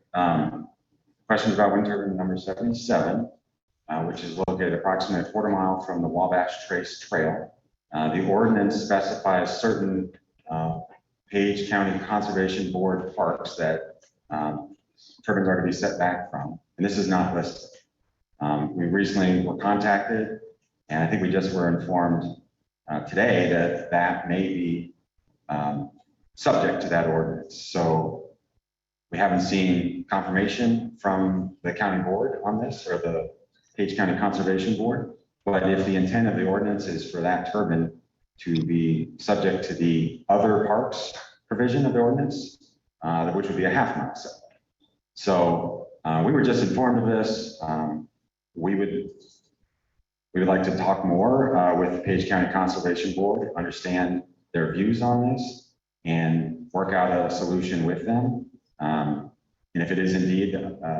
questions about wind turbine number 77, which is located approximately a quarter mile from the Wabash Trace Trail. The ordinance specifies certain Page County Conservation Board parks that turbines are to be set back from, and this is not listed. We recently were contacted, and I think we just were informed today that that may be subject to that ordinance. So we haven't seen confirmation from the county board on this, or the Page County Conservation Board. But if the intent of the ordinance is for that turbine to be subject to the other parks provision of the ordinance, which would be a half mile setback. So we were just informed of this. We would like to talk more with the Page County Conservation Board, understand their views on this, and work out a solution with them. And if it is indeed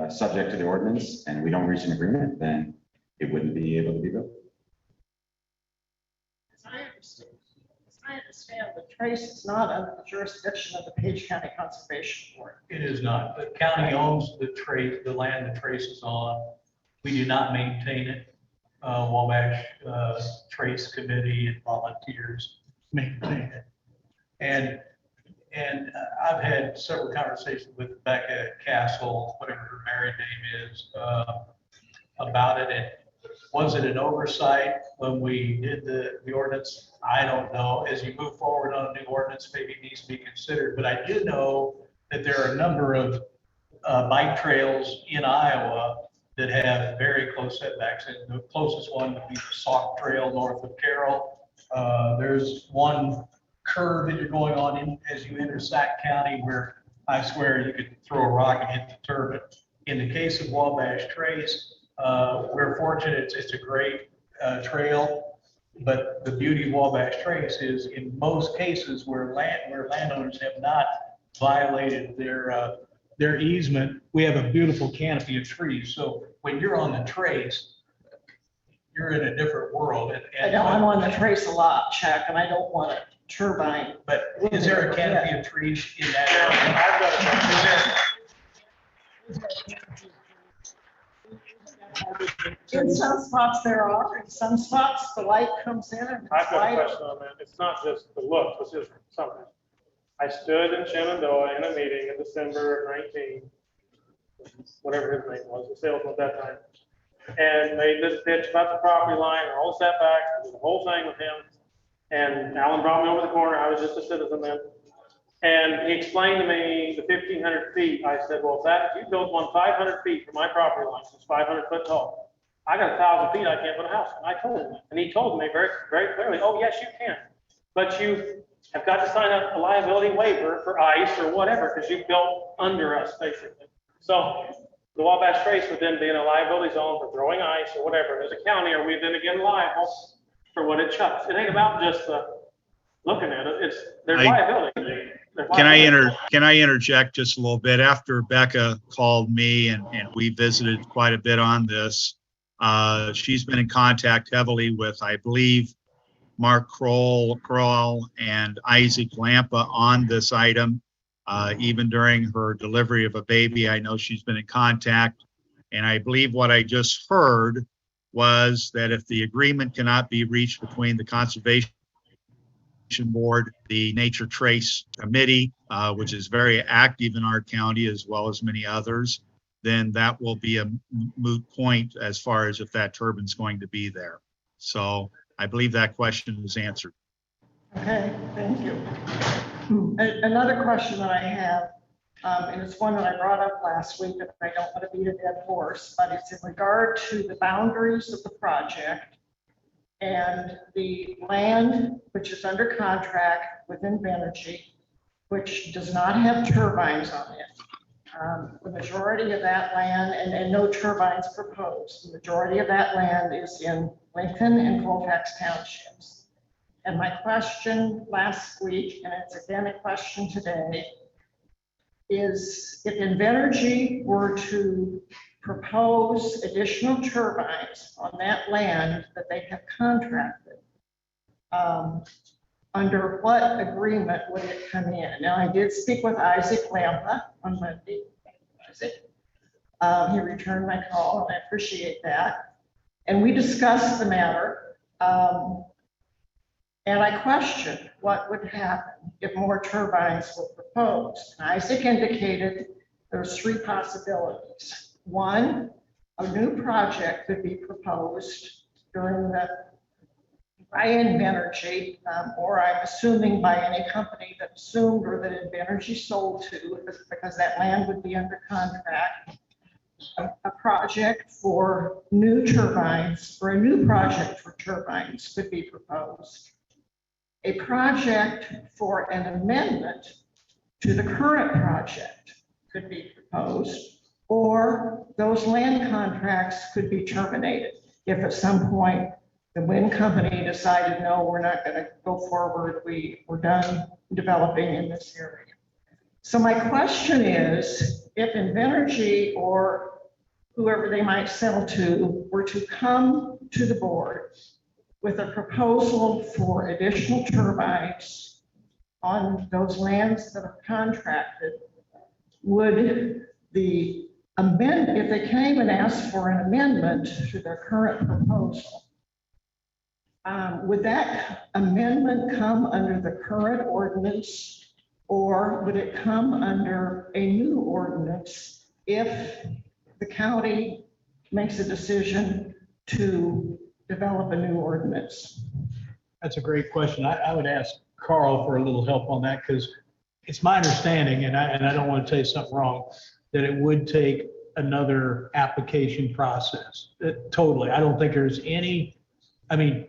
subject to the ordinance and we don't reach an agreement, then it wouldn't be able to be built. As I understand, the trace is not under the jurisdiction of the Page County Conservation Board. It is not. The county owns the trace, the land the trace is on. We do not maintain it. Wabash Trace Committee and volunteers maintain it. And I've had several conversations with Rebecca Castle, whatever her married name is, about it. And was it an oversight when we did the ordinance? I don't know. As you move forward on a new ordinance, maybe it needs to be considered. But I do know that there are a number of bike trails in Iowa that have very close setbacks. And the closest one would be the Sauk Trail north of Carroll. There's one curve that you're going on in as you enter Sac County where I swear you could throw a rock and hit the turbine. In the case of Wabash Trace, we're fortunate it's a great trail, but the beauty of Wabash Trace is in most cases where landowners have not violated their easement, we have a beautiful canopy of trees. So when you're on the trace, you're in a different world. I know I'm on the trace a lot, Chuck, and I don't want a turbine. But is there a canopy of trees in that area? In some spots there are, in some spots the light comes in and I've it's got a light. question on that. It's not just the look, it's just something. I stood in Shenandoah in a meeting in December of 19, whatever his name was, the salesman at that time. And made this pitch about the property line, all setbacks, the whole thing with him. And Alan brought me over the corner, I was just a citizen then. And he explained to me the 1,500 feet. I said, well, if you build one 500 feet from my property line, so it's 500 foot tall, I got 1,000 feet, I can't put a house. And I told him that. And he told me very, very clearly, oh, yes, you can. But you have got to sign a liability waiver for ice or whatever, because you built under us, basically. So the Wabash Trace would then be in a liability zone for throwing ice or whatever. As a county, are we then again liable for what it chucks? It ain't about just looking at it. There's liability. Can I interject just a little bit? After Becca called me and we visited quite a bit on this, she's been in contact heavily with, I believe, Mark Kroll and Isaac Lampa on this item. Even during her delivery of a baby, I know she's been in contact. And I believe what I just heard was that if the agreement cannot be reached between the Conservation Board, the Nature Trace Committee, which is very active in our county as well as many others, then that will be a moot point as far as if that turbine's going to be there. So I believe that question is answered. Okay, thank you. Another question that I have, and it's one that I brought up last week, and I don't want to beat a dead horse, but it's in regard to the boundaries of the project and the land which is under contract with Invenergy, which does not have turbines on it. The majority of that land, and no turbines proposed, the majority of that land is in Lincoln and Colfax townships. And my question last week, and it's again a question today, is if Invenergy were to propose additional turbines on that land that they have contracted, under what agreement would it come in? Now, I did speak with Isaac Lampa on Monday. Isaac, he returned my call, and I appreciate that. And we discussed the matter. And I questioned what would happen if more turbines were proposed. And Isaac indicated there's three possibilities. One, a new project could be proposed by Invenergy, or I'm assuming by any company that assumed or that Invenergy sold to, because that land would be under contract. A project for new turbines, or a new project for turbines could be proposed. A project for an amendment to the current project could be proposed, or those land contracts could be terminated if at some point the wind company decided, no, we're not going to go forward, we're done developing in this area. So my question is, if Invenergy or whoever they might sell to were to come to the board with a proposal for additional turbines on those lands that are contracted, would the amendment, if they came and asked for an amendment to their current proposal, would that amendment come under the current ordinance, or would it come under a new ordinance if the county makes a decision to develop a new ordinance? That's a great question. I would ask Carl for a little help on that, because it's my understanding, and I don't want to tell you something wrong, that it would take another application process. Totally. I don't think there's any,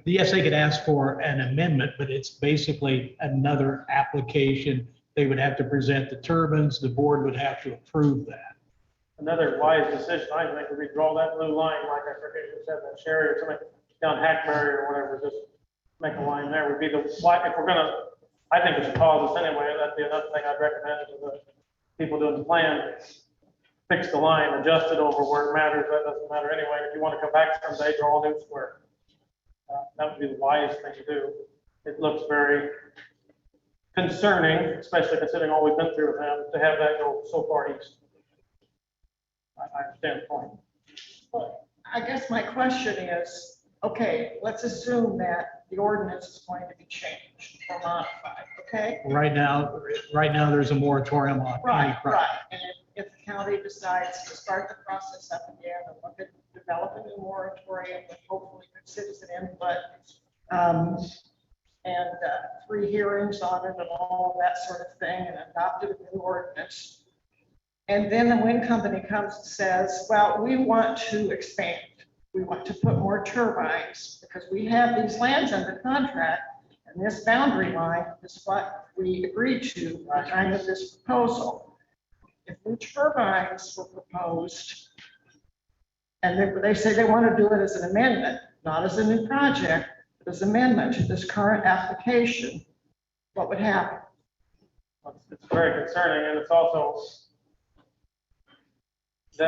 yes, they could ask for an amendment, but it's basically another application. They would have to present the turbines. The board would have to approve that. Another wise decision, I think, would be draw that blue line, like I forget who said that, Sherry or something, down Hackberry or whatever, just make a line there would be the, if we're gonna, I think we should pause this anyway, that'd be another thing I'd recommend to the people doing the plan. Fix the line, adjust it over where it matters, that doesn't matter anyway. If you want to come back someday, draw a new square. That would be the wise thing to do. It looks very concerning, especially considering all we've been through with them, to have that go so far east. I understand the point. Well, I guess my question is, okay, let's assume that the ordinance is going to be changed or modified, okay? Right now, there's a moratorium on any project. Right. And if the county decides to start the process up again and look at developing a moratorium with hopefully good citizen input, and 3 hearings on it and all that sort of thing, and adopted a new ordinance. And then the wind company comes and says, well, we want to expand. We want to put more turbines because we have these lands under contract, and this boundary line is what we agreed to at the time of this proposal. If new turbines were proposed, and they say they want to do it as an amendment, not as a new project, but as amendment to this current application, what would happen? It's very concerning, and it's also, they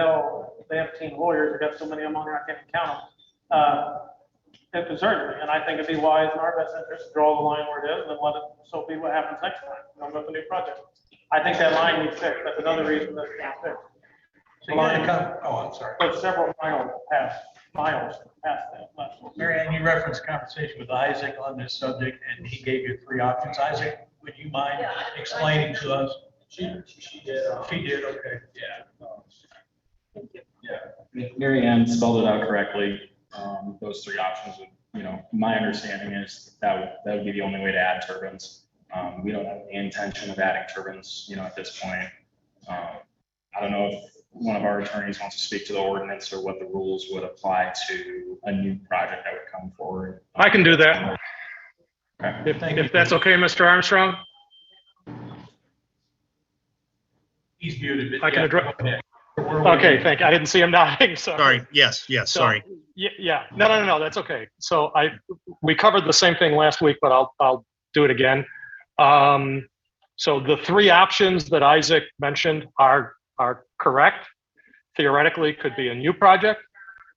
have a team of lawyers, we've got so many of them on here, I can't count them. It concerns me, and I think it'd be wise in our best interest to draw the line where it is, and then let it, so be what happens next time, with the new project. I think that line needs fixed, that's another reason that it's not fixed. So you're gonna come, oh, I'm sorry. There's several miles past that last one. Mary Ann, you referenced conversation with Isaac on this subject, and he gave you 3 options. Isaac, would you mind explaining to us? She did. She did, okay. Yeah. Mary Ann spelled it out correctly. Those 3 options would, my understanding is that would be the only way to add turbines. We don't have any intention of adding turbines, at this point. I don't know if one of our attorneys wants to speak to the ordinance or what the rules would apply to a new project that would come forward. I can do that. Okay. If that's okay, Mr. Armstrong? He's muted. But I can yeah, address. go ahead. Okay, thank you. I didn't see him nodding, so. Sorry, yes, So, sorry. Yeah, no, that's okay. So we covered the same thing last week, but I'll do it again. So the 3 options that Isaac mentioned are correct. Theoretically, could be a new project,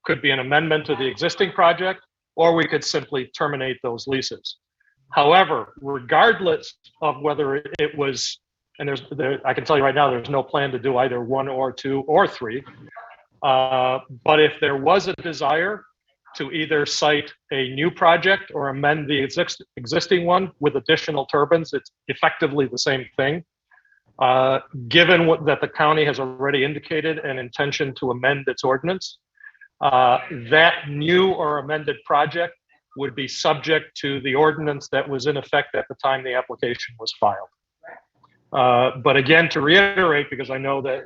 could be an amendment to the existing project, or we could simply terminate those leases. However, regardless of whether it was, and I can tell you right now, there's no plan to do either 1 or 2 or 3. But if there was a desire to either cite a new project or amend the existing one with additional turbines, it's effectively the same thing. Given that the county has already indicated an intention to amend its ordinance, that new or amended project would be subject to the ordinance that was in effect at the time the application was filed. But again, to reiterate, because I know that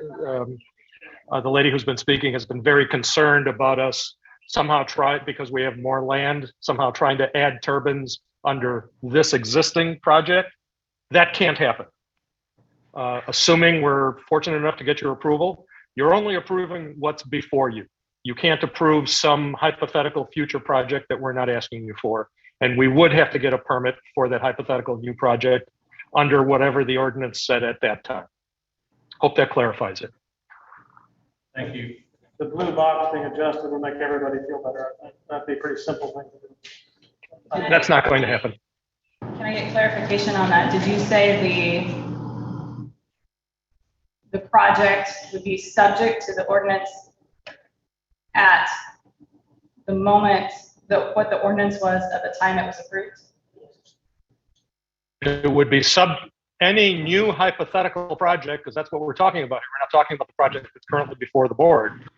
the lady who's been speaking has been very concerned about us somehow because we have more land, somehow trying to add turbines under this existing project. That can't happen. Assuming we're fortunate enough to get your approval, you're only approving what's before you. You can't approve some hypothetical future project that we're not asking you for. And we would have to get a permit for that hypothetical new project under whatever the ordinance said at that time. Hope that clarifies it. Thank you. The blue box being adjusted will make everybody feel better, I think. That'd be a pretty simple thing to do. That's not going to happen. Can I get clarification on that? Did you say the project would be subject to the ordinance at the moment what the ordinance was at the time it was approved? It would be any new hypothetical project, because that's what we're talking about here. We're not talking about the project that's currently before the board.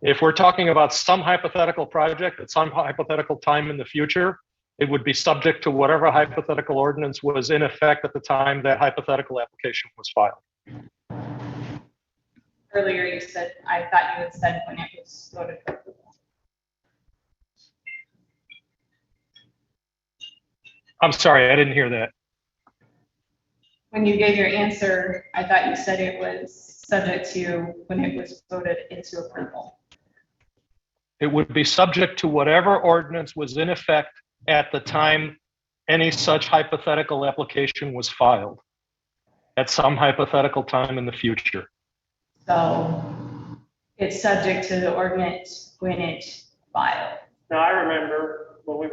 If we're talking about some hypothetical project at some hypothetical time in the future, it would be subject to whatever hypothetical ordinance was in effect at the time that hypothetical application was filed. Earlier you said, I thought you had said when it was voted for approval. I'm sorry, I didn't hear that. When you gave your answer, I thought you said it was subject to when it was voted into approval. It would be subject to whatever ordinance was in effect at the time any such hypothetical application was filed, at some hypothetical time in the future. So it's subject to the ordinance when it's filed. Now, I remember when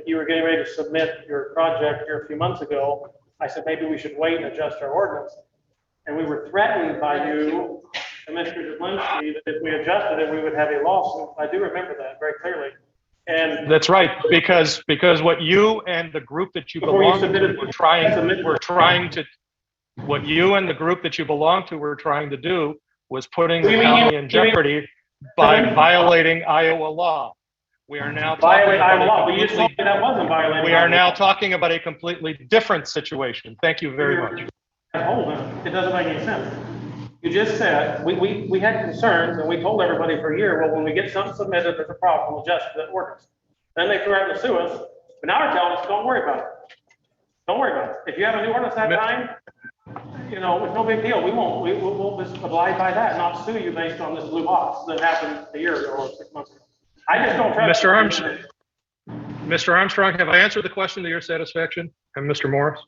you were getting ready to submit your project here a few months ago, I said, maybe we should wait and adjust our ordinance. And we were threatened by you and Mr. Dublinski that if we adjusted it, we would have a lawsuit. I do remember that very clearly. And that's right, because what you and the group that you belong to were trying to, what you and the group that you belong to were trying to do was putting the county in jeopardy by violating Iowa law. We are now talking Violate Iowa about law, but you just told me that wasn't violating. we are Iowa now law. talking about a completely different situation. Thank you very much. Hold on, it doesn't make any sense. You just said, we had concerns and we told everybody for a year, well, when we get something submitted, there's a problem, we'll adjust the ordinance. Then they threatened to sue us, but now they're telling us, don't worry about it. Don't worry about it. If you have a new ordinance that time, you know, it's no big deal. We'll just abide by that and not sue you based on this blue box that happened a year ago or 6 months ago. I just don't trust. Mr. Armstrong, have I answered the question to your satisfaction? And Mr. Morris?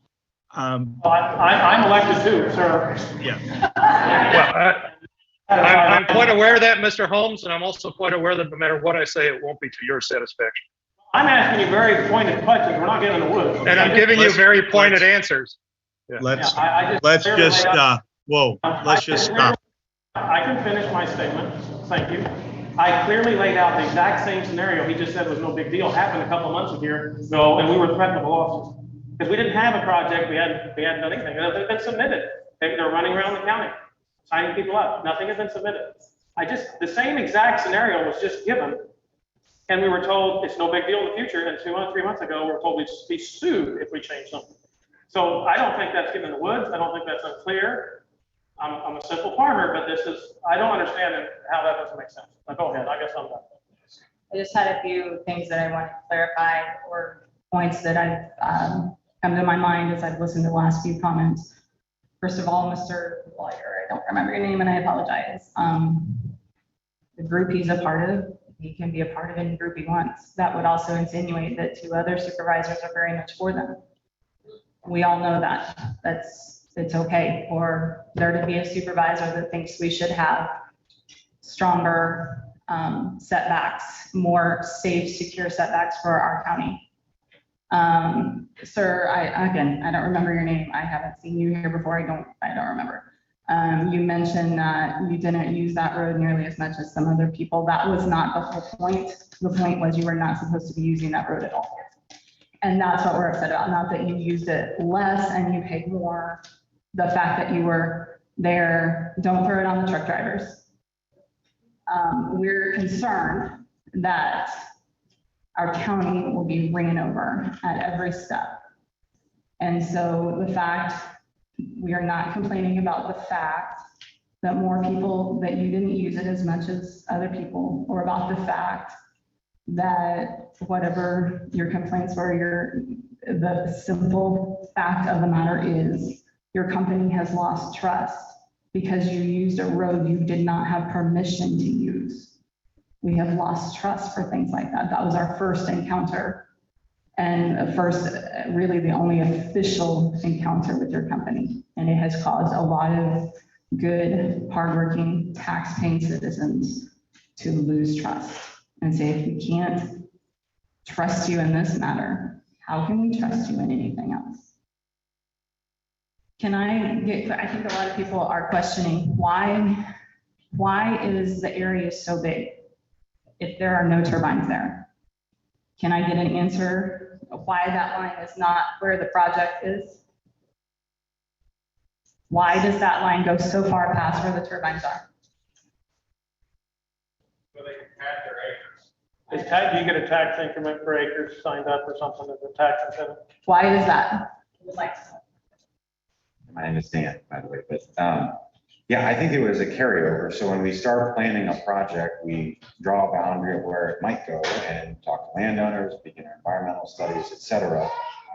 I'm elected too, sir. Yeah. Well, I'm quite aware of that, Mr. Holmes, and I'm also quite aware that no matter what I say, it won't be to your satisfaction. I'm asking you very pointed questions. We're not getting in the woods. And I'm giving you very pointed answers. Yeah. Let's let's just stop. I can finish my statement. Thank you. I clearly laid out the exact same scenario. He just said it was no big deal. Happened a couple of months ago, and we were threatened with a lawsuit. Because we didn't have a project, we hadn't done anything. It had been submitted. They're running around the county, signing people up. Nothing had been submitted. The same exact scenario was just given. And we were told it's no big deal in the future. And 3 months ago, we were told we'd be sued if we change something. So I don't think that's getting in the woods. I don't think that's unclear. I'm a simple farmer, but I don't understand how that doesn't make sense. But go ahead, I guess I'm done. I just had a few things that I wanted to clarify or points that I've come to my mind as I've listened to the last few comments. First of all, Mr. Lawyer, I don't remember your name and I apologize. The group he's a part of, he can be a part of any group he wants. That would also insinuate that 2 other supervisors are very much for them. We all know that. It's okay for there to be a supervisor that thinks we should have stronger setbacks, more safe, secure setbacks for our county. Sir, I don't remember your name. I haven't seen you here before. I don't remember. You mentioned that you didn't use that road nearly as much as some other people. That was not the whole point. The point was you were not supposed to be using that road at all. And that's what we're upset about. Not that you used it less and you paid more. The fact that you were there, don't throw it on the truck drivers. We're concerned that our county will be ran over at every step. And so the fact, we are not complaining about the fact that more people, that you didn't use it as much as other people, or about the fact that whatever your complaints were, the simple fact of the matter is your company has lost trust because you used a road you did not have permission to use. We have lost trust for things like that. That was our first encounter and really the only official encounter with your company. And it has caused a lot of good, hardworking, tax-paying citizens to lose trust and say, if we can't trust you in this matter, how can we trust you in anything else? I think a lot of people are questioning why is the area so big if there are no turbines there? Can I get an answer why that line is not where the project is? Why does that line go so far past where the turbines are? So they can tag their acres. Do you get a tax increment per acre signed up or something as a tax incentive? Why is that? My name is Dan, by the way, but yeah, I think it was a carryover. So when we start planning a project, we draw a boundary of where it might go and talk to landowners, begin our environmental studies, et cetera.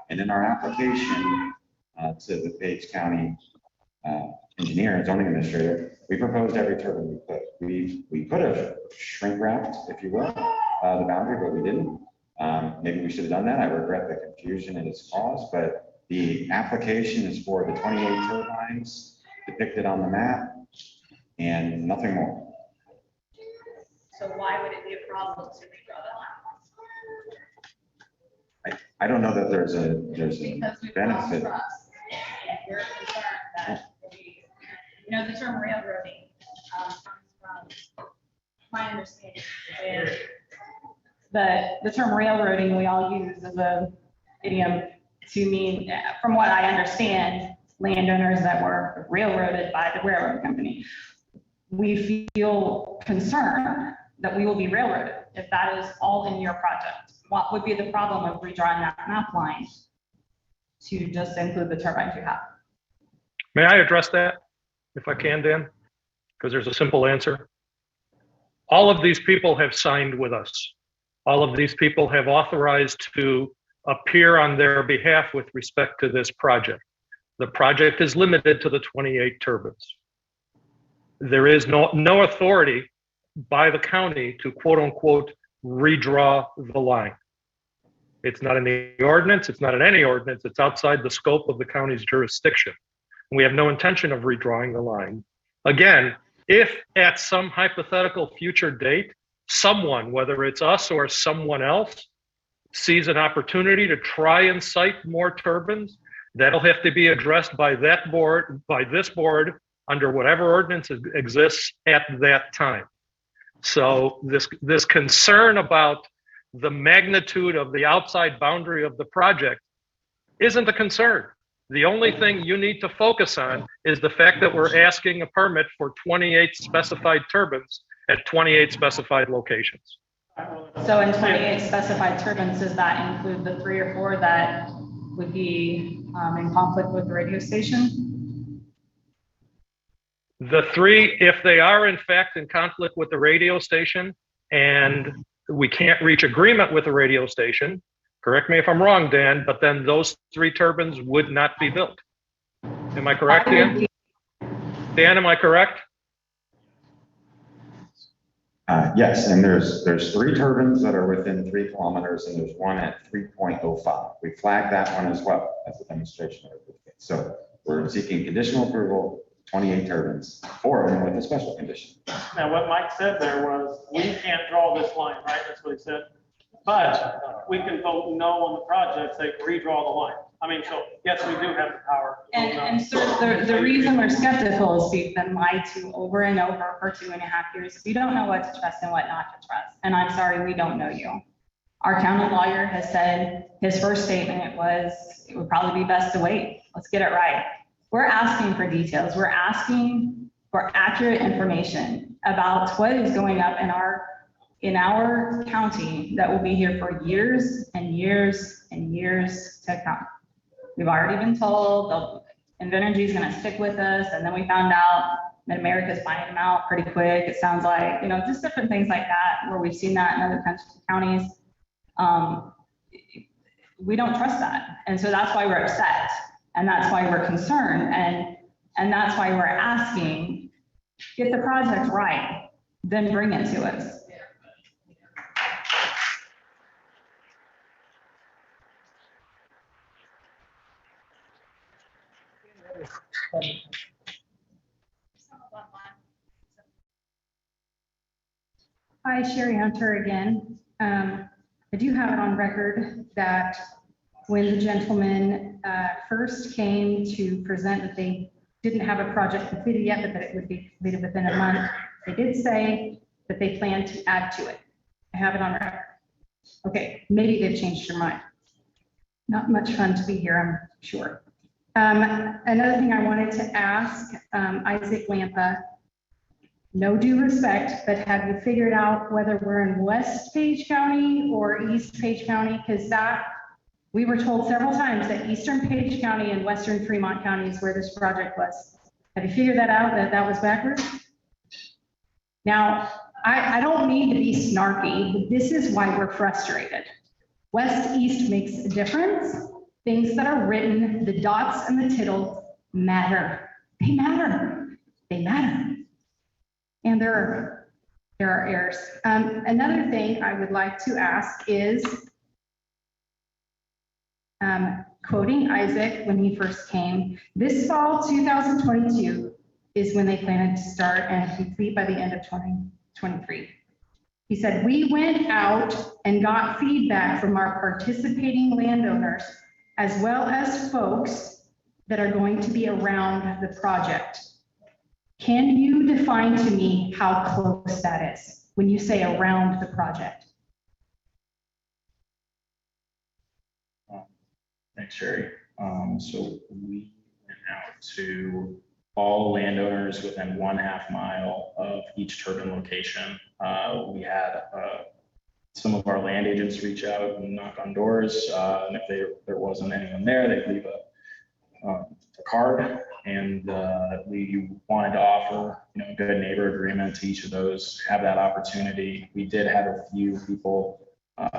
And in our application to the Page County engineer and zoning administrator, we proposed every turbine we put. We could have shrink wrapped, if you will, the boundary, but we didn't. Maybe we should have done that. I regret the confusion it has caused, but the application is for the 28 turbines depicted on the map and nothing more. So why would it be a problem to redraw that line? I don't know that there's a Because we've lost benefit. trust. And we're concerned that the term railroading, from my understanding, is the term railroading we all use as a idiom to mean, from what I understand, landowners that were railroaded by the railroad company. We feel concerned that we will be railroaded if that is all in your project? What would be the problem of redrawing that map line to just include the turbines you have? May I address that, if I can, Dan? Because there's a simple answer. All of these people have signed with us. All of these people have authorized to appear on their behalf with respect to this project. The project is limited to the 28 turbines. There is no authority by the county to quote unquote redraw the line. It's not in the ordinance, it's not in any ordinance, it's outside the scope of the county's jurisdiction. We have no intention of redrawing the line. Again, if at some hypothetical future date, someone, whether it's us or someone else, sees an opportunity to try and site more turbines, that'll have to be addressed by that board, by this board, under whatever ordinance exists at that time. So this concern about the magnitude of the outside boundary of the project isn't a concern. The only thing you need to focus on is the fact that we're asking a permit for 28 specified turbines at 28 specified locations. So in 28 specified turbines, does that include the 3 or 4 that would be in conflict with the radio station? The 3, if they are in fact in conflict with the radio station and we can't reach agreement with the radio station, correct me if I'm wrong, Dan, but then those 3 turbines would not be built. Am I correct, Dan? Dan, am I correct? Yes, and there's 3 turbines that are within 3 kilometers, and there's one at 3.05. We flagged that one as well as a demonstration area. So we're seeking conditional approval, 28 turbines, 4 of them with a special condition. Now, what Mike said there was, we can't draw this line, right? That's what he said. But we can vote no on the project, say redraw the line. I mean, so yes, we do have the power. And so the reason we're skeptical is we've been lied to over and over for 2.5 years. We don't know what to trust and what not to trust. And I'm sorry, we don't know you. Our county lawyer has said, his first statement was, it would probably be best to wait. Let's get it right. We're asking for details. We're asking for accurate information about what is going up in our county that will be here for years and years and years to come. We've already been told Invenergy is going to stick with us, and then we found out that America's buying them out pretty quick. It sounds like, just different things like that, where we've seen that in other counties. We don't trust that, and so that's why we're upset, and that's why we're concerned, and that's why we're asking, get the project right, then bring it to us. Hi, Sherry Hunter again. I do have it on record that when the gentleman first came to present that they didn't have a project completed yet, but that it would be completed within a month, they did say that they plan to add to it. I have it on record. Okay, maybe they've changed their mind. Not much fun to be here, I'm sure. Another thing I wanted to ask Isaac Lampa, no due respect, but have you figured out whether we're in West Page County or East Page County? Because we were told several times that Eastern Page County and Western Fremont County is where this project was. Have you figured that out, that was backwards? Now, I don't mean to be snarky, but this is why we're frustrated. West-East makes a difference. Things that are written, the dots and the tittles matter. They matter. They matter. And there are errors. Another thing I would like to ask is, quoting Isaac when he first came, this fall 2022 is when they planned to start and complete by the end of 2023. He said, we went out and got feedback from our participating landowners as well as folks that are going to be around the project. Can you define to me how close that is when you say around the project? Thanks, Sherry. So we went out to all landowners within 1/2 mile of each turbine location. We had some of our land agents reach out and knock on doors, and if there wasn't anyone there, they'd leave a card, and we wanted to offer, a good neighbor agreement to each of those, have that opportunity. We did have a few people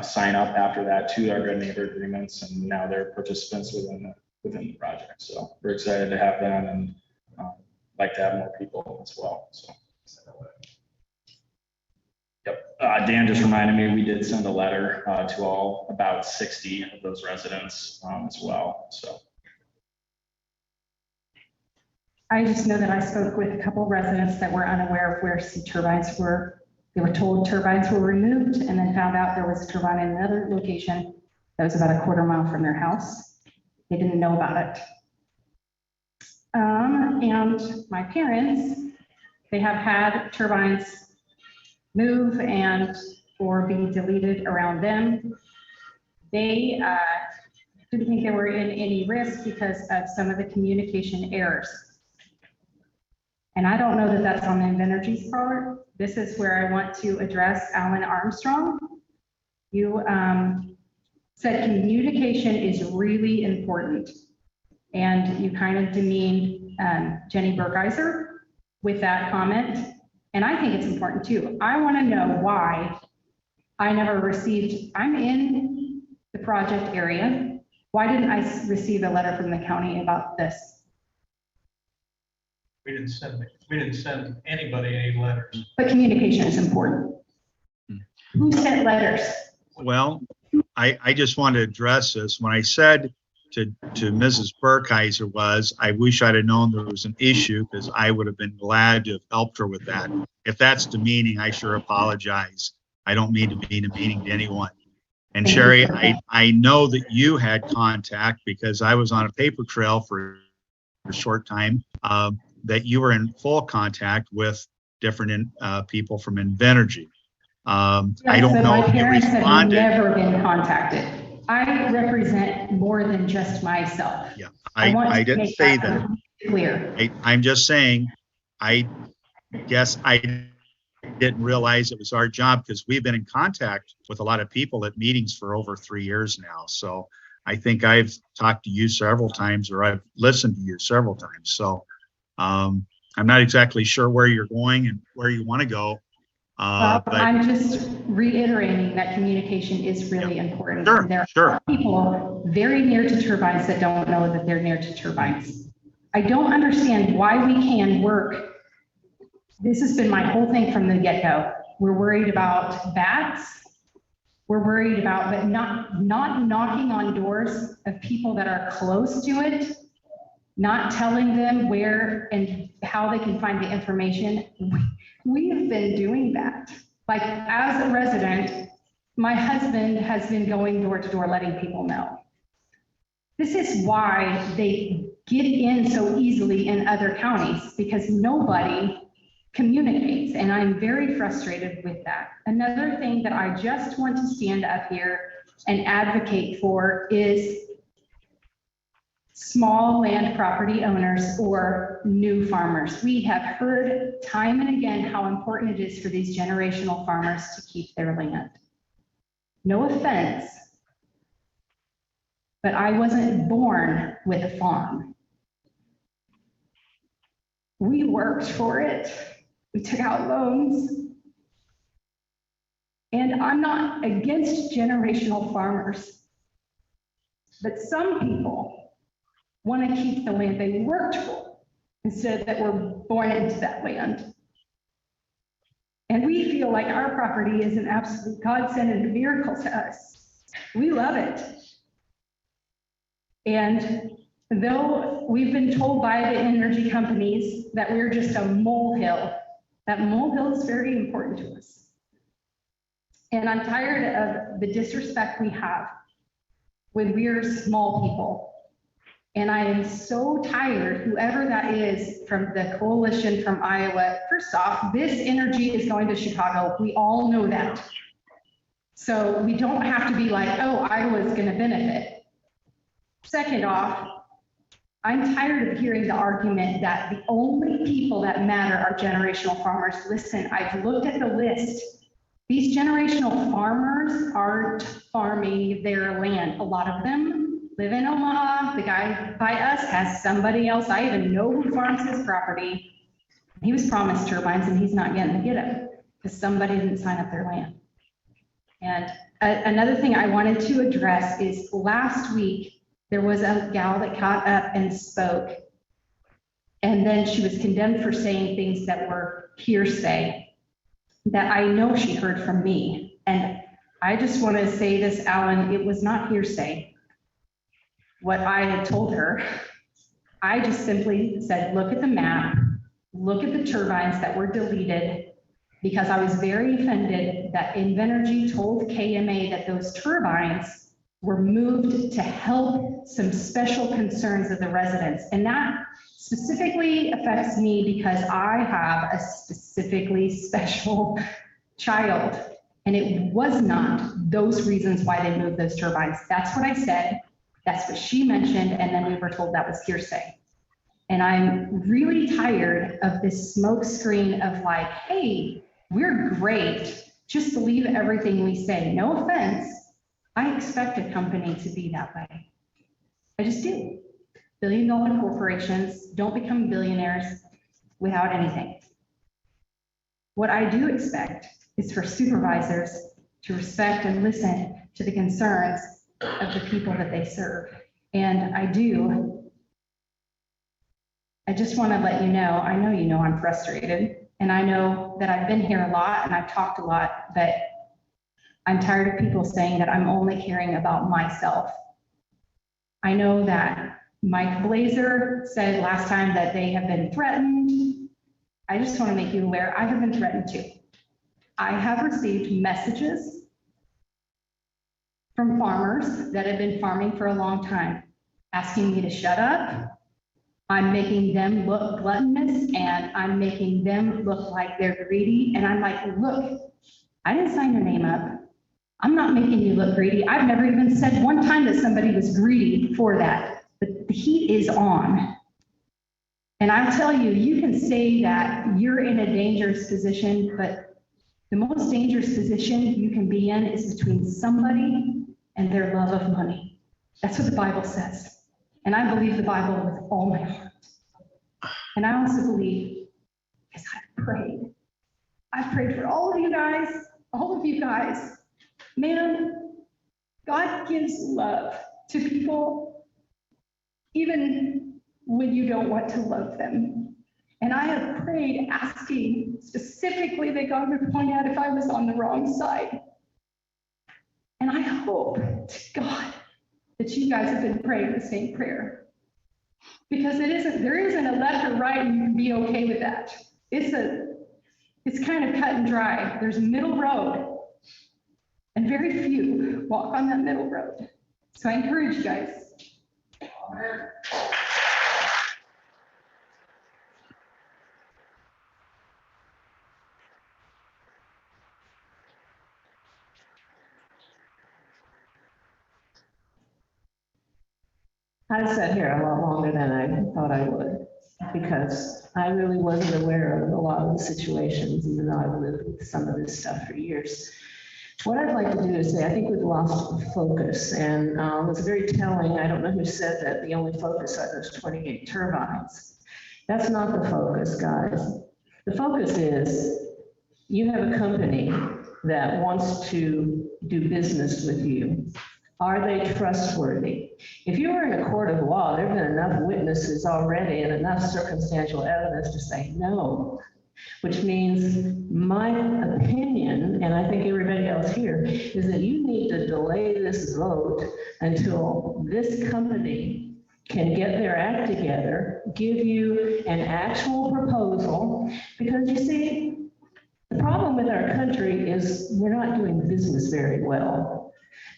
sign up after that to our good neighbor agreements, and now they're participants within the project. So we're excited to have them, and like to have more people as well. So. Yep. Dan just reminded me, we did send a letter to about 60 of those residents as well. So. I just know that I spoke with a couple of residents that were unaware of where some turbines were. They were told turbines were removed and then found out there was a turbine in another location that was about a quarter mile from their house. They didn't know about it. And my parents, they have had turbines move or be deleted around them. They didn't think they were in any risk because of some of the communication errors. And I don't know that that's on the Invenergy's part. This is where I want to address Alan Armstrong. You said communication is really important. And you kind of demeaned Jenny Burkheiser with that comment. And I think it's important too. I want to know why I never received, I'm in the project area. Why didn't I receive a letter from the county about this? We didn't send anybody any letters. But communication is important. Who sent letters? Well, I just want to address this. When I said to Mrs. Burkheiser I wish I'd have known there was an issue, because I would have been glad to have helped her with that. If that's demeaning, I sure apologize. I don't mean to be demeaning to anyone. And Sherry, I know that you had contact, because I was on a paper trail for a short time, that you were in full contact with different people from Invenergy. I don't know if you responded. Have never been contacted. I represent more than just myself. Yeah, I didn't say that. Clear. I'm just saying, I guess I didn't realize it was our job, because we've been in contact with a lot of people at meetings for over 3 years now. So I think I've talked to you several times, or I've listened to you several times. So I'm not exactly sure where you're going and where you want to go. But I'm just reiterating that communication is really important. Sure, there sure. are people very near to turbines that don't know that they're near to turbines. I don't understand why we can work. This has been my whole thing from the get-go. We're worried about bats. We're worried about, but not knocking on doors of people that are close to it, not telling them where and how they can find the information. We have been doing that. Like, as a resident, my husband has been going door to door letting people know. This is why they get in so easily in other counties, because nobody communicates, and I'm very frustrated with that. Another thing that I just want to stand up here and advocate for is small land property owners or new farmers. We have heard time and again how important it is for these generational farmers to keep their land. No offense, but I wasn't born with a farm. We worked for it. We took out loans. And I'm not against generational farmers, but some people want to keep the land they worked for instead that were born into that land. And we feel like our property is an absolute godsend and a miracle to us. We love it. And though we've been told by the energy companies that we're just a molehill, that molehill is very important to us. And I'm tired of the disrespect we have when we're small people. And I am so tired, whoever that is from the coalition from Iowa. First off, this energy is going to Chicago. We all know that. So we don't have to be like, oh, Iowa's going to benefit. Second off, I'm tired of hearing the argument that the only people that matter are generational farmers. Listen, I've looked at the list. These generational farmers aren't farming their land. A lot of them live in Omaha. The guy by us has somebody else. I even know who farms his property. He was promised turbines and he's not getting to get them because somebody didn't sign up their land. And another thing I wanted to address is last week, there was a gal that got up and spoke, and then she was condemned for saying things that were hearsay that I know she heard from me. And I just want to say this, Alan, it was not hearsay. What I had told her, I just simply said, look at the map, look at the turbines that were deleted, because I was very offended that Invenergy told KMA that those turbines were moved to help some special concerns of the residents. And that specifically affects me because I have a specifically special child. And it was not those reasons why they moved those turbines. That's what I said. That's what she mentioned. And then we were told that was hearsay. And I'm really tired of this smoke screen of like, hey, we're great. Just believe everything we say. No offense. I expect a company to be that way. I just do. Billion-dollar corporations don't become billionaires without anything. What I do expect is for supervisors to respect and listen to the concerns of the people that they serve. And I just want to let you know, I know you know I'm frustrated, and I know that I've been here a lot and I've talked a lot, but I'm tired of people saying that I'm only caring about myself. I know that Mike Blazer said last time that they have been threatened. I just want to make you aware, I have been threatened too. I have received messages from farmers that have been farming for a long time, asking me to shut up. I'm making them look gluttonous and I'm making them look like they're greedy. And I'm like, look, I didn't sign your name up. I'm not making you look greedy. I've never even said one time that somebody was greedy for that. But the heat is on. And I'll tell you, you can say that you're in a dangerous position, but the most dangerous position you can be in is between somebody and their love of money. That's what the Bible says. And I believe the Bible with all my heart. And I also believe, because I've prayed for all of you guys. Man, God gives love to people even when you don't want to love them. And I have prayed asking specifically that God would point out if I was on the wrong side. And I hope to God that you guys have been praying the same prayer. Because there isn't a left or right and you can be okay with that. It's kind of cut and dry. There's a middle road. And very few walk on that middle road. So I encourage you guys. I sat here a lot longer than I thought I would, because I really wasn't aware of a lot of the situations, even though I've lived with some of this stuff for years. What I'd like to do is say, I think we've lost focus, and it's very telling. I don't know who said that the only focus are those 28 turbines. That's not the focus, guys. The focus is you have a company that wants to do business with you. Are they trustworthy? If you were in a court of law, there have been enough witnesses already and enough circumstantial evidence to say no, which means my opinion, and I think everybody else here, is that you need to delay this vote until this company can get their act together, give you an actual proposal, because you see, the problem with our country is we're not doing business very well.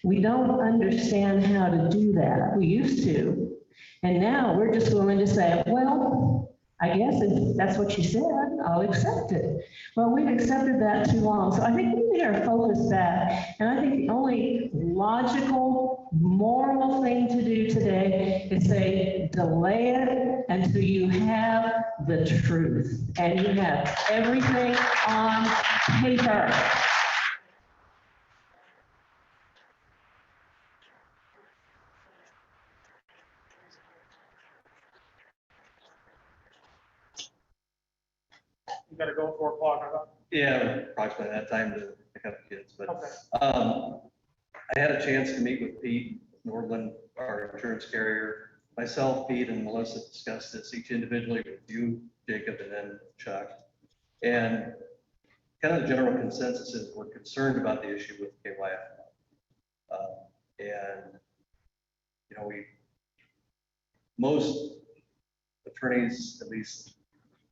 We don't understand how to do that. We used to. And now we're just willing to say, well, I guess if that's what you said, I'll accept it. Well, we've accepted that too long. So I think we need our focus back. And I think the only logical, moral thing to do today is say, delay it until you have the truth. And you have everything on paper. gotta go at 4 o'clock. Yeah, approximately that time to pick up kids, but, Okay. I had a chance to meet with Pete Nordland, our insurance carrier. Myself, Pete, and Melissa discussed this each individually with you, Jacob, and then Chuck. And kind of the general consensus is we're concerned about the issue with KYF. And, you know, most attorneys, at least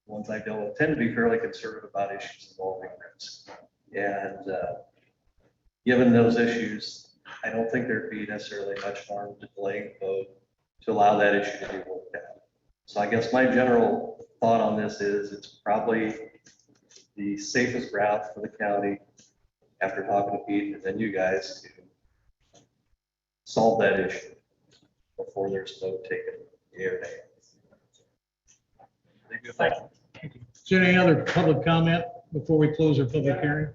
the ones I deal with, tend to be fairly conservative about issues involving risk. And given those issues, I don't think there'd be necessarily much harm to delaying the vote to allow that issue to be worked out. So I guess my general thought on this is it's probably the safest route for the county, after talking to Pete and then you guys, to solve that issue before there's a vote taken, yea or nay. Is there any other public comment before we close our public hearing?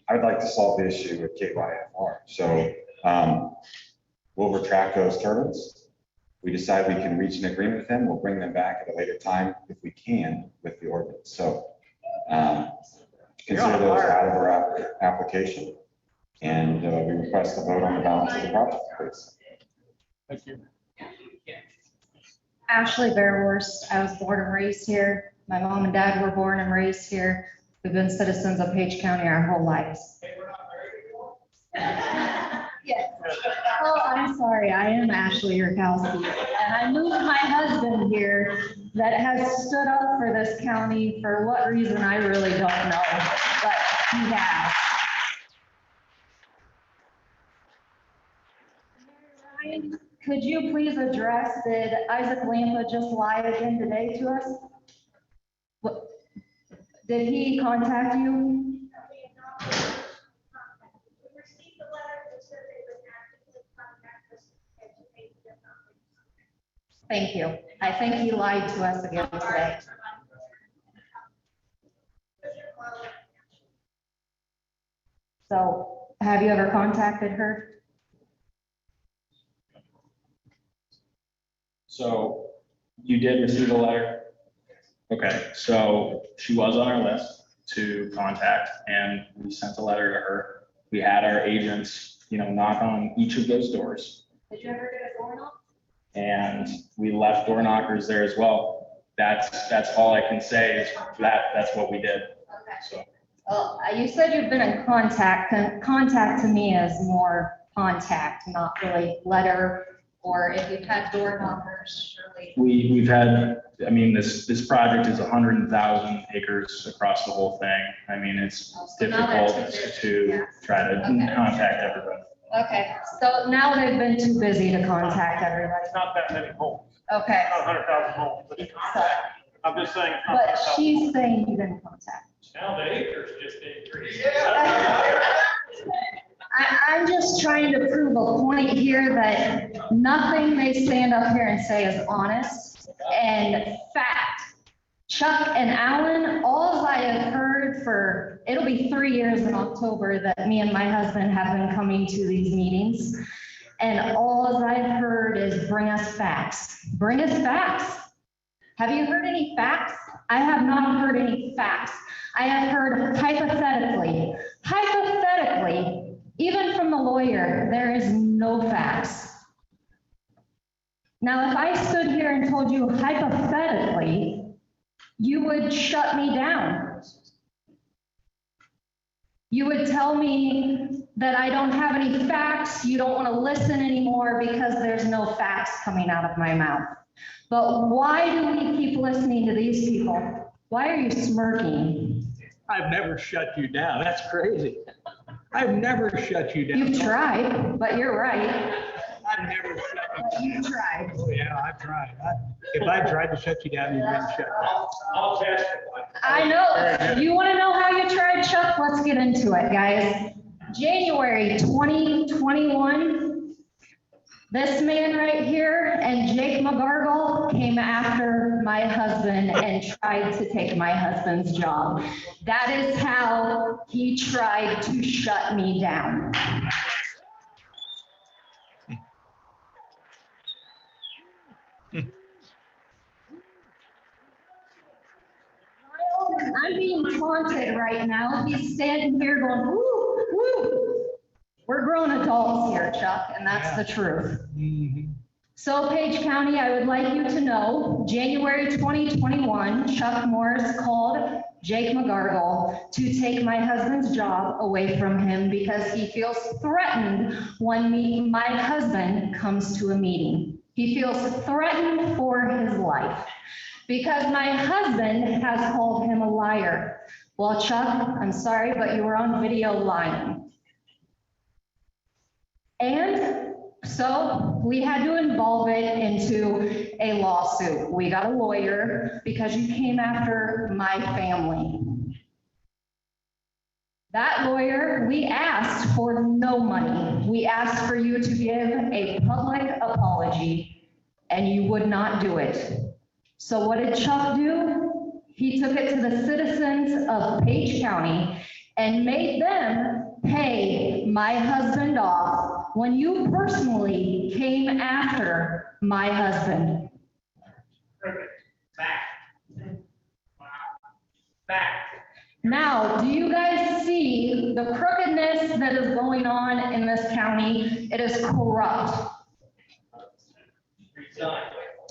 I would like to solve the issue with KYFR. So we'll retract those turbines. We decide we can reach an agreement with them. We'll bring them back at a later time if we can with the ordinance. So consider those out of our application. And we request a vote on the balance of the project, please. Thank you. Ashley Bearhorse. I was born and raised here. My mom and dad were born and raised here. We've been citizens of Page County our whole lives. Yes. Oh, I'm sorry. I am Ashley Yurkowski. And I moved my husband here that has stood up for this county for what reason I really don't know, but he has. Ryan, could you please address, did Isaac Lampa just lie again today to us? What, did he contact you? Thank you. I think he lied to us again today. So have you ever contacted her? So you did receive a letter? Okay, so she was on our list to contact and we sent a letter to her. We had our agents, knock on each of those doors. Did you ever get a door knock? And we left door knockers there as well. That's all I can say is that's what we did. Okay. So. Well, you said you've been in contact. Contact to me is more contact, not really letter, or if you've had door knockers, surely. We've had, this project is 100,000 acres across the whole thing. It's difficult to try to contact everybody. Okay, so now they've been too busy to contact everybody. It's not that many homes. Okay. Not 100,000 homes, but I'm just saying. It's not But 100,000. she's saying you didn't contact. Now the acres just increased. I'm just trying to prove a point here that nothing they stand up here and say is honest and fact. Chuck and Alan, all I have heard for, it'll be 3 years in October that me and my husband have been coming to these meetings. And all I've heard is bring us facts. Bring us facts. Have you heard any facts? I have not heard any facts. I have heard hypothetically, even from the lawyer, there is no facts. Now, if I stood here and told you hypothetically, you would shut me down. You would tell me that I don't have any facts, you don't want to listen anymore because there's no facts coming out of my mouth. But why do we keep listening to these people? Why are you smirking? I've never shut you down. That's crazy. I've never shut you down. You've tried, but you're right. I've never shut you down. You tried. Oh, yeah, I've tried. If I tried to shut you down, you've been shut down. I'll test. I know. You want to know how you tried, Chuck? Let's get into it, guys. January 2021, this man right here and Jake McGargle came after my husband and tried to take my husband's job. That is how he tried to shut me down. haunted right now. He's standing here going, woo, woo. We're grown adults here, Chuck, and that's the truth. So Page County, I would like you to know, January 2021, Chuck Morris called Jake McGargle to take my husband's job away from him because he feels threatened when my husband comes to a meeting. He feels threatened for his life because my husband has called him a liar. Well, Chuck, I'm sorry, but you were on video lying. And so we had to involve it into a lawsuit. We got a lawyer because you came after my family. That lawyer, we asked for no money. We asked for you to give a public apology, and you would not do it. So what did Chuck do? He took it to the citizens of Page County and made them pay my husband off when you personally came after my husband. Back. Now, do you guys see the crookedness that is going on in this county? It is corrupt.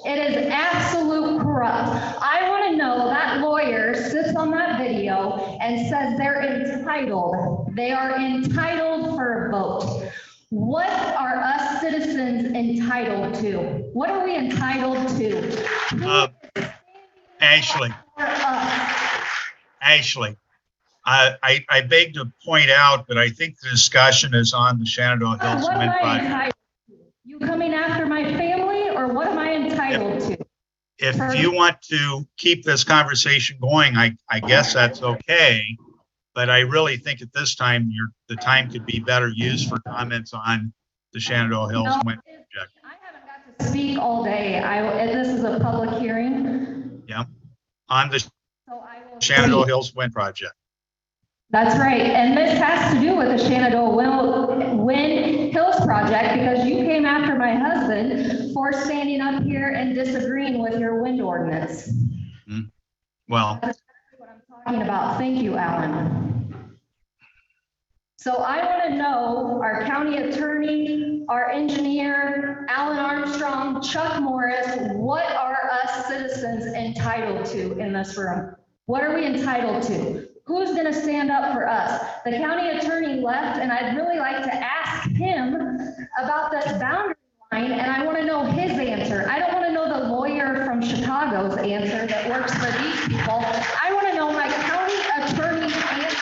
It is absolute corrupt. I want to know that lawyer sits on that video and says they're entitled. They are entitled for a vote. What are us citizens entitled to? What are we entitled to? Ashley, I beg to point out that I think the discussion is on the Shenandoah Hills What am Wind I Project. entitled to? You coming after my family, or what am I entitled to? If you want to keep this conversation going, I guess that's okay. But I really think at this time, the time could be better used for comments on the Shenandoah Hills Wind Project. I haven't got to speak all day. This is a public hearing. Yeah, on the Shenandoah Hills Wind Project. That's right, and this has to do with the Shenandoah Wind Hills Project because you came after my husband for standing up here and disagreeing with your wind ordinance. Well, that's what I'm talking about. Thank you, Alan. So I want to know our county attorney, our engineer, Alan Armstrong, Chuck Morris, what are us citizens entitled to in this room? What are we entitled to? Who's going to stand up for us? The county attorney left, and I'd really like to ask him about this boundary line, and I want to know his answer. I don't want to know the lawyer from Chicago's answer that works for these people. I want to know my county attorney's answer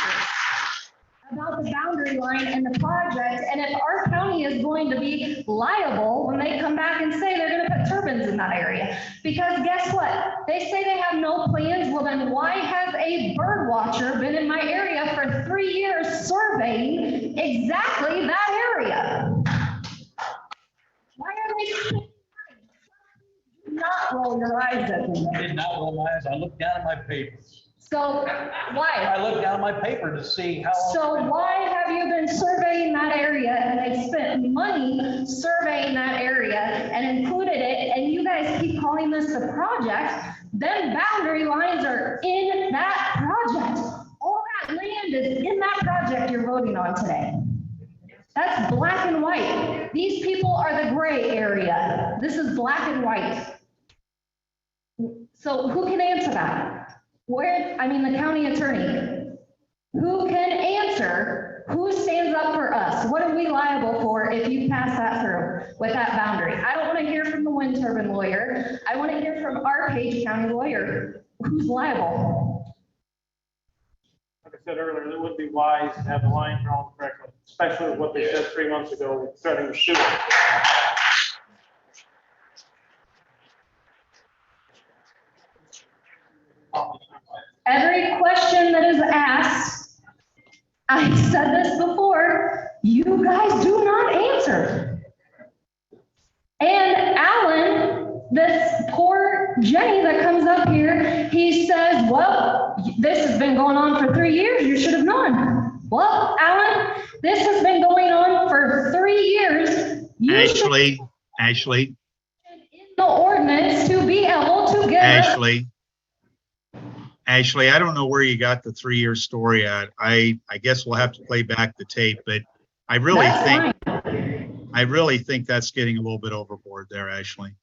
about the boundary line and the project, and if our county is going to be liable when they come back and say they're going to put turbines in that area. Because guess what? They say they have no plans. Well, then why has a bird watcher been in my area for 3 years surveying exactly that area? Why are they not roll your eyes at me? I did not roll my eyes. I looked down at my papers. So why? I looked down at my paper to see how. So why have you been surveying that area and they spent money surveying that area and included it, and you guys keep calling this the project? Then boundary lines are in that project. All that land is in that project you're voting on today. That's black and white. These people are the gray area. This is black and white. So who can answer that? The county attorney. Who can answer? Who stands up for us? What are we liable for if you pass that through with that boundary? I don't want to hear from the wind turbine lawyer. I want to hear from our Page County lawyer. Who's liable? Like I said earlier, it would be wise to have the line drawn correctly, especially with what they said 3 months ago, threatening to sue. Every question that is asked, I said this before, you guys do not answer. And Alan, this poor Jenny that comes up here, he says, well, this has been going on for 3 years, you should have known. Well, Alan, this has been going on for 3 years. Ashley. In the ordinance to be able to get. Ashley, I don't know where you got the 3-year story at. I guess we'll have to play back the tape, but I really think that's getting a little bit overboard there, Ashley.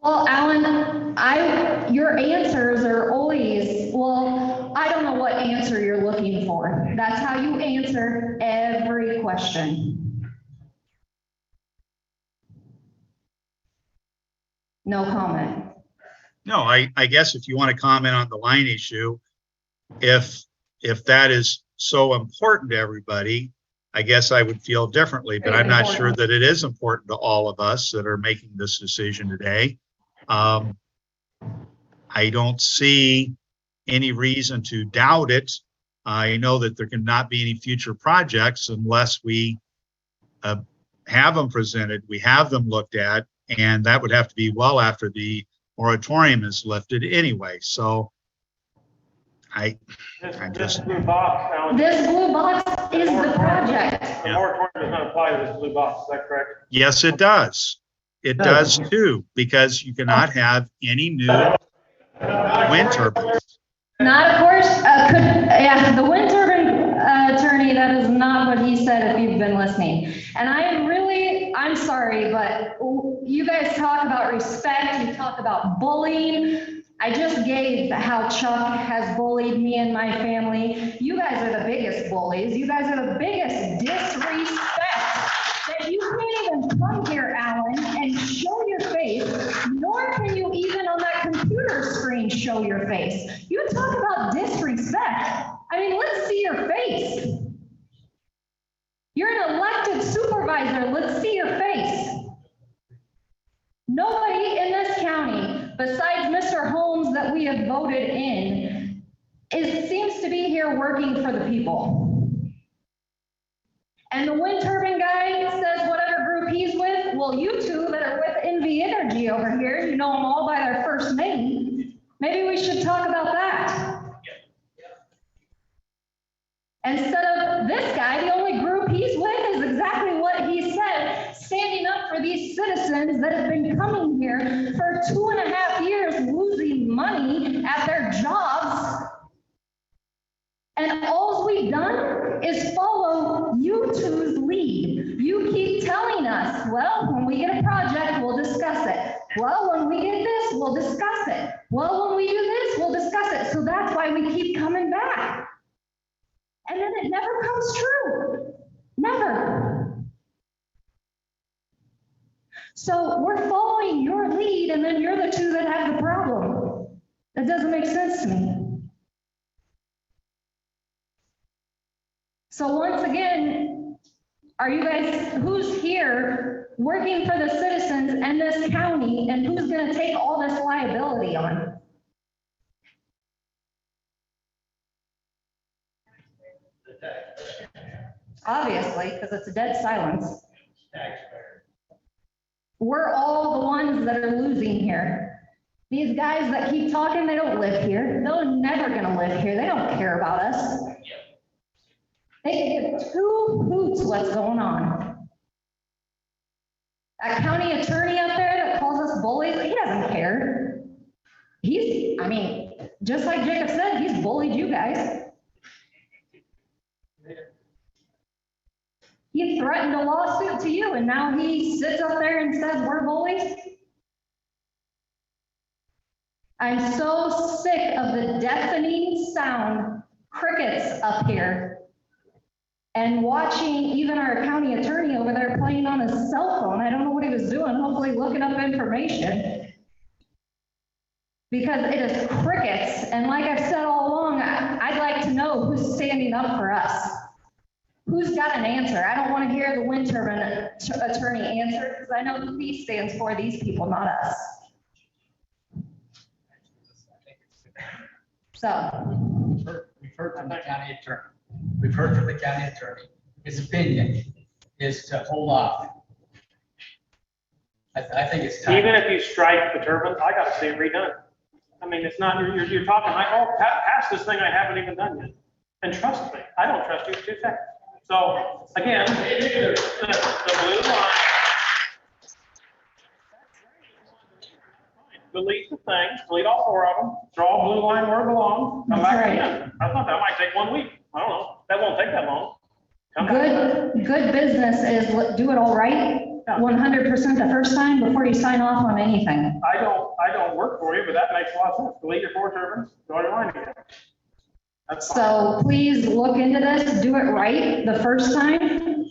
Well, Alan, your answers are always, well, I don't know what answer you're looking for. That's how you answer every question. No comment. No, I guess if you want to comment on the line issue, if that is so important to everybody, I guess I would feel differently, but I'm not sure that it is important to all of us that are making this decision today. I don't see any reason to doubt it. I know that there cannot be any future projects unless we have them presented, we have them looked at, and that would have to be well after the moratorium is lifted anyway. So this blue box, Alan. This blue box is the project. The moratorium does not apply to this blue box, is that correct? Yes, it does. It does too, because you cannot have any new wind turbines. Not, of course, yeah, the wind turbine attorney, that is not what he said if you've been listening. And I'm sorry, but you guys talk about respect, you talk about bullying. I just gave how Chuck has bullied me and my family. You guys are the biggest bullies. You guys are the biggest disrespect that you can't even come here, Alan, and show your face, nor can you even on that computer screen show your face. You talk about disrespect. I mean, let's see your face. You're an elected supervisor. Let's see your face. Nobody in this county, besides Mr. Holmes that we have voted in, seems to be here working for the people. And the wind turbine guy says whatever group he's with, well, you two that are with NV Energy over here, you know them all by their first name. Maybe we should talk about that. Instead of this guy, the only group he's with is exactly what he said, standing up for these citizens that have been coming here for 2.5 years, losing money at their jobs. And all we've done is follow you two's lead. You keep telling us, well, when we get a project, we'll discuss it. Well, when we get this, we'll discuss it. Well, when we do this, we'll discuss it. So that's why we keep coming back. And then it never comes true. Never. So we're following your lead, and then you're the two that have the problem. That doesn't make sense to me. So once again, are you guys, who's here working for the citizens and this county, and who's going to take all this liability on? Obviously, because it's a dead silence. We're all the ones that are losing here. These guys that keep talking, they don't live here. They're never going to live here. They don't care about us. They give two hoots what's going on. That county attorney up there that calls us bullies, he doesn't care. I mean, just like Jacob said, he's bullied you guys. He threatened a lawsuit to you, and now he sits up there and says we're bullies. I'm so sick of the deafening sound, crickets up here, and watching even our county attorney over there playing on his cell phone. I don't know what he was doing, hopefully looking up information. Because it is crickets, and like I've said all along, I'd like to know who's standing up for us. Who's got an answer? I don't want to hear the wind turbine attorney answer, because I know who he stands for, these people, not us. So. We've heard from the county attorney. We've heard from the county attorney. His opinion is to hold off. I think it's time. Even if you strike the turbines, I got to see it redone. I mean, it's not, you're talking like, oh, pass this thing I haven't even done yet. And trust me, I don't trust you for 2 seconds. So again, the blue line. delete the things, delete all 4 of them, draw a blue line where it belongs, come That's back right. again. I thought that might take 1 week. I don't know. That won't take that long. Come back. Good business is do it all right, 100% the first time before you sign off on anything. I don't work for you, but that makes a lot of sense. Delete your 4 turbines, draw your line again. That's fine. So please look into this, do it right the first time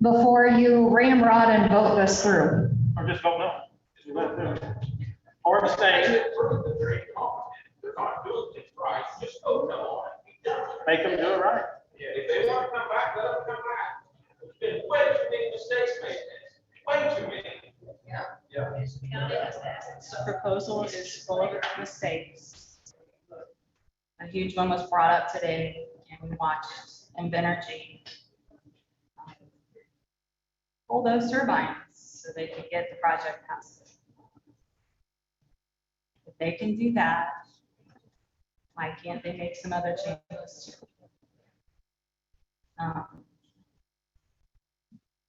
before you ramrod and vote this through. Or just vote no. Just let it do. Or abstain. They're not doing things right, just vote no. Make them do it right. Yeah, if they want to come back, let them come back. There's been way too many mistakes made. Way too many. Yeah. This proposal is full of mistakes. A huge one was brought up today, and we watched Invenergy pull those turbines so they could get the project passed. If they can do that, why can't they make some other changes too?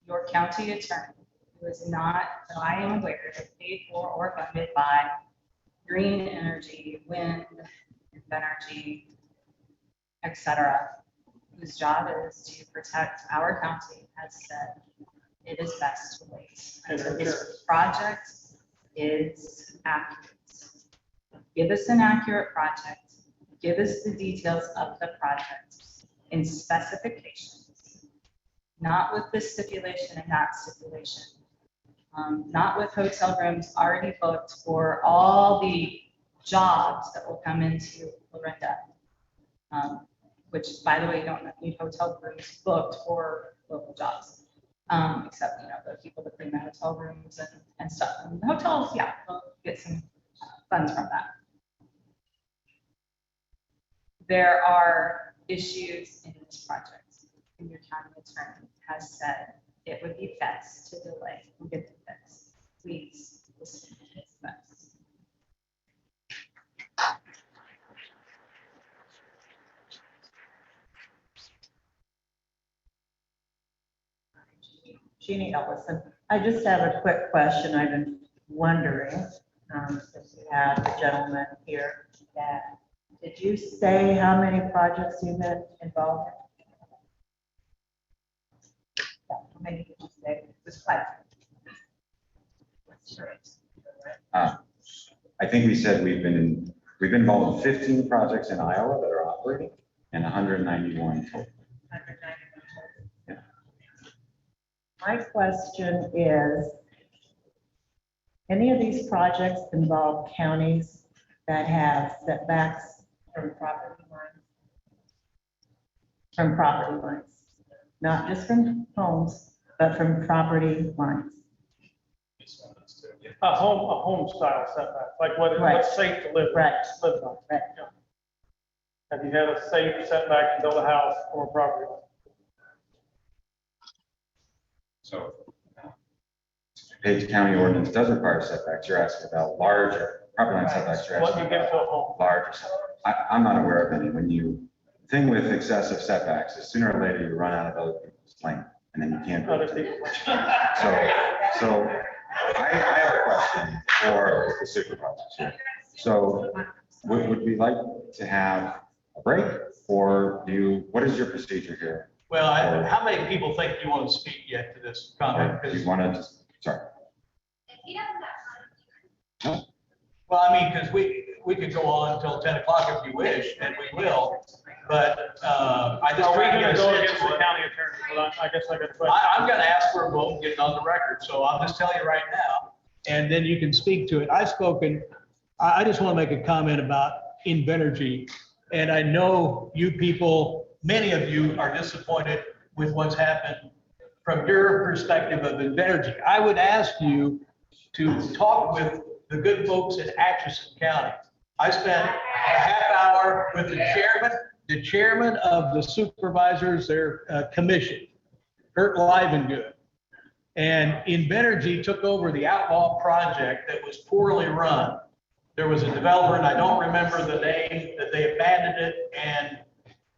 Your county attorney, who is not, that I am aware, paid for or funded by green energy, wind, energy, et cetera, whose job is to protect our county, has said it is best to wait until this project is accurate. Give us an accurate project. Give us the details of the project in specifications, not with this stipulation and that stipulation, not with hotel rooms already booked for all the jobs that will come into Lorinda, which, by the way, you don't need hotel rooms booked for local jobs, except, the people that clean the hotel rooms and stuff. And the hotels, yeah, we'll get some funds from that. There are issues in this project, and your county attorney has said it would be best to delay and get the fix. Please listen to his best. Jeannie Ellison. I just have a quick question. I've been wondering, if you have the gentleman here, that did you say how many projects you've been involved in? Yeah, how many did you say? It was 5. I think we said we've been involved in 15 projects in Iowa that are operating and 191 total. 191. Yeah. My question is, any of these projects involve counties that have setbacks from property lines? From property lines, not just from homes, but from property lines. A home style setback, like what's safe to live on. Right. Yeah. Have you had a safe setback to build a house or a property line? So, Page County ordinance does require setbacks. You're asking about larger property line setbacks. You're What asking you get to a home? larger setbacks. I'm not aware of any. The thing with excessive setbacks is sooner or later you run out of other people's land and then you can't. Other people. So I have a question for the supervisors here. So would we like to have a break, or what is your procedure here? Well, how many people think you want to speak yet to this comment? You want to just, sorry. Well, I mean, because we could go on until 10 o'clock if you wish, and we will, but I just. Are we going to go against the county attorney? Well, I guess I got a question. I'm going to ask for a vote and get it on the record, so I'll just tell you right now, and then you can speak to it. I just want to make a comment about Invenergy, and I know you people, many of you are disappointed with what's happened from your perspective of Invenergy. I would ask you to talk with the good folks in Atchison County. I spent a half hour with the chairman of the supervisors, their commission, Kurt Livengood. And Invenergy took over the Outlaw project that was poorly run. There was a developer, and I don't remember the name, that they abandoned it, and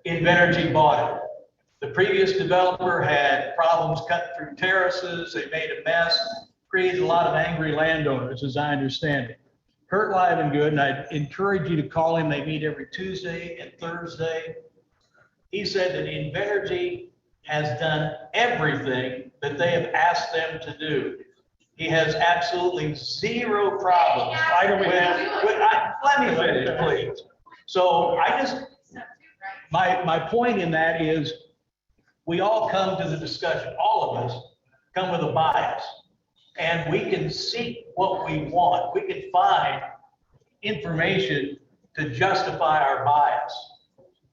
Invenergy bought it. The previous developer had problems cutting through terraces. They made a mess, created a lot of angry landowners, as I understand it. Kurt Livengood, and I'd encourage you to call him. They meet every Tuesday and Thursday. He said that Invenergy has done everything that they have asked them to do. He has absolutely zero problems. Let me finish, please. So my point in that is we all come to the discussion, all of us come with a bias, and we can seek what we want. We can find information to justify our bias.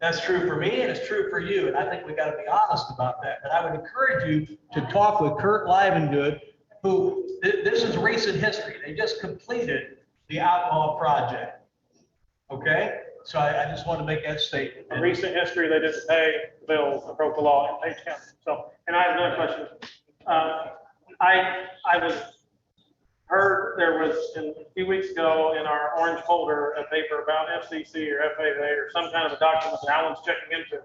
That's true for me and it's true for you. And I think we got to be honest about that. But I would encourage you to talk with Kurt Livengood, who, this is recent history. They just completed the Outlaw project. Okay? So I just want to make that statement. In recent history, they didn't pay bills that broke the law in Page County. So, and I have another question. I was heard there was a few weeks ago in our orange folder a paper about FCC or FAA or some kind of a document that Alan's checking into.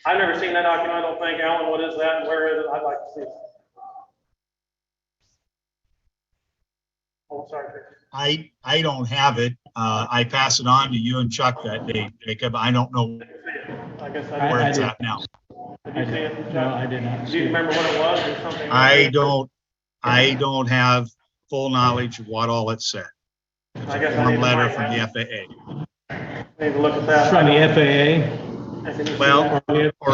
I've never seen that document. I don't think. Alan, what is that and where is it? I'd like to see it. Oh, sorry. I don't have it. I pass it on to you and Chuck that day, Jacob. I don't know I guess where it's at now. Did you see it? No, I did not. Do you remember what it was or something? I don't have full knowledge of what all it said. I guess One letter from the FAA. Need to look at that. From the FAA? Well, or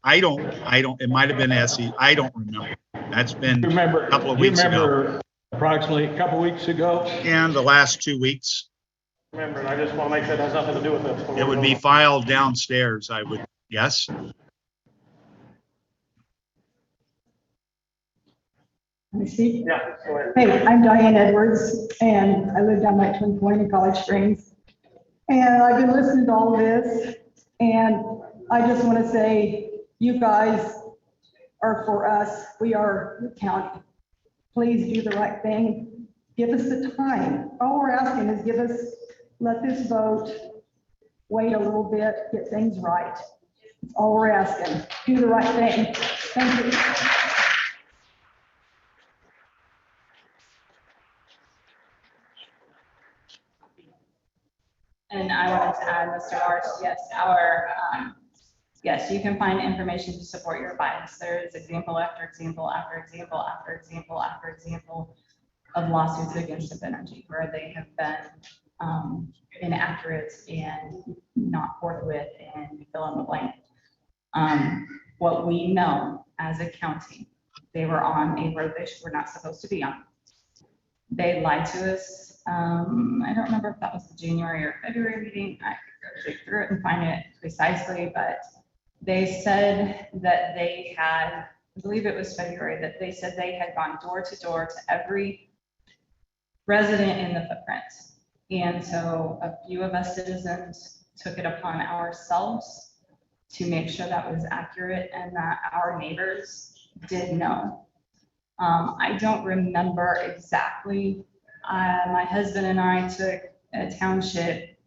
I don't, it might have been SE. I don't remember. That's been a couple of weeks ago. Approximately a couple of weeks ago? And the last 2 weeks. Remember, I just want to make sure it has nothing to do with this. It would be filed downstairs, I would guess. Let me see. Yeah, go ahead. Hey, I'm Diane Edwards, and I live down by Twin Point in College Springs. And I've been listening to all of this, and I just want to say, you guys are for us. We are the county. Please do the right thing. Give us the time. All we're asking is let this vote, wait a little bit, get things right. That's all we're asking. Do the right thing. Thank you. And I wanted to add, Mr. March, yes, yes, you can find information to support your bias. There is example after example after example after example after example of lawsuits against Invenergy where they have been inaccurate and not forthwith and fill in the blank. What we know as a county, they were on a road they were not supposed to be on. They lied to us. I don't remember if that was the January or February meeting. I could go dig through it and find it precisely, but they said that they had, I believe it was February, that they said they had gone door to door to every resident in the footprint. And so a few of us citizens took it upon ourselves to make sure that was accurate and that our neighbors did know. I don't remember exactly. My husband and I took a township.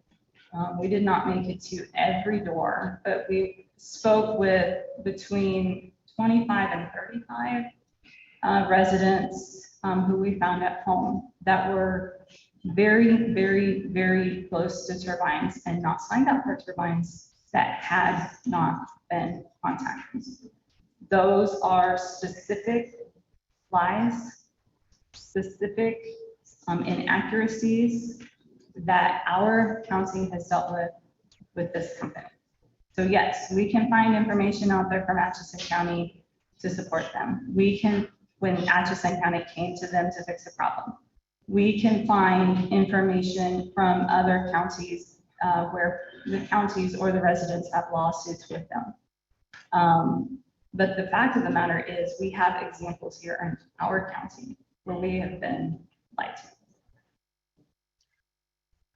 We did not make it to every door, but we spoke with between 25 and 35 residents who we found at home that were very, very, very close to turbines and not signed up for turbines that had not been contacted. Those are specific lies, specific inaccuracies that our county has dealt with this company. So yes, we can find information out there from Atchison County to support them. We can, when Atchison County came to them to fix a problem, we can find information from other counties where the counties or the residents have lawsuits with them. But the fact of the matter is we have examples here in our county where we have been lied to.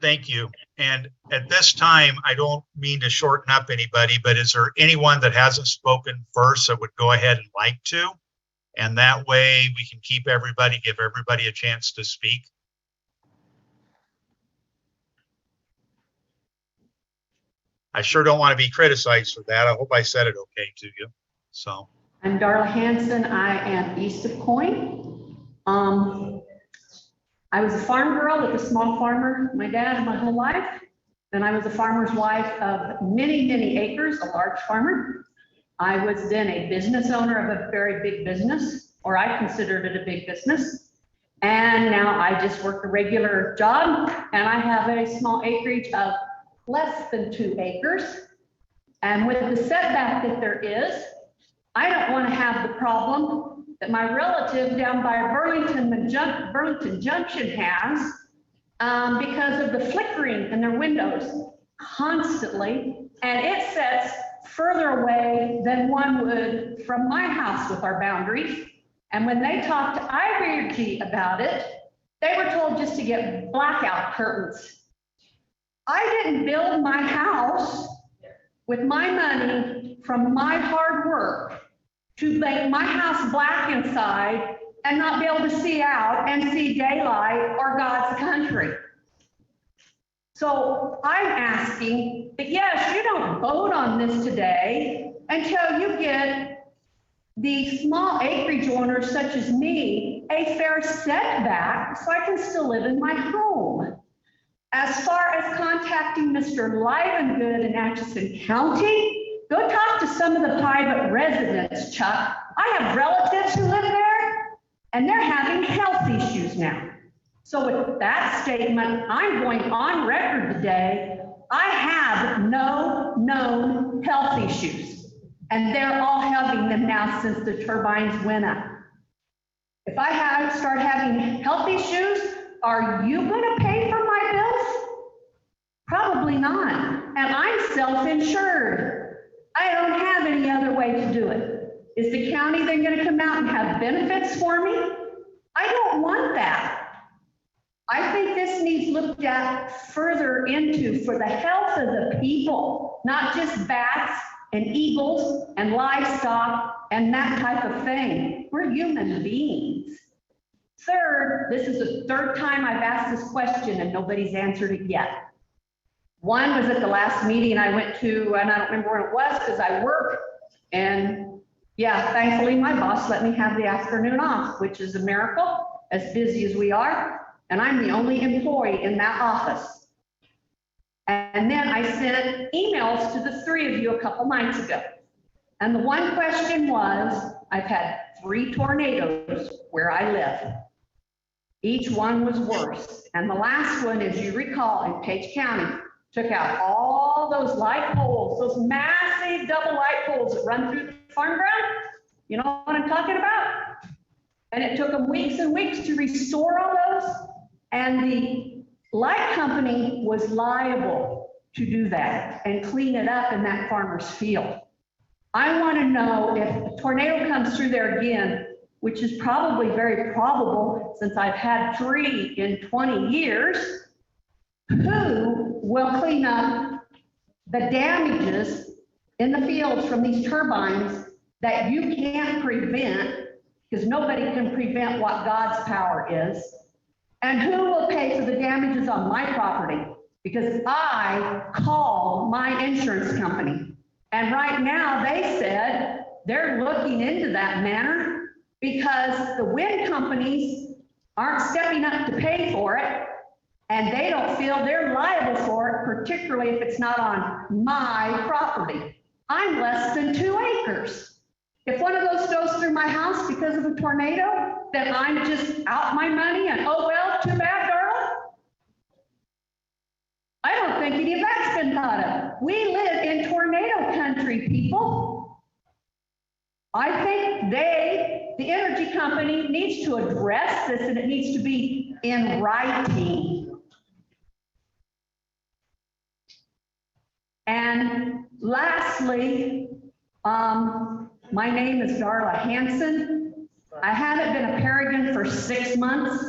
Thank you. And at this time, I don't mean to shorten up anybody, but is there anyone that hasn't spoken first that would go ahead and like to? And that way we can keep everybody, give everybody a chance to speak. I sure don't want to be criticized for that. I hope I said it okay to you. So. I'm Darla Hanson. I am east of Coin. I was a farm girl with a small farmer, my dad, my whole life. Then I was a farmer's wife of many, many acres, a large farmer. I was then a business owner of a very big business, or I considered it a big business. And now I just work a regular job, and I have a small acreage of less than 2 acres. And with the setback that there is, I don't want to have the problem that my relative down by Burlington Junction has, because of the flickering in their windows constantly, and it sets further away than one would from my house with our boundaries. And when they talked to IRG about it, they were told just to get blackout curtains. I didn't build my house with my money from my hard work to make my house black inside and not be able to see out and see daylight or God's country. So I'm asking that, yes, you don't vote on this today until you get the small acreage owners such as me a fair setback so I can still live in my home. As far as contacting Mr. Livengood in Atchison County, go talk to some of the private residents, Chuck. I have relatives who live there, and they're having health issues now. So with that statement, I'm going on record today. I have no known health issues, and they're all having them now since the turbines went up. If I start having health issues, are you going to pay for my bills? Probably not. And I'm self-insured. I don't have any other way to do it. Is the county then going to come out and have benefits for me? I don't want that. I think this needs looked at further into for the health of the people, not just bats and eagles and livestock and that type of thing. We're human beings. Third, this is the 3rd time I've asked this question and nobody's answered it yet. One was at the last meeting I went to, and I don't remember where it was because I work. And yeah, thankfully my boss let me have the afternoon off, which is a miracle, as busy as we are. And I'm the only employee in that office. And then I sent emails to the 3 of you a couple nights ago. And the one question was, I've had 3 tornadoes where I live. Each one was worse. And the last one, as you recall, in Page County, took out all those light poles, those massive double light poles that run through the farm ground. You know what I'm talking about? And it took them weeks and weeks to restore all those. And the light company was liable to do that and clean it up in that farmer's field. I want to know if a tornado comes through there again, which is probably very probable since I've had 3 in 20 years, who will clean up the damages in the fields from these turbines that you can't prevent, because nobody can prevent what God's power is. And who will pay for the damages on my property? Because I called my insurance company. And right now they said they're looking into that matter because the wind companies aren't stepping up to pay for it. And they don't feel they're liable for it, particularly if it's not on my property. I'm less than 2 acres. If one of those goes through my house because of a tornado, then I'm just out my money and, oh, well, too bad, girl. I don't think any of that's been thought of. We live in tornado country, people. I think the energy company needs to address this, and it needs to be in writing. And lastly, my name is Darla Hanson. I haven't been a Paragon for 6 months,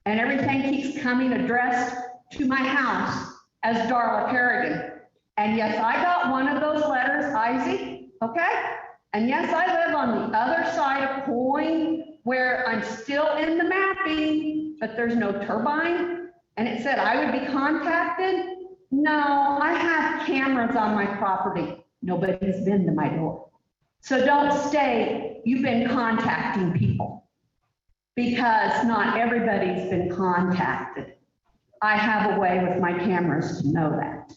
and everything keeps coming addressed to my house as Darla Paragon. And yes, I got one of those letters, Isaac, okay? And yes, I live on the other side of Coin, where I'm still in the mapping, but there's no turbine. And it said I would be contacted. No, I have cameras on my property. Nobody's been to my door. So don't state you've been contacting people, because not everybody's been contacted. I have a way with my cameras to know that.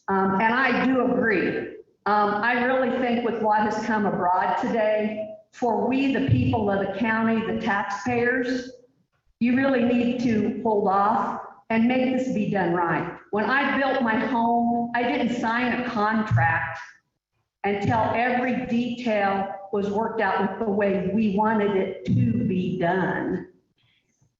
And I do agree. I really think with what has come abroad today, for we, the people of the county, the taxpayers, you really need to hold off and make this be done right. When I built my home, I didn't sign a contract until every detail was worked out with the way we wanted it to be done.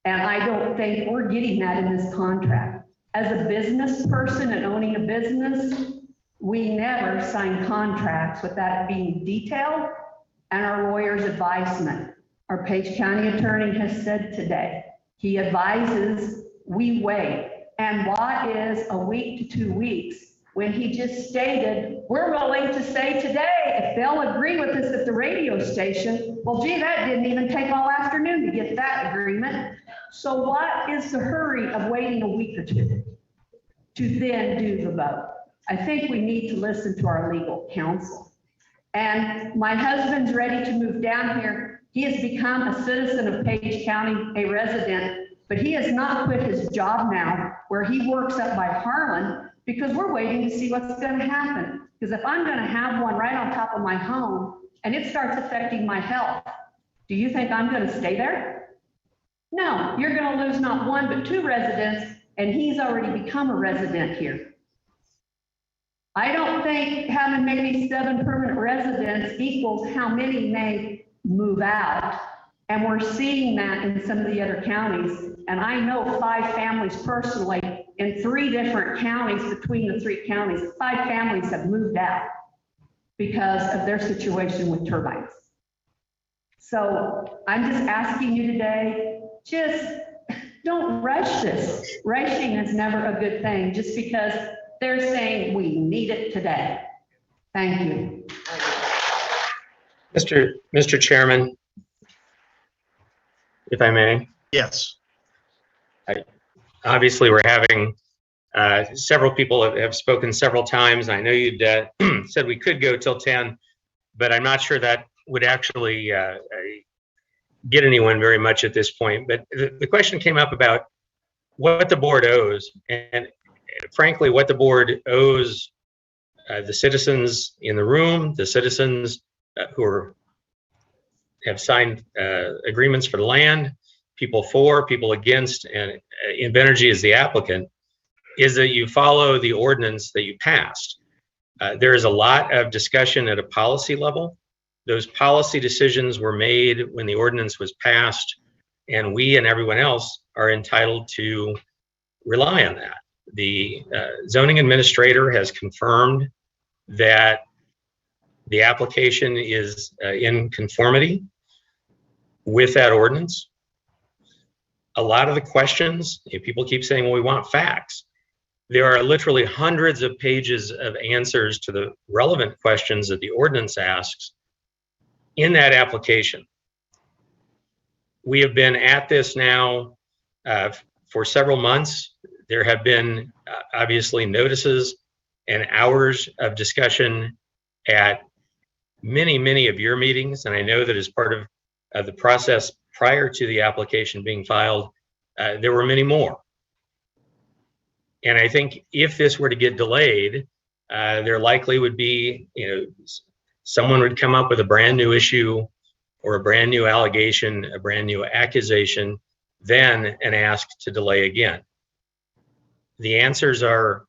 And I don't think we're getting that in this contract. As a business person and owning a business, we never sign contracts without it being detailed and our lawyer's advisement. Our Page County attorney has said today, he advises we wait. And what is a week to 2 weeks when he just stated, we're willing to say today, if they'll agree with us at the radio station, well, gee, that didn't even take all afternoon to get that agreement. So what is the hurry of waiting a week or two to then do the vote? I think we need to listen to our legal counsel. And my husband's ready to move down here. He has become a citizen of Page County, a resident, but he has not quit his job now where he works up by Harlan because we're waiting to see what's going to happen. Because if I'm going to have one right on top of my home and it starts affecting my health, do you think I'm going to stay there? No, you're going to lose not one but 2 residents, and he's already become a resident here. I don't think having maybe 7 permanent residents equals how many may move out. And we're seeing that in some of the other counties. And I know 5 families personally in 3 different counties, between the 3 counties, 5 families have moved out because of their situation with turbines. So I'm just asking you today, just don't rush this. Rushing is never a good thing just because they're saying we need it today. Thank you. Mr. Chairman, if I may. Yes. Obviously, we're having, several people have spoken several times. I know you'd said we could go till 10, but I'm not sure that would actually get anyone very much at this point. But the question came up about what the board owes, and frankly, what the board owes the citizens in the room, the citizens who have signed agreements for the land, people for, people against, and Invenergy is the applicant, is that you follow the ordinance that you passed. There is a lot of discussion at a policy level. Those policy decisions were made when the ordinance was passed, and we and everyone else are entitled to rely on that. The zoning administrator has confirmed that the application is in conformity with that ordinance. A lot of the questions, people keep saying, well, we want facts. There are literally hundreds of pages of answers to the relevant questions that the ordinance asks in that application. We have been at this now for several months. There have been obviously notices and hours of discussion at many of your meetings, and I know that as part of the process prior to the application being filed, there were many more. And I think if this were to get delayed, there likely would be, someone would come up with a brand new issue or a brand new allegation, a brand new accusation, then and ask to delay again. The answers are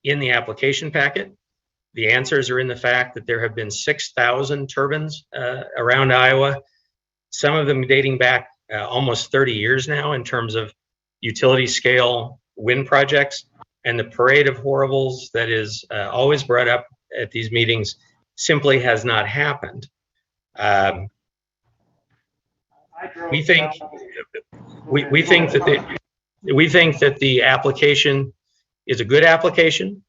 in the application packet. The answers are in the fact that there have been 6,000 turbines around Iowa, some of them dating back almost 30 years now in terms of utility scale wind projects, and the parade of horribles that is always brought up at these meetings simply has not happened. We think that the application is a good application.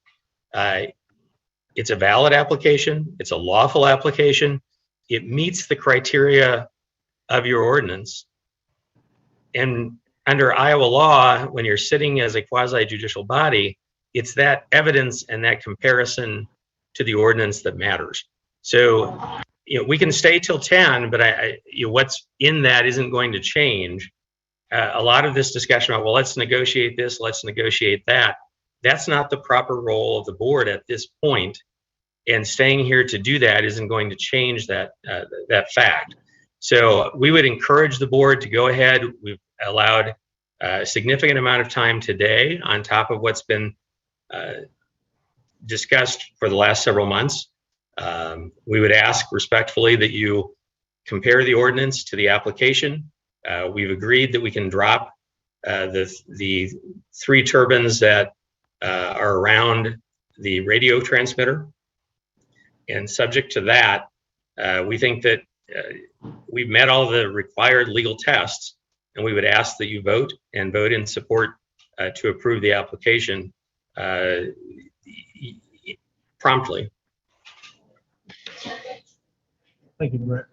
It's a valid application. It's a lawful application. It meets the criteria of your ordinance. And under Iowa law, when you're sitting as a quasi-judicial body, it's that evidence and that comparison to the ordinance that matters. So we can stay till 10, but what's in that isn't going to change. A lot of this discussion about, well, let's negotiate this, let's negotiate that. That's not the proper role of the board at this point, and staying here to do that isn't going to change that fact. So we would encourage the board to go ahead. We've allowed a significant amount of time today on top of what's been discussed for the last several months. We would ask respectfully that you compare the ordinance to the application. We've agreed that we can drop the 3 turbines that are around the radio transmitter. And subject to that, we think that we've met all the required legal tests, and we would ask that you vote in support to approve the application promptly. Thank you, Brett.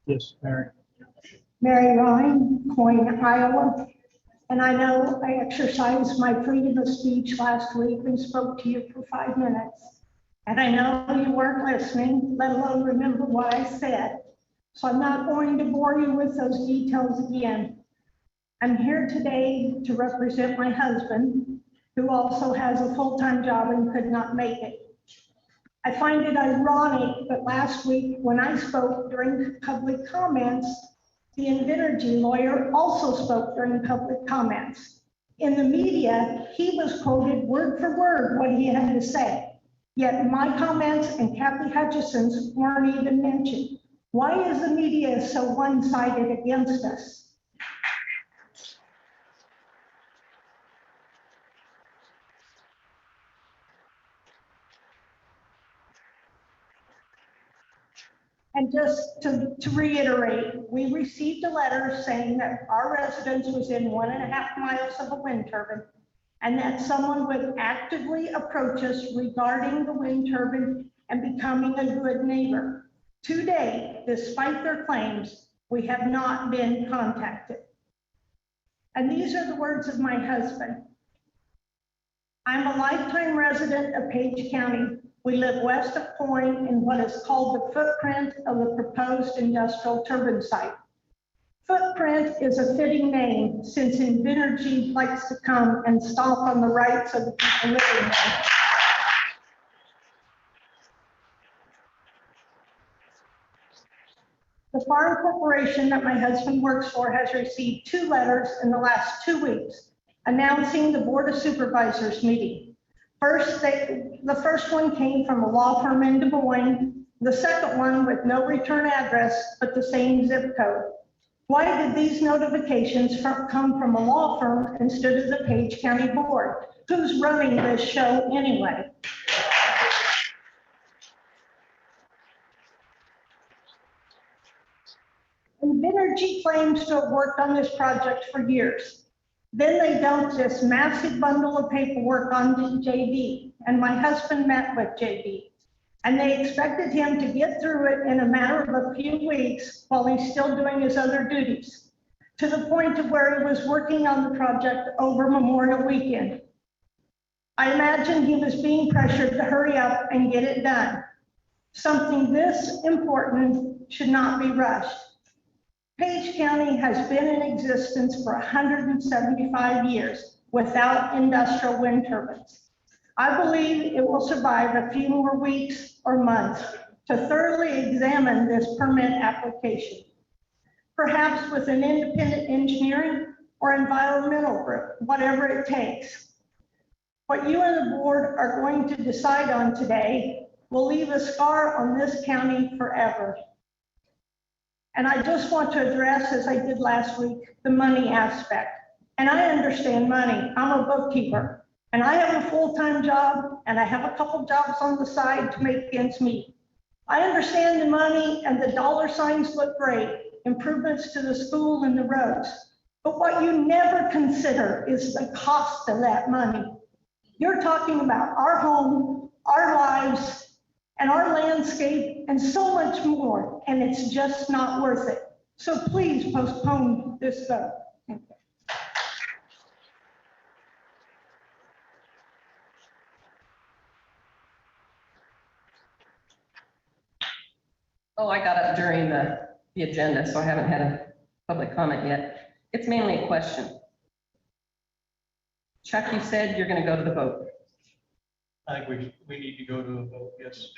Yes, Mary. Mary Ryan, Coyne, Iowa. And I know I exercised my freedom of speech last week and spoke to you for 5 minutes. And I know you weren't listening, let alone remember what I said. So I'm not going to bore you with those details again. I'm here today to represent my husband, who also has a full-time job and could not make it. I find it ironic that last week when I spoke during public comments, the Invenergy lawyer also spoke during public comments. In the media, he was quoted word for word what he had to say. Yet my comments and Kathy Hutchison's weren't even mentioned. Why is the media so one-sided against us? And just to reiterate, we received a letter saying that our residence was in 1.5 miles of a wind turbine, and that someone would actively approach us regarding the wind turbine and becoming a good neighbor. Today, despite their claims, we have not been contacted. And these are the words of my husband. I'm a lifetime resident of Page County. We live west of Coyne in what is called the footprint of the proposed industrial turbine site. Footprint is a fitting name since Invenergy likes to come and stomp on the rights of the people living there. The farm corporation that my husband works for has received 2 letters in the last 2 weeks announcing the Board of Supervisors meeting. The first one came from a law firm in Des Moines, the second one with no return address, but the same zip code. Why did these notifications come from a law firm instead of the Page County Board? Who's running this show anyway? Invenergy claims to have worked on this project for years. Then they dumped this massive bundle of paperwork onto JB, and my husband met with JB. And they expected him to get through it in a matter of a few weeks while he's still doing his other duties, to the point of where he was working on the project over Memorial Weekend. I imagine he was being pressured to hurry up and get it done. Something this important should not be rushed. Page County has been in existence for 175 years without industrial wind turbines. I believe it will survive a few more weeks or months to thoroughly examine this permit application, perhaps with an independent engineering or environmental group, whatever it takes. What you and the board are going to decide on today will leave a scar on this county forever. And I just want to address, as I did last week, the money aspect. And I understand money. I'm a bookkeeper, and I have a full-time job, and I have a couple jobs on the side to make ends meet. I understand the money and the dollar signs look great, improvements to the school and the roads. But what you never consider is the cost of that money. You're talking about our home, our lives, and our landscape, and so much more, and it's just not worth it. So please postpone this vote. Thank you. Oh, I got up during the agenda, so I haven't had a public comment yet. It's mainly a question. Chuck, you said you're going to go to the vote. I think we need to go to a vote, yes.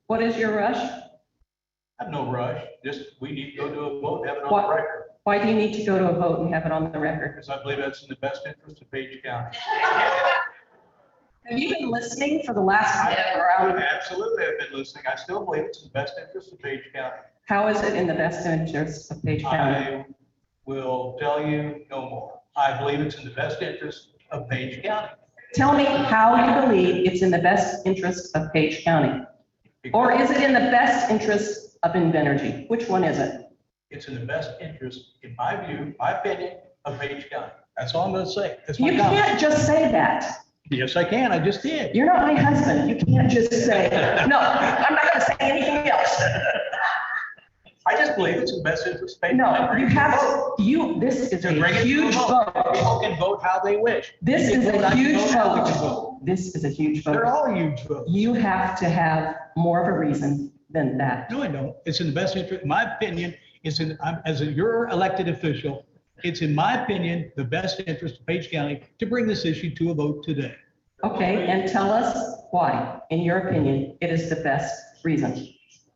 What is your rush? I have no rush, just we need to go to a vote, have it on Why- the record. Why do you need to go to a vote and have it on the record? Because I believe that's in the best interest of Page County. Have you been listening for the last hour? Absolutely, I've been listening. I still believe it's in the best interest of Page County. How is it in the best interest of Page County? I will tell you no more. I believe it's in the best interest of Page County. Tell me how you believe it's in the best interest of Page County. Or is it in the best interest of Invenergy? Which one is it? It's in the best interest, in my view, my opinion, of Page County. That's all I'm gonna say. That's my You comment. can't just say that. Yes, I can. I just did. You're not my husband. You can't just say, no, I'm not going to say anything else. I just believe it's in the best interest of Page No, County. you have to, this is To a bring it to huge vote. People can vote how they wish. This If is they a like to huge how they can vote. This is a huge vote. They're all huge votes. You have to have more of a reason than that. No, I don't. It's in the best interest, in my opinion, as your elected official, it's in my opinion, the best interest of Page County to bring this issue to a vote today. Okay, and tell us why, in your opinion, it is the best reason.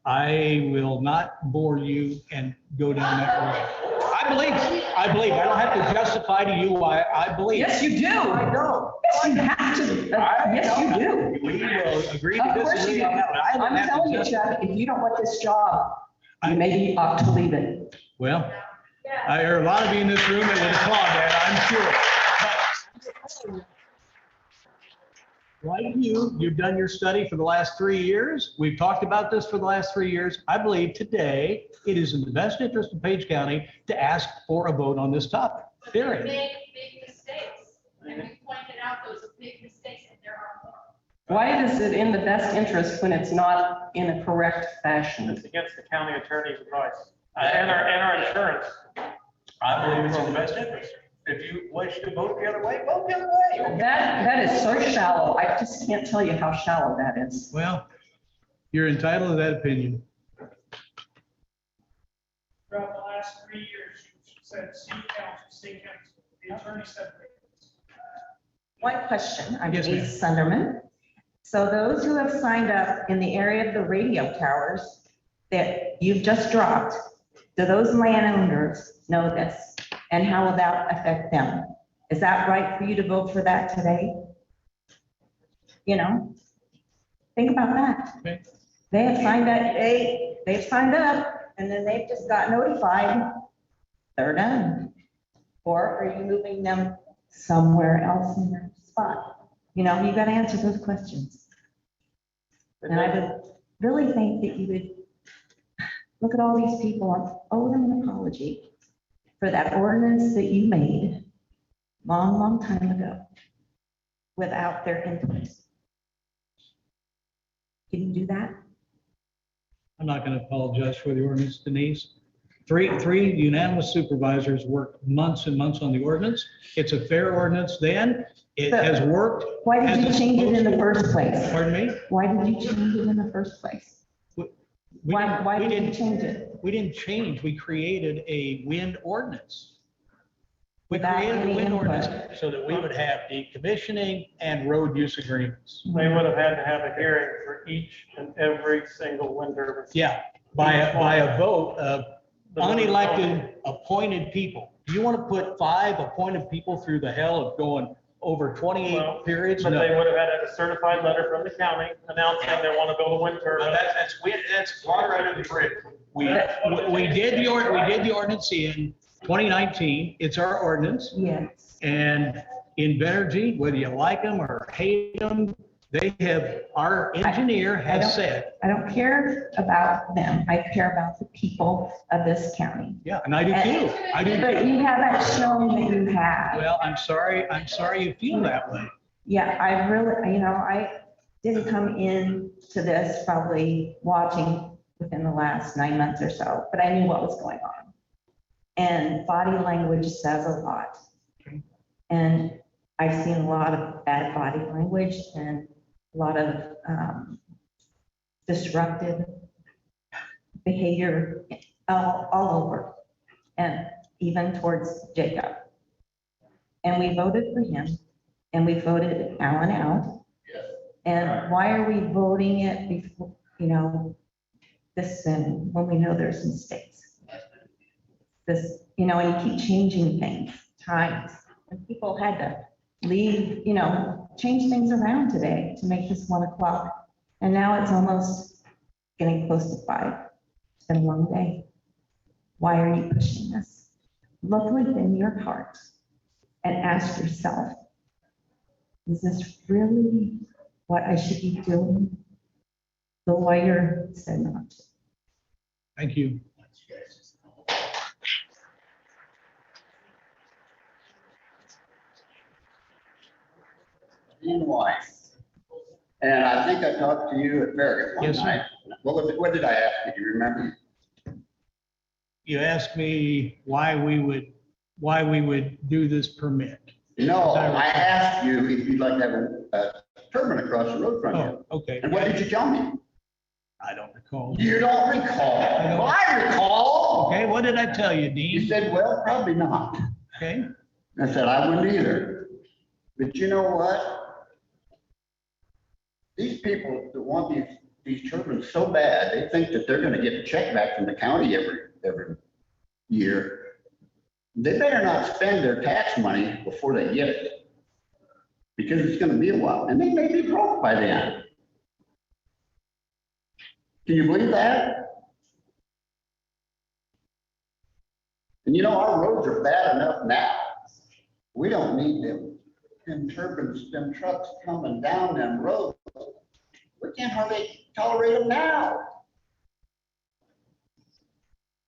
I will not bore you and go down that road. I believe, I don't have to justify to you why I believe. Yes, you do. I don't. Yes, you have to. Yes, you do. We will agree Of to course you disagree do. on that one. I don't I'm have to telling you, justify. Chuck, if you don't want this job, you maybe ought to leave it. Well, there are a lot of you in this room that would applaud that, I'm sure. But like you've done your study for the last 3 years. We've talked about this for the last 3 years. I believe today it is in the best interest of Page County to ask for a vote on this topic. Period. Make big mistakes, and we pointed out those big mistakes, and there are more. Why is it in the best interest when it's not in a correct fashion? It's against the county attorney's advice and our insurance. I believe it's in the best interest. If you wish to vote the other way, vote the other way. That is so shallow. I just can't tell you how shallow that is. Well, you're entitled to that opinion. Throughout the last 3 years, you said state council, the attorney said. One question, I'm Yes, Denise Sunderman. So those who have signed up in the area of the radio towers that you've just dropped, do those landowners know this? And how will that affect them? Is that right for you to vote for that today? You know, think about that. Okay. They have signed up, they've signed up, and then they've just got notified, they're done. Or are you moving them somewhere else in their spot? You know, you gotta answer those questions. And I would really think that you would look at all these people and owe them an apology for that ordinance that you made long, long time ago without their input. Can you do that? I'm not going to apologize for the ordinance, Denise. Three unanimous supervisors worked months and months on the ordinance. It's a fair ordinance then. It has worked. Why did as you it's change it in the supposed to. first place? Pardon me? Why did you change it in the first place? Why did you didn't- change it? We didn't change, we created a wind ordinance. We Without created a any wind input. ordinance so that we would have decommissioning and road use agreements. They would have had to have a hearing for each and every single wind turbine. Yeah, by a vote of unelected, appointed people. Do you want to put 5 appointed people through the hell of going over 28 periods? But No. they would have had a certified letter from the county announcing they want to build a wind turbine. That's water under the bridge. We did the ordinance in 2019. It's our ordinance. Yes. And Invenergy, whether you like them or hate them, our engineer has said. I don't care about them. I care about the people of this county. Yeah, and I do too. I do. But you haven't shown that you have. Well, I'm sorry you feel that way. Yeah, I really, I didn't come in to this probably watching within the last 9 months or so, but I knew what was going on. And body language says a lot. And I've seen a lot of bad body language and a lot of disruptive behavior all over, and even towards Jacob. And we voted for him, and we voted Alan out. And why are we voting it before, this soon, when we know there's mistakes? This, and you keep changing things, times, and people had to leave, change things around today to make this 1 o'clock. And now it's almost getting close to 5. It's been a long day. Why are you pushing this? Look within your heart and ask yourself, is this really what I should be doing? The lawyer said not to. Thank you. Wise. And I think I talked to you at Farragut one night. What did I ask you? Do you remember? You asked me why we would do this permit. No, I asked you if you'd like to have a turbine across the road from you. Oh, okay. And what did you tell me? I don't recall. You don't recall. I recall. Okay, what did I tell you, Dean? You said, well, probably not. Okay. I said, I wouldn't either. But you know what? These people that want these turbines so bad, they think that they're gonna get a check back from the county every year. They better not spend their tax money before they get it, because it's gonna be a while, and they may be broke by then. Can you believe that? And our roads are bad enough now. We don't need them turbines, them trucks coming down them roads. We can't hardly tolerate them now.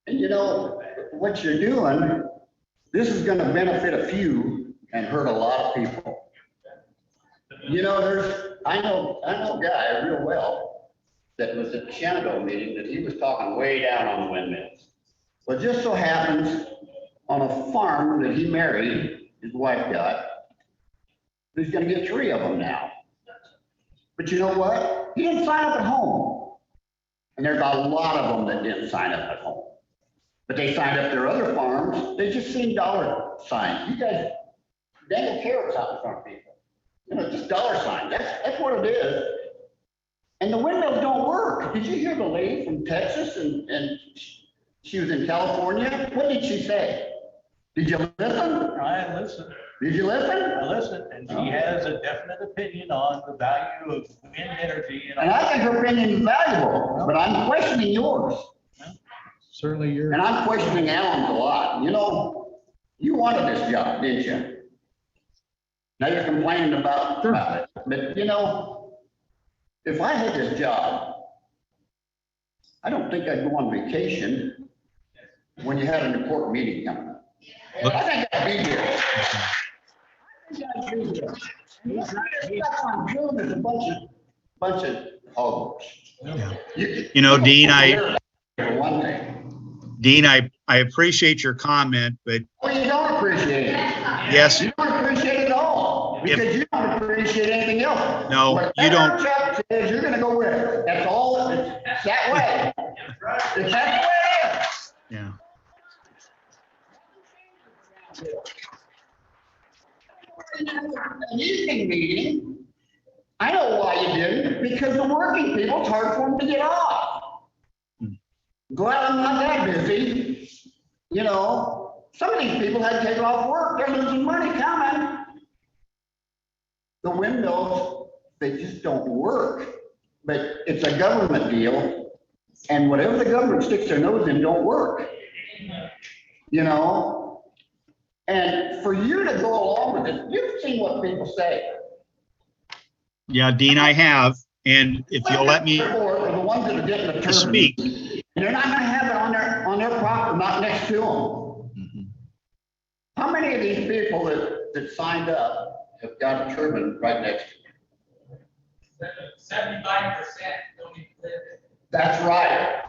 And what you're doing, this is gonna benefit a few and hurt a lot of people. I know a guy real well that was at the Shenandoah meeting, that he was talking way down on the windmills. Well, it just so happens on a farm that he married, his wife got, he's gonna get 3 of them now. But you know what? He didn't sign up at home. And there's a lot of them that didn't sign up at home. But they signed up their other farms, they just seen dollar signs. You guys dangle carrots out in front of people. Just dollar signs, that's what it is. And the windmills don't work. Did you hear the lady from Texas and she was in California? What did she say? Did you listen? I listened. Did you listen? I listened, and she has a definite opinion on the value of wind energy. And I think her opinion is valuable, but I'm questioning yours. Certainly yours. And I'm questioning Alan's a lot. You wanted this job, didn't you? Now you're complaining about it. But if I had this job, I don't think I'd go on vacation when you had an important meeting coming up. I think I'd be here. On Zoom is a bunch of hogs. Yeah. Dean, I appreciate your comment, but. Well, you don't appreciate it. Yes. You don't appreciate it at all, because you don't appreciate anything else. No, you don't. Whatever Chuck says, you're gonna go with it. That's all, it's that way. It's that way it is. Yeah. An evening meeting, I know why you didn't, because the working people, it's hard for them to get off. Glad I'm not that busy. Some of these people had to take off work, they're losing money coming. The windmills, they just don't work, but it's a government deal, and whatever the government sticks their nose in don't work. And for you to go along with it, you've seen what people say. Yeah, Dean, I have, and if you'll let me the ones that are getting the turbine, speak. They're not gonna have it on their property, not next to them. Mm-hmm. How many of these people that signed up have got a turbine right next to them? 75% don't even live in. That's right.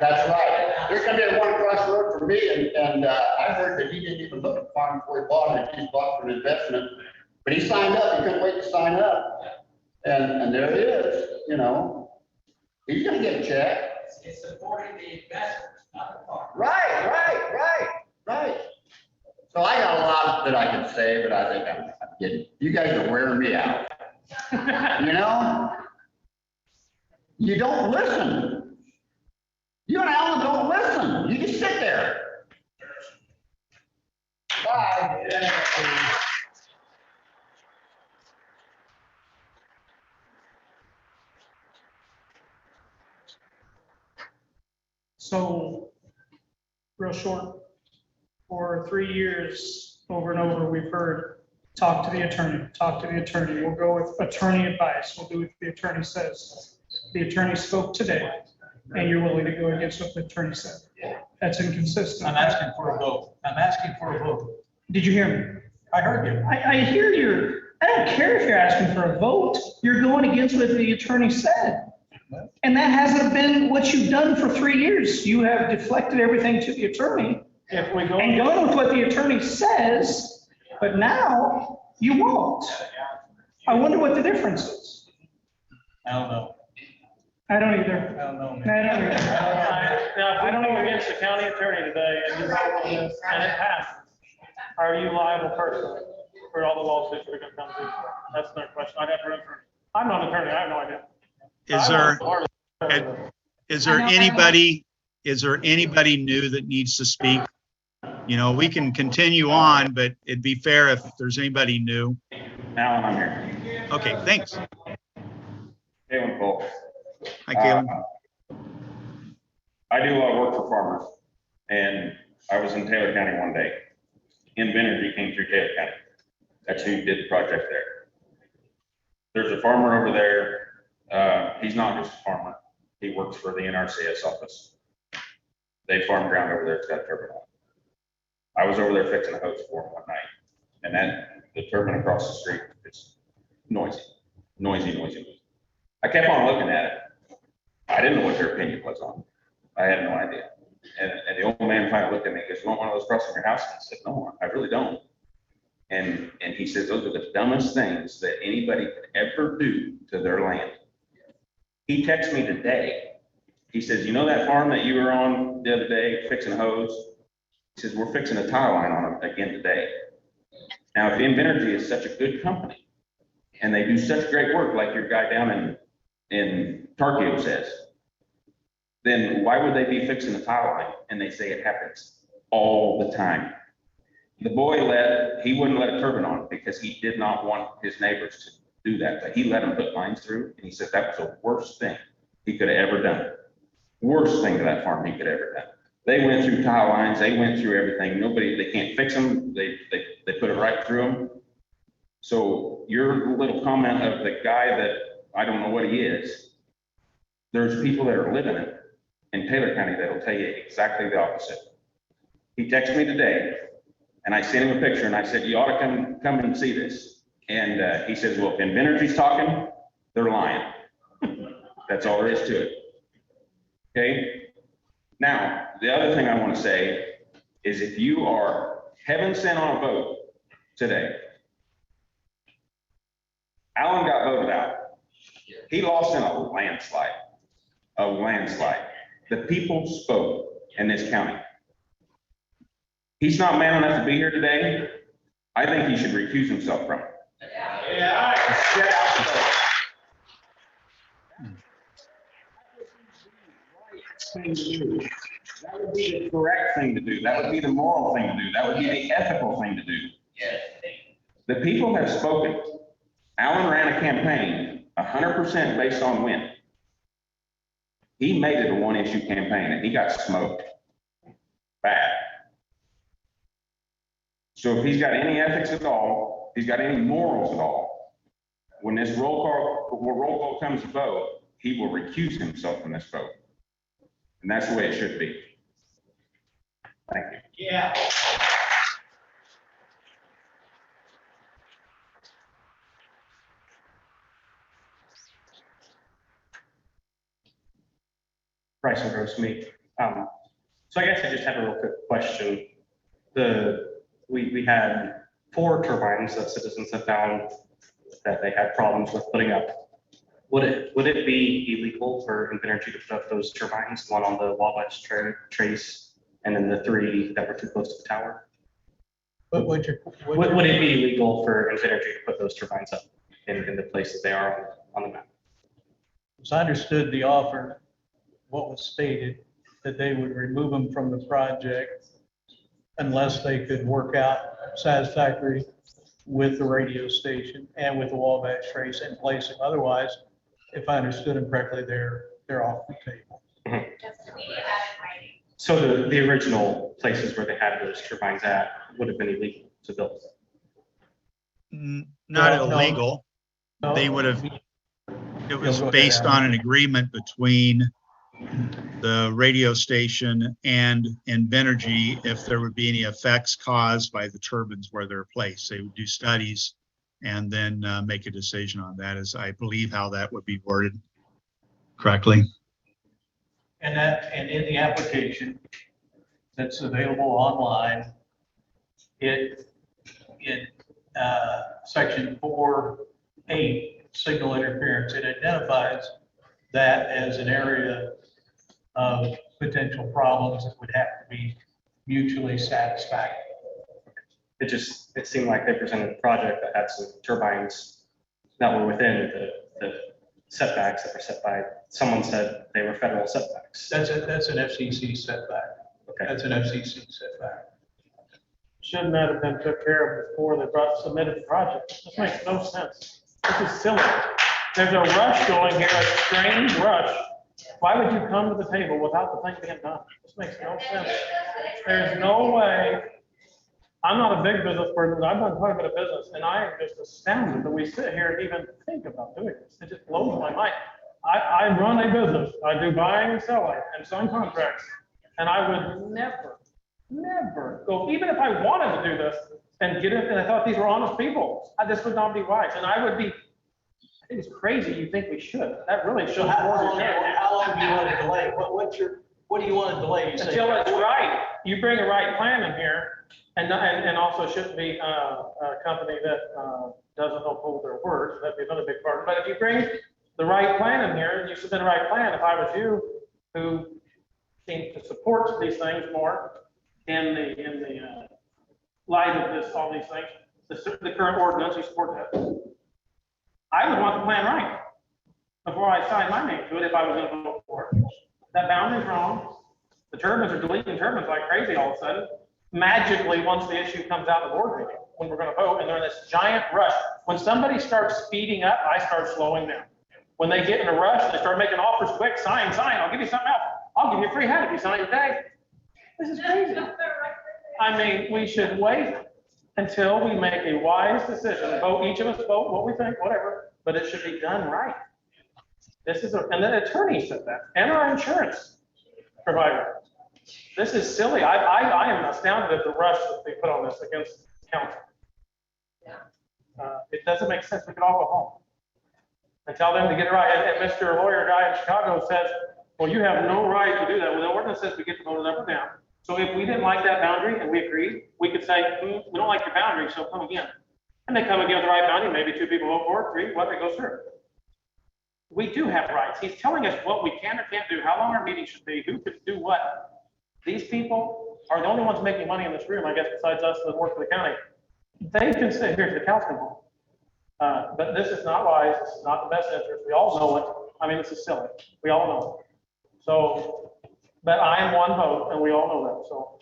There's gonna be one across the road from me, and I heard that he didn't even look at the farm before he bought it. He just bought for an investment. But he signed up, he couldn't wait to sign up. And there it is, He's gonna get a check. It's supporting the investors, not the farmers. Right. So I got a lot that I could say, but I think I'm getting, you guys are wearing me out. You know? You don't listen. You and Alan don't listen. You just sit there. Bye. So, real short, for 3 years, over and over, we've heard, talk to the attorney, we'll go with attorney advice, we'll do what the attorney says. The attorney spoke today, and you're willing to go against what the attorney said. That's inconsistent. I'm asking for a vote. Did you hear me? I heard you. I hear you. I don't care if you're asking for a vote, you're going against what the attorney said. And that hasn't been what you've done for 3 years. You have deflected everything to the attorney If we go. and gone with what the attorney says, but now you won't. I wonder what the difference is. I don't know. I don't either. I don't know. I don't either. Now, if we go against the county attorney today and you vote on this and it passes, are you liable personally for all the lawsuits that are gonna come through? That's another question. I'd have to run for, I'm not an attorney, I have no idea. Is there anybody new that needs to speak? You know, we can continue on, but it'd be fair if there's anybody new. Alan, I'm here. Okay, thanks. Galen Cole. Hi, Caleb. I do a lot of work for farmers, and I was in Taylor County one day. Invenergy came through Taylor County. That's who did the project there. There's a farmer over there. He's not just a farmer. He works for the NRCS office. They farm ground over there. It's got a turbine on it. I was over there fixing a hose for him one night, and the turbine across the street is noisy. I kept on looking at it. I didn't know what their opinion was on it. I had no idea. And the old man finally looked at me and goes, "You want one of those across from your house?" And I said, "No, I really don't." And he says, "Those are the dumbest things that anybody could ever do to their land." He texted me today. He says, "You know that farm that you were on the other day fixing a hose?" He says, "We're fixing a tile line on it again today." Now, if Invenergy is such a good company and they do such great work like your guy down in Tarkio says, then why would they be fixing the tile line? And they say it happens all the time. The boy he wouldn't let a turbine on because he did not want his neighbors to do that, but he let them put lines through, and he said that was the worst thing he could have ever done. Worst thing to that farm he could have ever done. They went through tile lines, they went through everything. They can't fix them. They put it right through them. So your little comment of the guy that I don't know what he is, there's people that are living it in Taylor County that'll tell you exactly the opposite. He texted me today, and I sent him a picture, and I said, "You ought to come and see this." And he says, "Well, if Invenergy's talking, they're lying." That's all there is to it. Okay? Now, the other thing I want to say is if you are heaven sent on a vote today, Alan got voted out. He lost in a landslide. The people spoke in this county. He's not man enough to be here today. I think he should recuse himself from it. Yeah. Get out the vote. That would be the correct thing to do. That would be the moral thing to do. That would be the ethical thing to do. The people have spoken. Alan ran a campaign 100% based on win. He made it a one-issue campaign, and he got smoked bad. So if he's got any ethics at all, if he's got any morals at all, when this roll call comes to vote, he will recuse himself from this vote. And that's the way it should be. Thank you. Yeah. Bryce and Gross me. So I guess I just have a real quick question. We had 4 turbines that citizens have found that they had problems with putting up Would it be illegal for Invenergy to put up those turbines, one on the Wabash Trace, and then the 3 that were too close to the tower? Would it be illegal for Invenergy to put those turbines up in the places they are on the map? As I understood the offer, what was stated, that they would remove them from the project unless they could work out satisfactory with the radio station and with the Wabash Trace and place them. Otherwise, if I understood them correctly, they're off the table. So the original places where they had those turbines at would have been illegal to build? Not illegal. No. They would have, it was go ahead, based Alan. on an agreement between the radio station and Invenergy if there would be any effects caused by the turbines where they're placed. They would do studies and then make a decision on that, is I believe how that would be worded correctly. And in the application that's available online, in section 4.8, signal interference, it identifies that as an area of potential problems that would have to be mutually satisfactory. It seemed like they presented a project that had some turbines that were within the setbacks that were set by, someone said they were federal setbacks. That's an FCC setback. Okay. That's an FCC setback. Shouldn't that have been took care of before they submitted the project? This makes no sense. This is silly. There's a rush going here, a strange rush. Why would you come to the table without the thing being done? This makes no sense. There's no way. I'm not a big business person, but I've done quite a bit of business, and I am just astounded that we sit here and even think about doing this. It just blows my mind. I run a business. I do buying and selling and sign contracts, and I would never go, even if I wanted to do this and get it, and I thought these were honest people, this would not be wise. And I think it's crazy you think we should. That really should. How long do you want to delay? What do you want to delay? You say- Until it's right. You bring a right plan in here, and also shouldn't be a company that doesn't uphold their words. That'd be another big part. But if you bring the right plan in here, and you submit a right plan, if I was you, who seems to support these things more in the light of this, all these things, the current ordinance, you support that. I would want the plan right before I sign my name to it if I was going to vote for it. That boundary's wrong. The turbines are deleting turbines like crazy all of a sudden. Magically, once the issue comes out in the board meeting, when we're going to vote, and they're in this giant rush. When somebody starts speeding up, I start slowing down. When they get in a rush, they start making offers quick, sign, I'll give you something else. I'll give you a free hat if you sign it today. This is crazy. I mean, we should wait until we make a wise decision. Vote, each of us vote what we think, whatever, but it should be done right. This is, and the attorney said that, and our insurance provider. This is silly. I am astounded at the rush that they put on this against council. It doesn't make sense. We could all go home and tell them to get it right. And Mr. Lawyer guy in Chicago says, well, you have no right to do that. Well, the ordinance says we get to vote it up or down. So if we didn't like that boundary and we agreed, we could say, we don't like your boundary, so come again. And they come again with the right boundary. Maybe 2 people vote for it, 3, whether it goes through. We do have rights. He's telling us what we can or can't do, how long our meeting should be, who could do what. These people are the only ones making money in this room, I guess, besides us that work for the county. They can sit here to the cows come home. But this is not wise. This is not the best interest. We all know it. I mean, this is silly. We all know it. So, but I am one vote, and we all know that. So,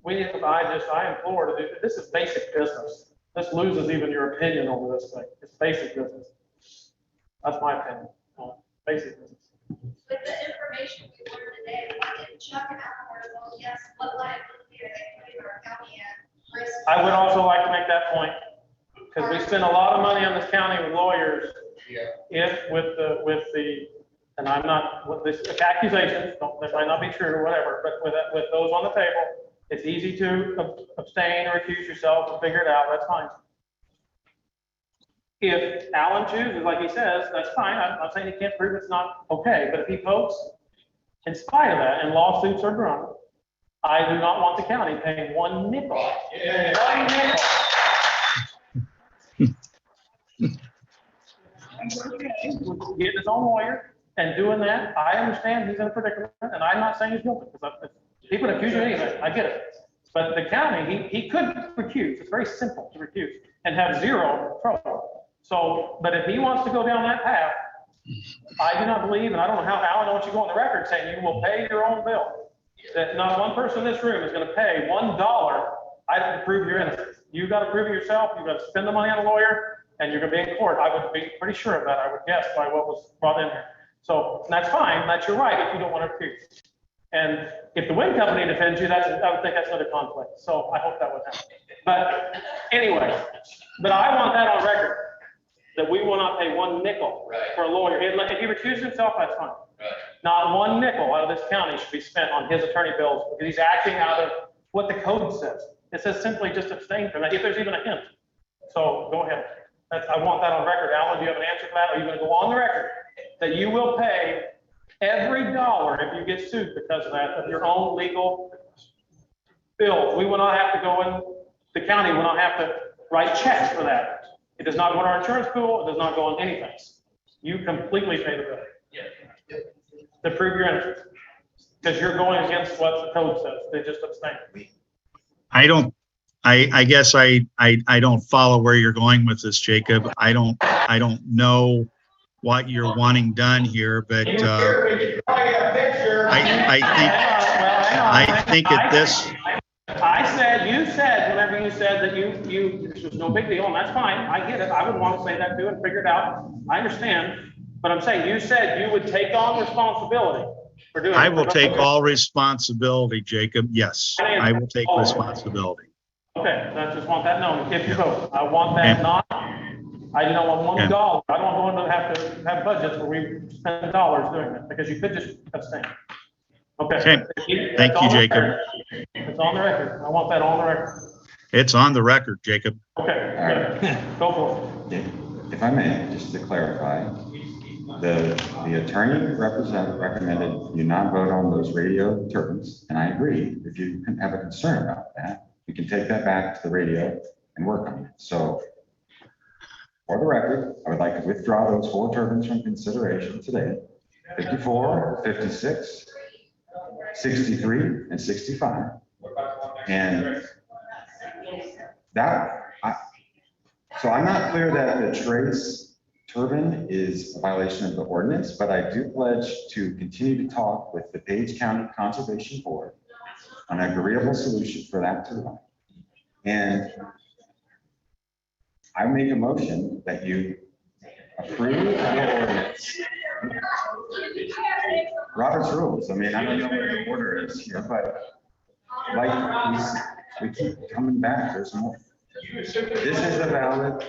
I implore to do this. Is basic business. This loses even your opinion over this thing. It's basic business. That's my opinion. Basic business. With the information we learned today, why didn't Chuck and Alan were, well, yes, what liability are they putting our county at risk? I would also like to make that point, because we spend a lot of money on this county with lawyers. If with the, and I'm not, with this accusations, that might not be true or whatever, but with those on the table, it's easy to abstain or accuse yourself and figure it out. That's fine. If Alan chooses, like he says, that's fine. I'm not saying he can't prove it's not okay, but if he votes in spite of that and lawsuits are drawn, I do not want the county paying 1 nickel. Yeah. 1 nickel. getting his own lawyer and doing that. I understand he's in a predicament, and I'm not saying he's guilty, because people accuse you of anything, I get it. But the county, he could recuse, it's very simple to recuse, and have zero trouble. So, but if he wants to go down that path, I do not believe, and I don't know how, Alan, I want you to go on the record saying you will pay your own bill. That not one person in this room is gonna pay $1, I have to prove your innocence. You gotta prove it yourself, you gotta spend the money on a lawyer, and you're gonna be in court. I would be pretty sure of that, I would guess, by what was brought in here. So that's fine, that's your right if you don't want to accuse. And if the wind company defends you, I would think that's another conflict. So I hope that would happen. But anyway, but I want that on record, that we will not pay one nickel for a lawyer. If he recuses himself, that's fine. Not one nickel out of this county should be spent on his attorney bills, because he's acting out of what the code says. It says simply just abstain from that, if there's even a hint. So go ahead. I want that on record. Alan, do you have an answer for that? Are you going to go on the record that you will pay every dollar if you get sued because of that, of your own legal bills? We will not have to go in, the county will not have to write checks for that. It does not go on our insurance pool, it does not go on anything. You completely pay the bill. To prove your innocence. Because you're going against what the code says, they just abstain. I guess I don't follow where you're going with this, Jacob. I don't know what you're wanting done here, but I think at this. You said, whenever you said that this was no big deal, and that's fine, I get it. I would want to say that too and figure it out. I understand, but I'm saying you said you would take on responsibility for doing it. I will take all responsibility, Jacob. Yes, I will take responsibility. Okay, I just want that known. If you vote, I want that not. I do not want $1. I don't want to have budgets where we spend dollars doing it, because you could just abstain. Okay. Thank you, Jacob. It's on the record. I want that on the record. It's on the record, Jacob. Okay, good. Go for it. If I may, just to clarify, the attorney recommended you not vote on those radio turbines, and I agree. If you have a concern about that, we can take that back to the radio and work on it. So, for the record, I would like to withdraw those 4 turbines from consideration today: 54, 56, 63, and 65. And so I'm not clear that the trace turbine is a violation of the ordinance, but I do pledge to continue to talk with the Page County Conservation Board on an agreeable solution for that turbine. And I make a motion that you approve the ordinance. Robert's rules. I mean, I don't know what the order is here, but like we keep coming back, there's more. This is a valid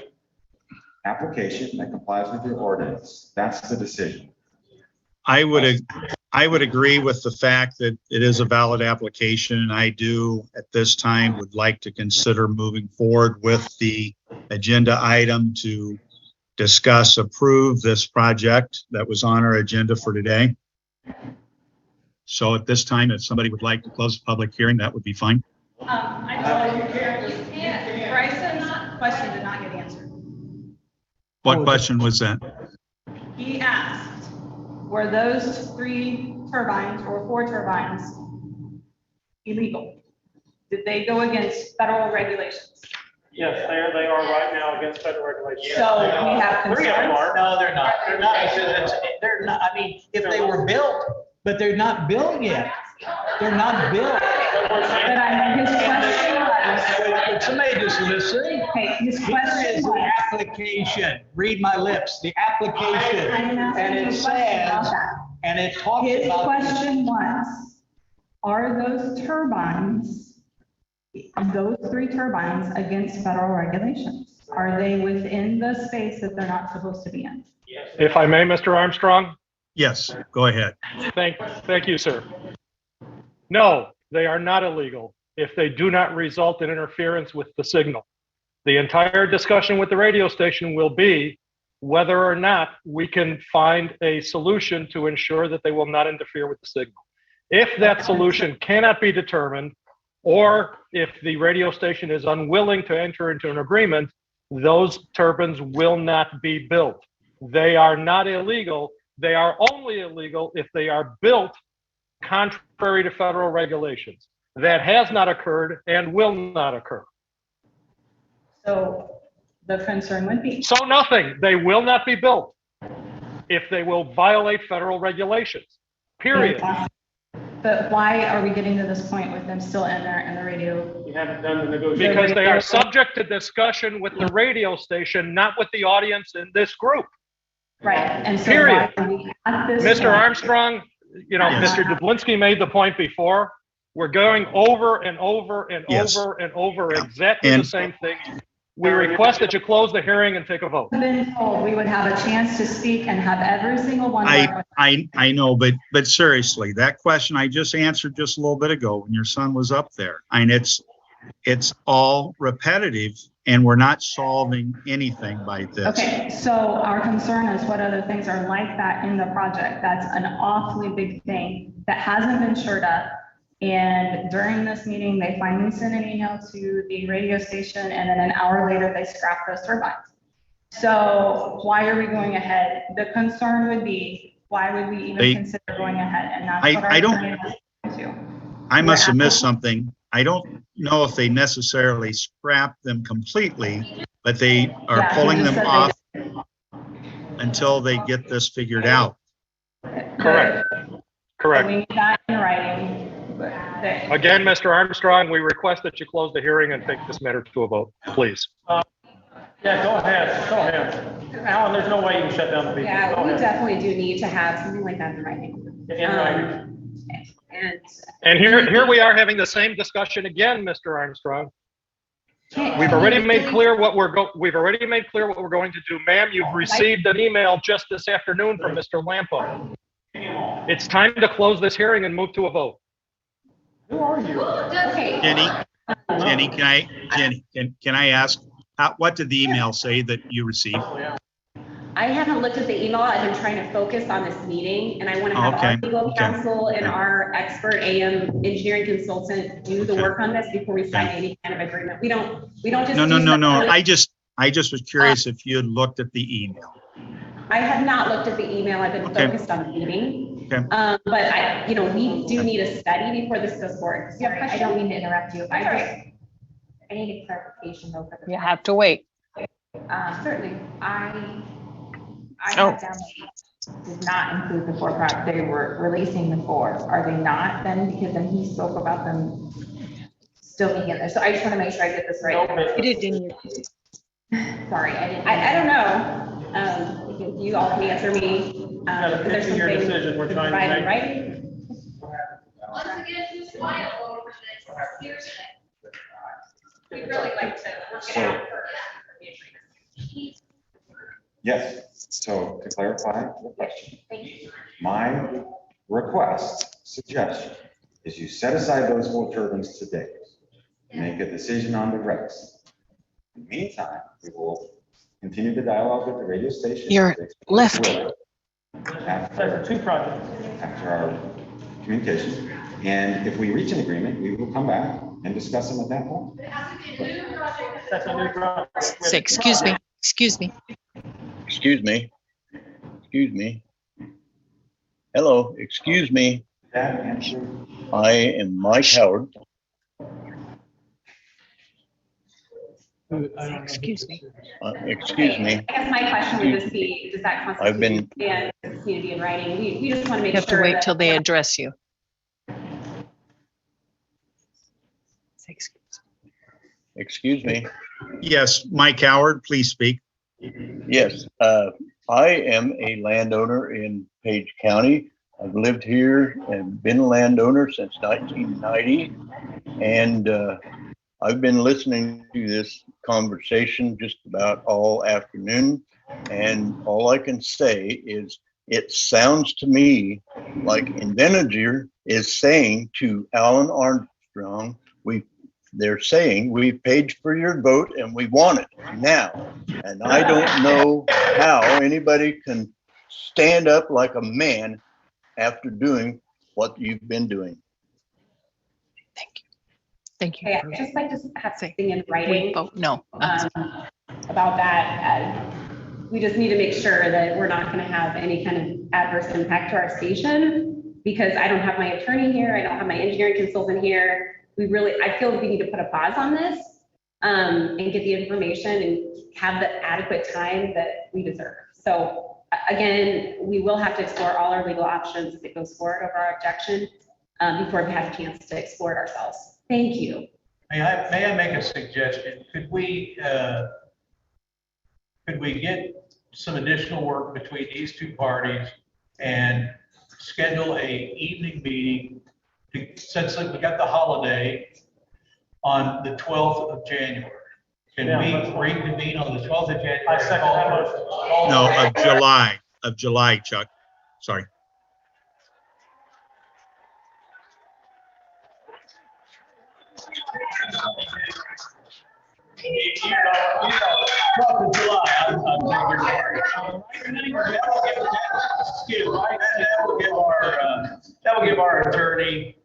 application that complies with your ordinance. That's the decision. I would agree with the fact that it is a valid application, and I do at this time would like to consider moving forward with the agenda item to approve this project that was on our agenda for today. So at this time, if somebody would like to close the public hearing, that would be fine. Bryson's question did not get answered. What question was that? He asked, were those 3 turbines or 4 turbines illegal? Did they go against federal regulations? Yes, they are right now against federal regulations. So we have 3 of them are. No, they're not. They're not. They're not. I mean, if they were built, but they're not built yet. They're not built. But his question was. Could somebody just listen? Okay, his Here question is was. the application. Read my lips. The application. And it says, and it talks His about. question was, are those turbines, those 3 turbines against federal regulations? Are they within the space that they're not supposed to be in? If I may, Mr. Armstrong? Yes, go ahead. Thank you, sir. No, they are not illegal if they do not result in interference with the signal. The entire discussion with the radio station will be whether or not we can find a solution to ensure that they will not interfere with the signal. If that solution cannot be determined, or if the radio station is unwilling to enter into an agreement, those turbines will not be built. They are not illegal. They are only illegal if they are built contrary to federal regulations. That has not occurred and will not occur. So the concern would be. So nothing. They will not be built if they will violate federal regulations, period. But why are we getting to this point with them still in there in the radio? You haven't done the negotiation. Because they are subject to discussion with the radio station, not with the audience in this group. Right, and so period. why are we at this Mr. point? Armstrong, you know, Yes. Mr. Dublinsky made the point before. We're going over and over and Yes. over and over exactly And- the same thing. We request that you close the hearing and take a vote. We've been told we would have a chance to speak and have every single one of our. I know, but seriously, that question I just answered just a little bit ago when your son was up there. I mean, it's all repetitive and we're not solving anything by this. Okay, so our concern is what other things are like that in the project. That's an awfully big thing that hasn't been shored up. And during this meeting, they finally sent an email to the radio station, and then an hour later, they scrapped those turbines. So why are we going ahead? The concern would be, why would we even consider going ahead? And that's what our I don't- attorney was to. I must have missed something. I don't know if they necessarily scrap them completely, but they are Yeah, pulling he them said they off until they get this figured out. Correct. Correct. We need that in writing. But they- Again, Mr. Armstrong, we request that you close the hearing and take this matter to a vote, please. Yeah, go ahead. Alan, there's no way you can shut down the meeting. Yeah, Go we ahead. definitely do need to have something like that in writing. In writing. And And here we are having the same discussion again, Mr. Armstrong. We've already made clear what we're going to do. Ma'am, you've received an email just this afternoon from Mr. Lampo. It's time to close this hearing and move to a vote. Who are you? Okay. Jenny, can I ask, what did the email say that you received? I haven't looked at the email. I've been trying to focus on this meeting, and I want to have our Okay, legal okay, counsel and okay. our expert AM engineering consultant do the work on this before we sign any kind of agreement. We don't just. No. use the- I just was curious if you had looked at the email. I have not looked at the email. I've been Okay. focused on the meeting. Okay. But we do need a study before this goes forward. Sorry, I don't mean to interrupt you. Sorry. I need a clarification though. You have to wait. Certainly. I have down did not include the 4 projects. They were releasing the 4. Are they not then? Because then he spoke about them still being in there. So I just want to make sure I get this right. You did, didn't you? Sorry, I didn't. I don't know. You all can answer me. gotta Is there pick your something decision we're to trying to provide in make. writing? Once again, who's final over this? Seriously. We'd really like to work it out for the agreement. Yes, so to clarify the question, my request, suggestion, is you set aside those 4 turbines today. Make a decision on the rest. In the meantime, we will continue the dialogue with the radio station. You're lefty. After 2 projects. After our communications. And if we reach an agreement, we will come back and discuss them at that point. That's a new project. Say, excuse me. Excuse me. Hello, excuse me. I am Mike Howard. Excuse me. Excuse me. I guess my question would just be, does that I've been- constitute and does it need to be in writing? We just want to make You sure. have to wait that- till they address you. Say, Excuse me. Yes, Mike Howard, please speak. Yes, I am a landowner in Page County. I've lived here and been a landowner since 1990. And I've been listening to this conversation just about all afternoon. And all I can say is it sounds to me like Invenager is saying to Alan Armstrong, they're saying we paid for your vote and we want it now. And I don't know how anybody can stand up like a man after doing what you've been doing. Thank you. Yeah, I'd just like to have something in We writing. vote no. About that. we just need to make sure that we're not gonna have any kind of adverse impact to our station, because I don't have my attorney here, I don't have my engineering consultant here. I feel we need to put a pause on this, and get the information and have the adequate time that we deserve. So again, we will have to explore all our legal options if it goes forward over our objection, before we have a chance to explore it ourselves. Thank you. May I make a suggestion? Could we get some additional work between these two parties and schedule a evening meeting since we got the holiday on the 12th of January? Can we reconvene on the 12th of January? I second that motion. No, Of July, Chuck. Sorry. That will give our attorney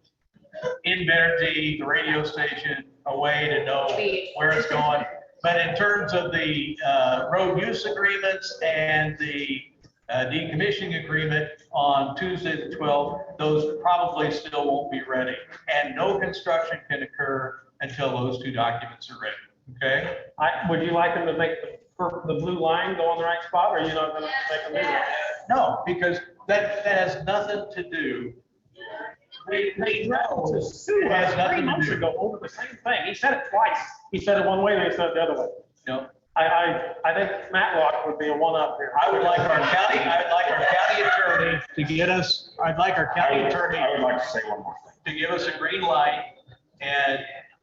in Venergy, the radio station, a way to know where it's going. But in terms of the road use agreements and the decommissioning agreement on Tuesday the 12th, those probably still won't be ready. And no construction can occur until those two documents are ready, okay? Would you like them to make the blue line go on the right spot, or are you not gonna make them do that? No, because that has nothing to do. They threatened to sue us 3 months ago over the same thing. He said it twice. He said it one way, they said it the other way. No. I think Matlock would be a one-up here. I would like our county attorney to get us, I would like to say one more thing. To give us a green light and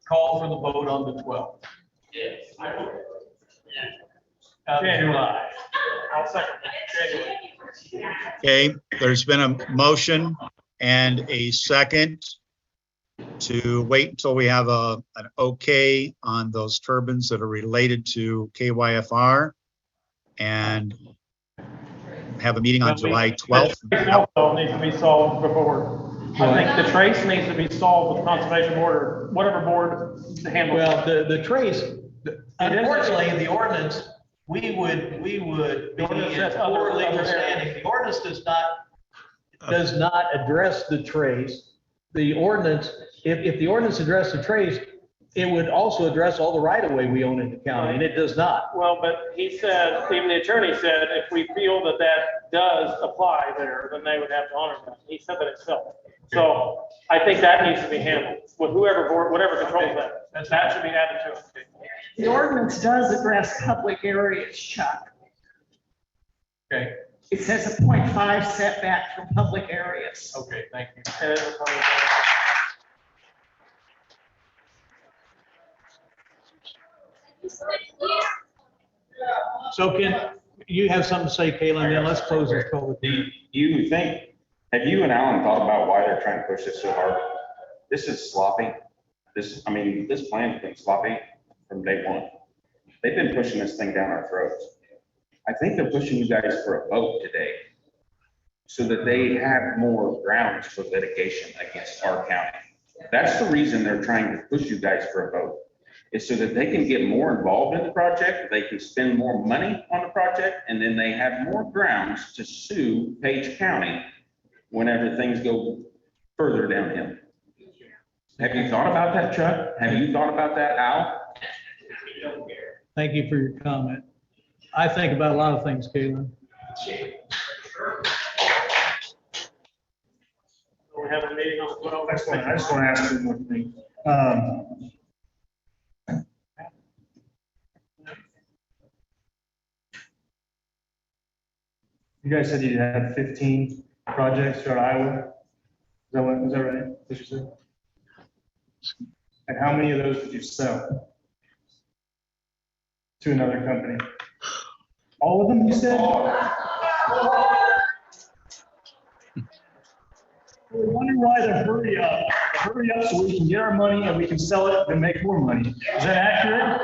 call for the vote on the 12th. Yes. July. I'll second January. Okay, there's been a motion and a second to wait until we have an okay on those turbines that are related to KYFR and have a meeting on July 12th. The trace needs to be solved before, I think the trace needs to be solved with conservation board or whatever board to handle. Well, the trace, unfortunately, the ordinance, we would be in poor legal standing. The ordinance does not address the trace. The ordinance, if the ordinance addressed the trace, it would also address all the right-of-way we own in the county, and it does not. Well, but he said, even the attorney said, if we feel that that does apply there, then they would have to honor that. He said that himself. So I think that needs to be handled with whoever board, whatever controls that. That should be added to it. The ordinance does address public areas, Chuck. Okay. It says a 0.5 setback from public areas. Okay, thank you. So can you have something to say, Caitlin? Then let's close this call. Do you think, have you and Alan thought about why they're trying to push this so hard? This is sloppy. This plan's been sloppy from day one. They've been pushing this thing down our throats. I think they're pushing you guys for a vote today so that they have more grounds for litigation against our county. That's the reason they're trying to push you guys for a vote, is so that they can get more involved in the project, they can spend more money on the project, and then they have more grounds to sue Page County whenever things go further downhill. Have you thought about that, Chuck? Have you thought about that, Al? Thank you for your comment. I think about a lot of things, Caitlin. We have a meeting on the 12th. I just want to ask you one thing. You guys said you had 15 projects throughout Iowa. Is that right? What you said? And how many of those did you sell to another company? All of them, you said? We're wondering why the hurry up. Hurry up so we can get our money and we can sell it and make more money. Is that accurate?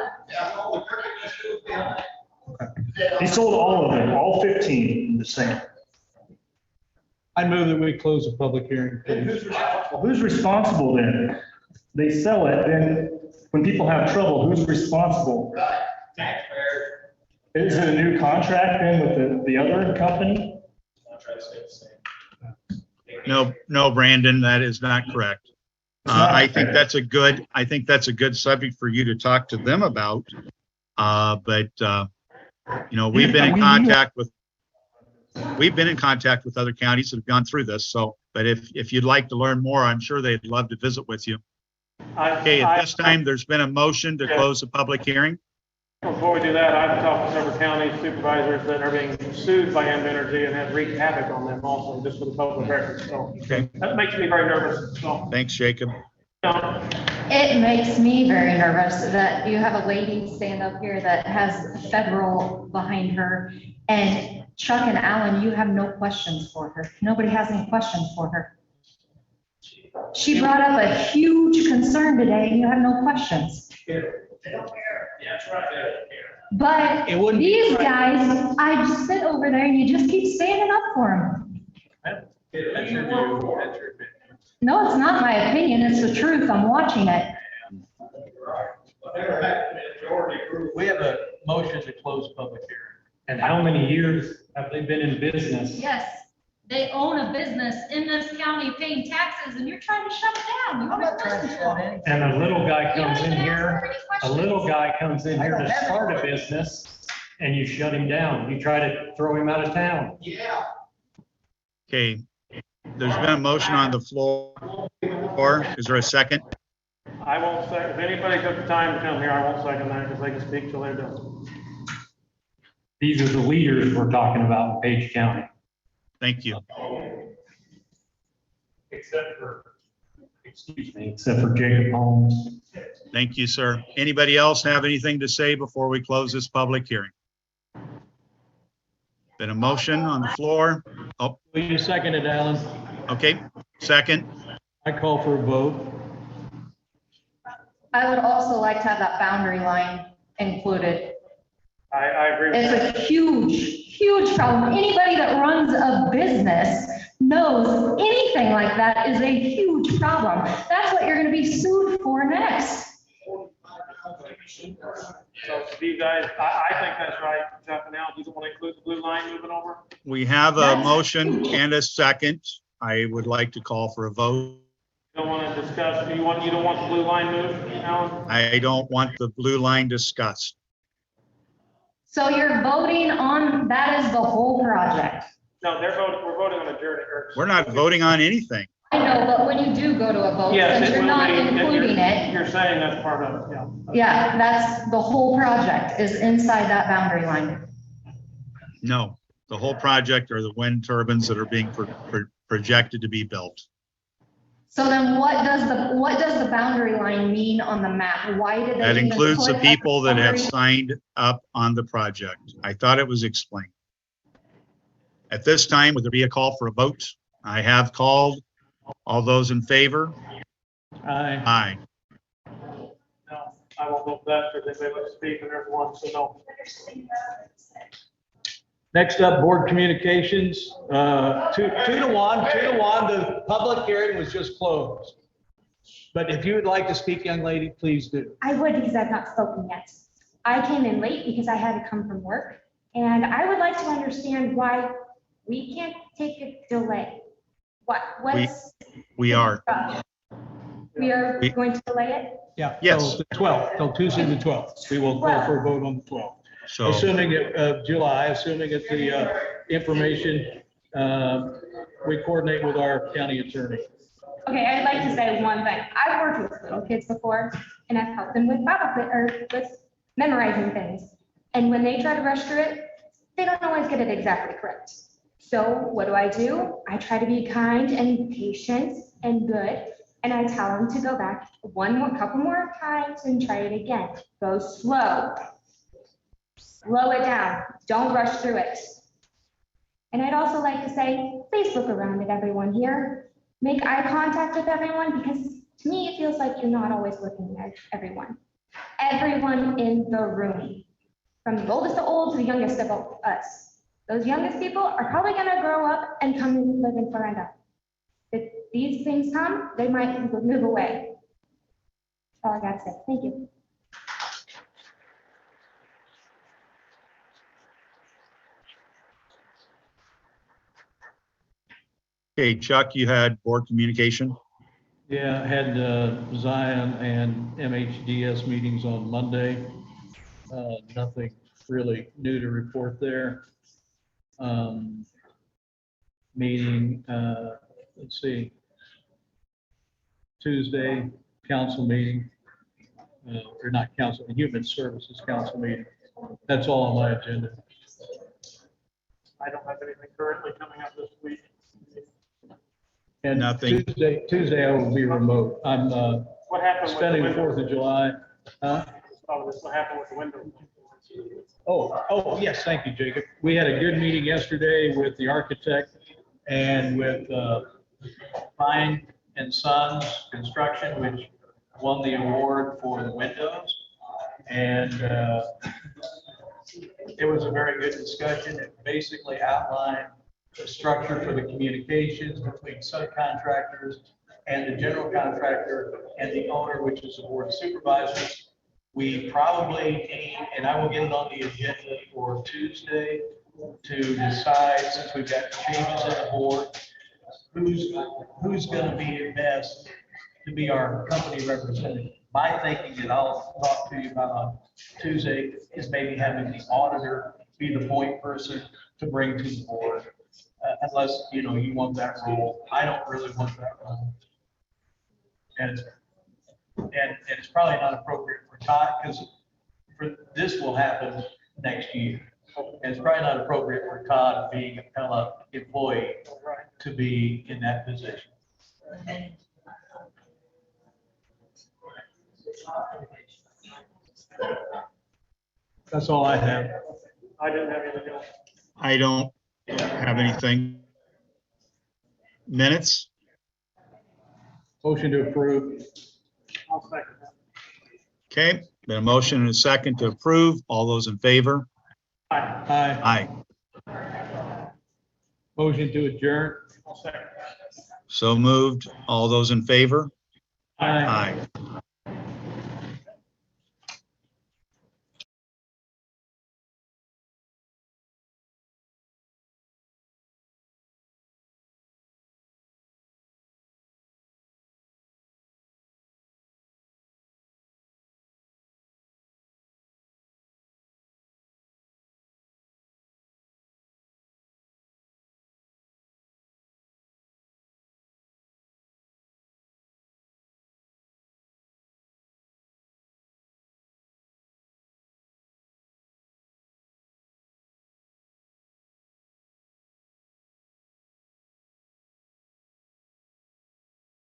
Okay. He sold all of them, all 15 the same. I move that we close the public hearing, please. Well, who's responsible then? They sell it, then when people have trouble, who's responsible? Taxpayers. Is it a new contract then with the other company? No, Brandon, that is not correct. I think that's a good subject for you to talk to them about. But we've been in contact with other counties that have gone through this. So, but if you'd like to learn more, I'm sure they'd love to visit with you. Okay, at this time, there's been a motion to close the public hearing. Before we do that, I've talked to several county supervisors that are being sued by Energy and have wreaked havoc on them also, just for the public record. So that makes me very nervous. So. Thanks, Jacob. It makes me very nervous that you have a lady stand up here that has federal behind her, and Chuck and Alan, you have no questions for her. Nobody has any questions for her. She brought up a huge concern today, and you have no questions. They don't care. Yeah, that's right. But these guys, I just sit over there and you just keep standing up for them. No, it's not my opinion, it's the truth, I'm watching it. We have a motion to close public hearing. And how many years have they been in business? Yes, they own a business in this county paying taxes and you're trying to shut it down. You won't listen to them. And a little guy comes in here, to start a business and you shut him down. You try to throw him out of town. Yeah. Okay, there's been a motion on the floor. Is there a second? I won't second. If anybody took the time to come here, I won't second that because they can speak till they're done. These are the leaders we're talking about in Page County. Thank you. Except for Jacob Holmes. Thank you, sir. Anybody else have anything to say before we close this public hearing? Been a motion on the floor. Oh. Will you second it, Alan? Okay, second. I call for a vote. I would also like to have that boundary line included. I agree with It's that. a huge problem. Anybody that runs a business knows anything like that is a huge problem. That's what you're gonna be sued for next. So Steve, guys, I think that's right. Jeff and Al, do you want to include the blue line moving over? We have a motion and a second. I would like to call for a vote. You don't want to discuss, you don't want the blue line moved, Alan? I don't want the blue line discussed. So you're voting on, that is the whole project. No, we're voting on adjourn. We're not voting on anything. I know, but when you do go to a vote, Yes, since it you're will not be, including it, You're saying that's part of it, yeah. yeah, that's the whole project is inside that boundary line. No, the whole project are the wind turbines that are being projected to be built. So then what does the boundary line mean on the map? Why did they That even includes the put a people that have boundary- signed up on the project. I thought it was explained. At this time, would there be a call for a vote? I have called. All those in favor? Aye. Aye. No, I won't vote for that because they would speak and there's one, so no. Next up, board communications, 2-1, the public hearing was just closed. But if you would like to speak, young lady, please do. I would because I've not spoken yet. I came in late because I had to come from work, and I would like to understand why we can't take a delay. What's? We are. We are going to delay it? Yeah. Yes. Till the 12th, till Tuesday the 12th. We will call for a vote on the 12th. So, Assuming July, assuming that the information, we coordinate with our county attorney. Okay, I'd like to say one thing. I've worked with little kids before, and I've helped them with with memorizing things. And when they try to rush through it, they don't always get it exactly correct. So what do? I try to be kind and patient and good, and I tell them to go back couple more times and try it again. Go slow. Slow it down. Don't rush through it. And I'd also like to say, please look around at everyone here. Make eye contact with everyone, because to me, it feels like you're not always looking at everyone. Everyone in the room, from the oldest to old to the youngest of us. Those youngest people are probably gonna grow up and come and live in Shenandoah. If these things come, they might move away. That's all I gotta say. Thank you. Okay, Chuck, you had board communication? Yeah, I had Zion and MHDS meetings on Monday. Nothing really new to report there. Meeting, let's see, Tuesday, council meeting, or not council, the Human Services Council meeting. That's all on my agenda. I don't have anything currently coming up this week. And Nothing. Tuesday I will be remote. I'm What happened with the spending windows? 4th of July. Huh? What happened with the windows? Oh, yes, thank you, Jacob. We had a good meeting yesterday with the architect and with Fine and Sons Construction, which won the award for the windows. And it was a very good discussion. It basically outlined the structure for the communications between subcontractors and the general contractor and the owner, which is the board of supervisors. We probably need, and I will get it on the agenda for Tuesday, to decide, since we've got changes in the board, who's gonna be best to be our company representative. My thinking, and I'll talk to you about on Tuesday, is maybe having the auditor be the point person to bring to the board. Unless, you know, you want that role. I don't really want that role. And it's probably not appropriate for Todd, because this will happen next year. And it's probably not appropriate for Todd, being a fellow employee, to be in that position. That's all I have. I didn't have anything else. I don't have anything. Minutes? Motion to approve. I'll second that. Okay, been a motion and a second to approve. All those in favor? Aye. Aye. Motion to adjourn. I'll second. So moved. All those in favor? Aye. Aye.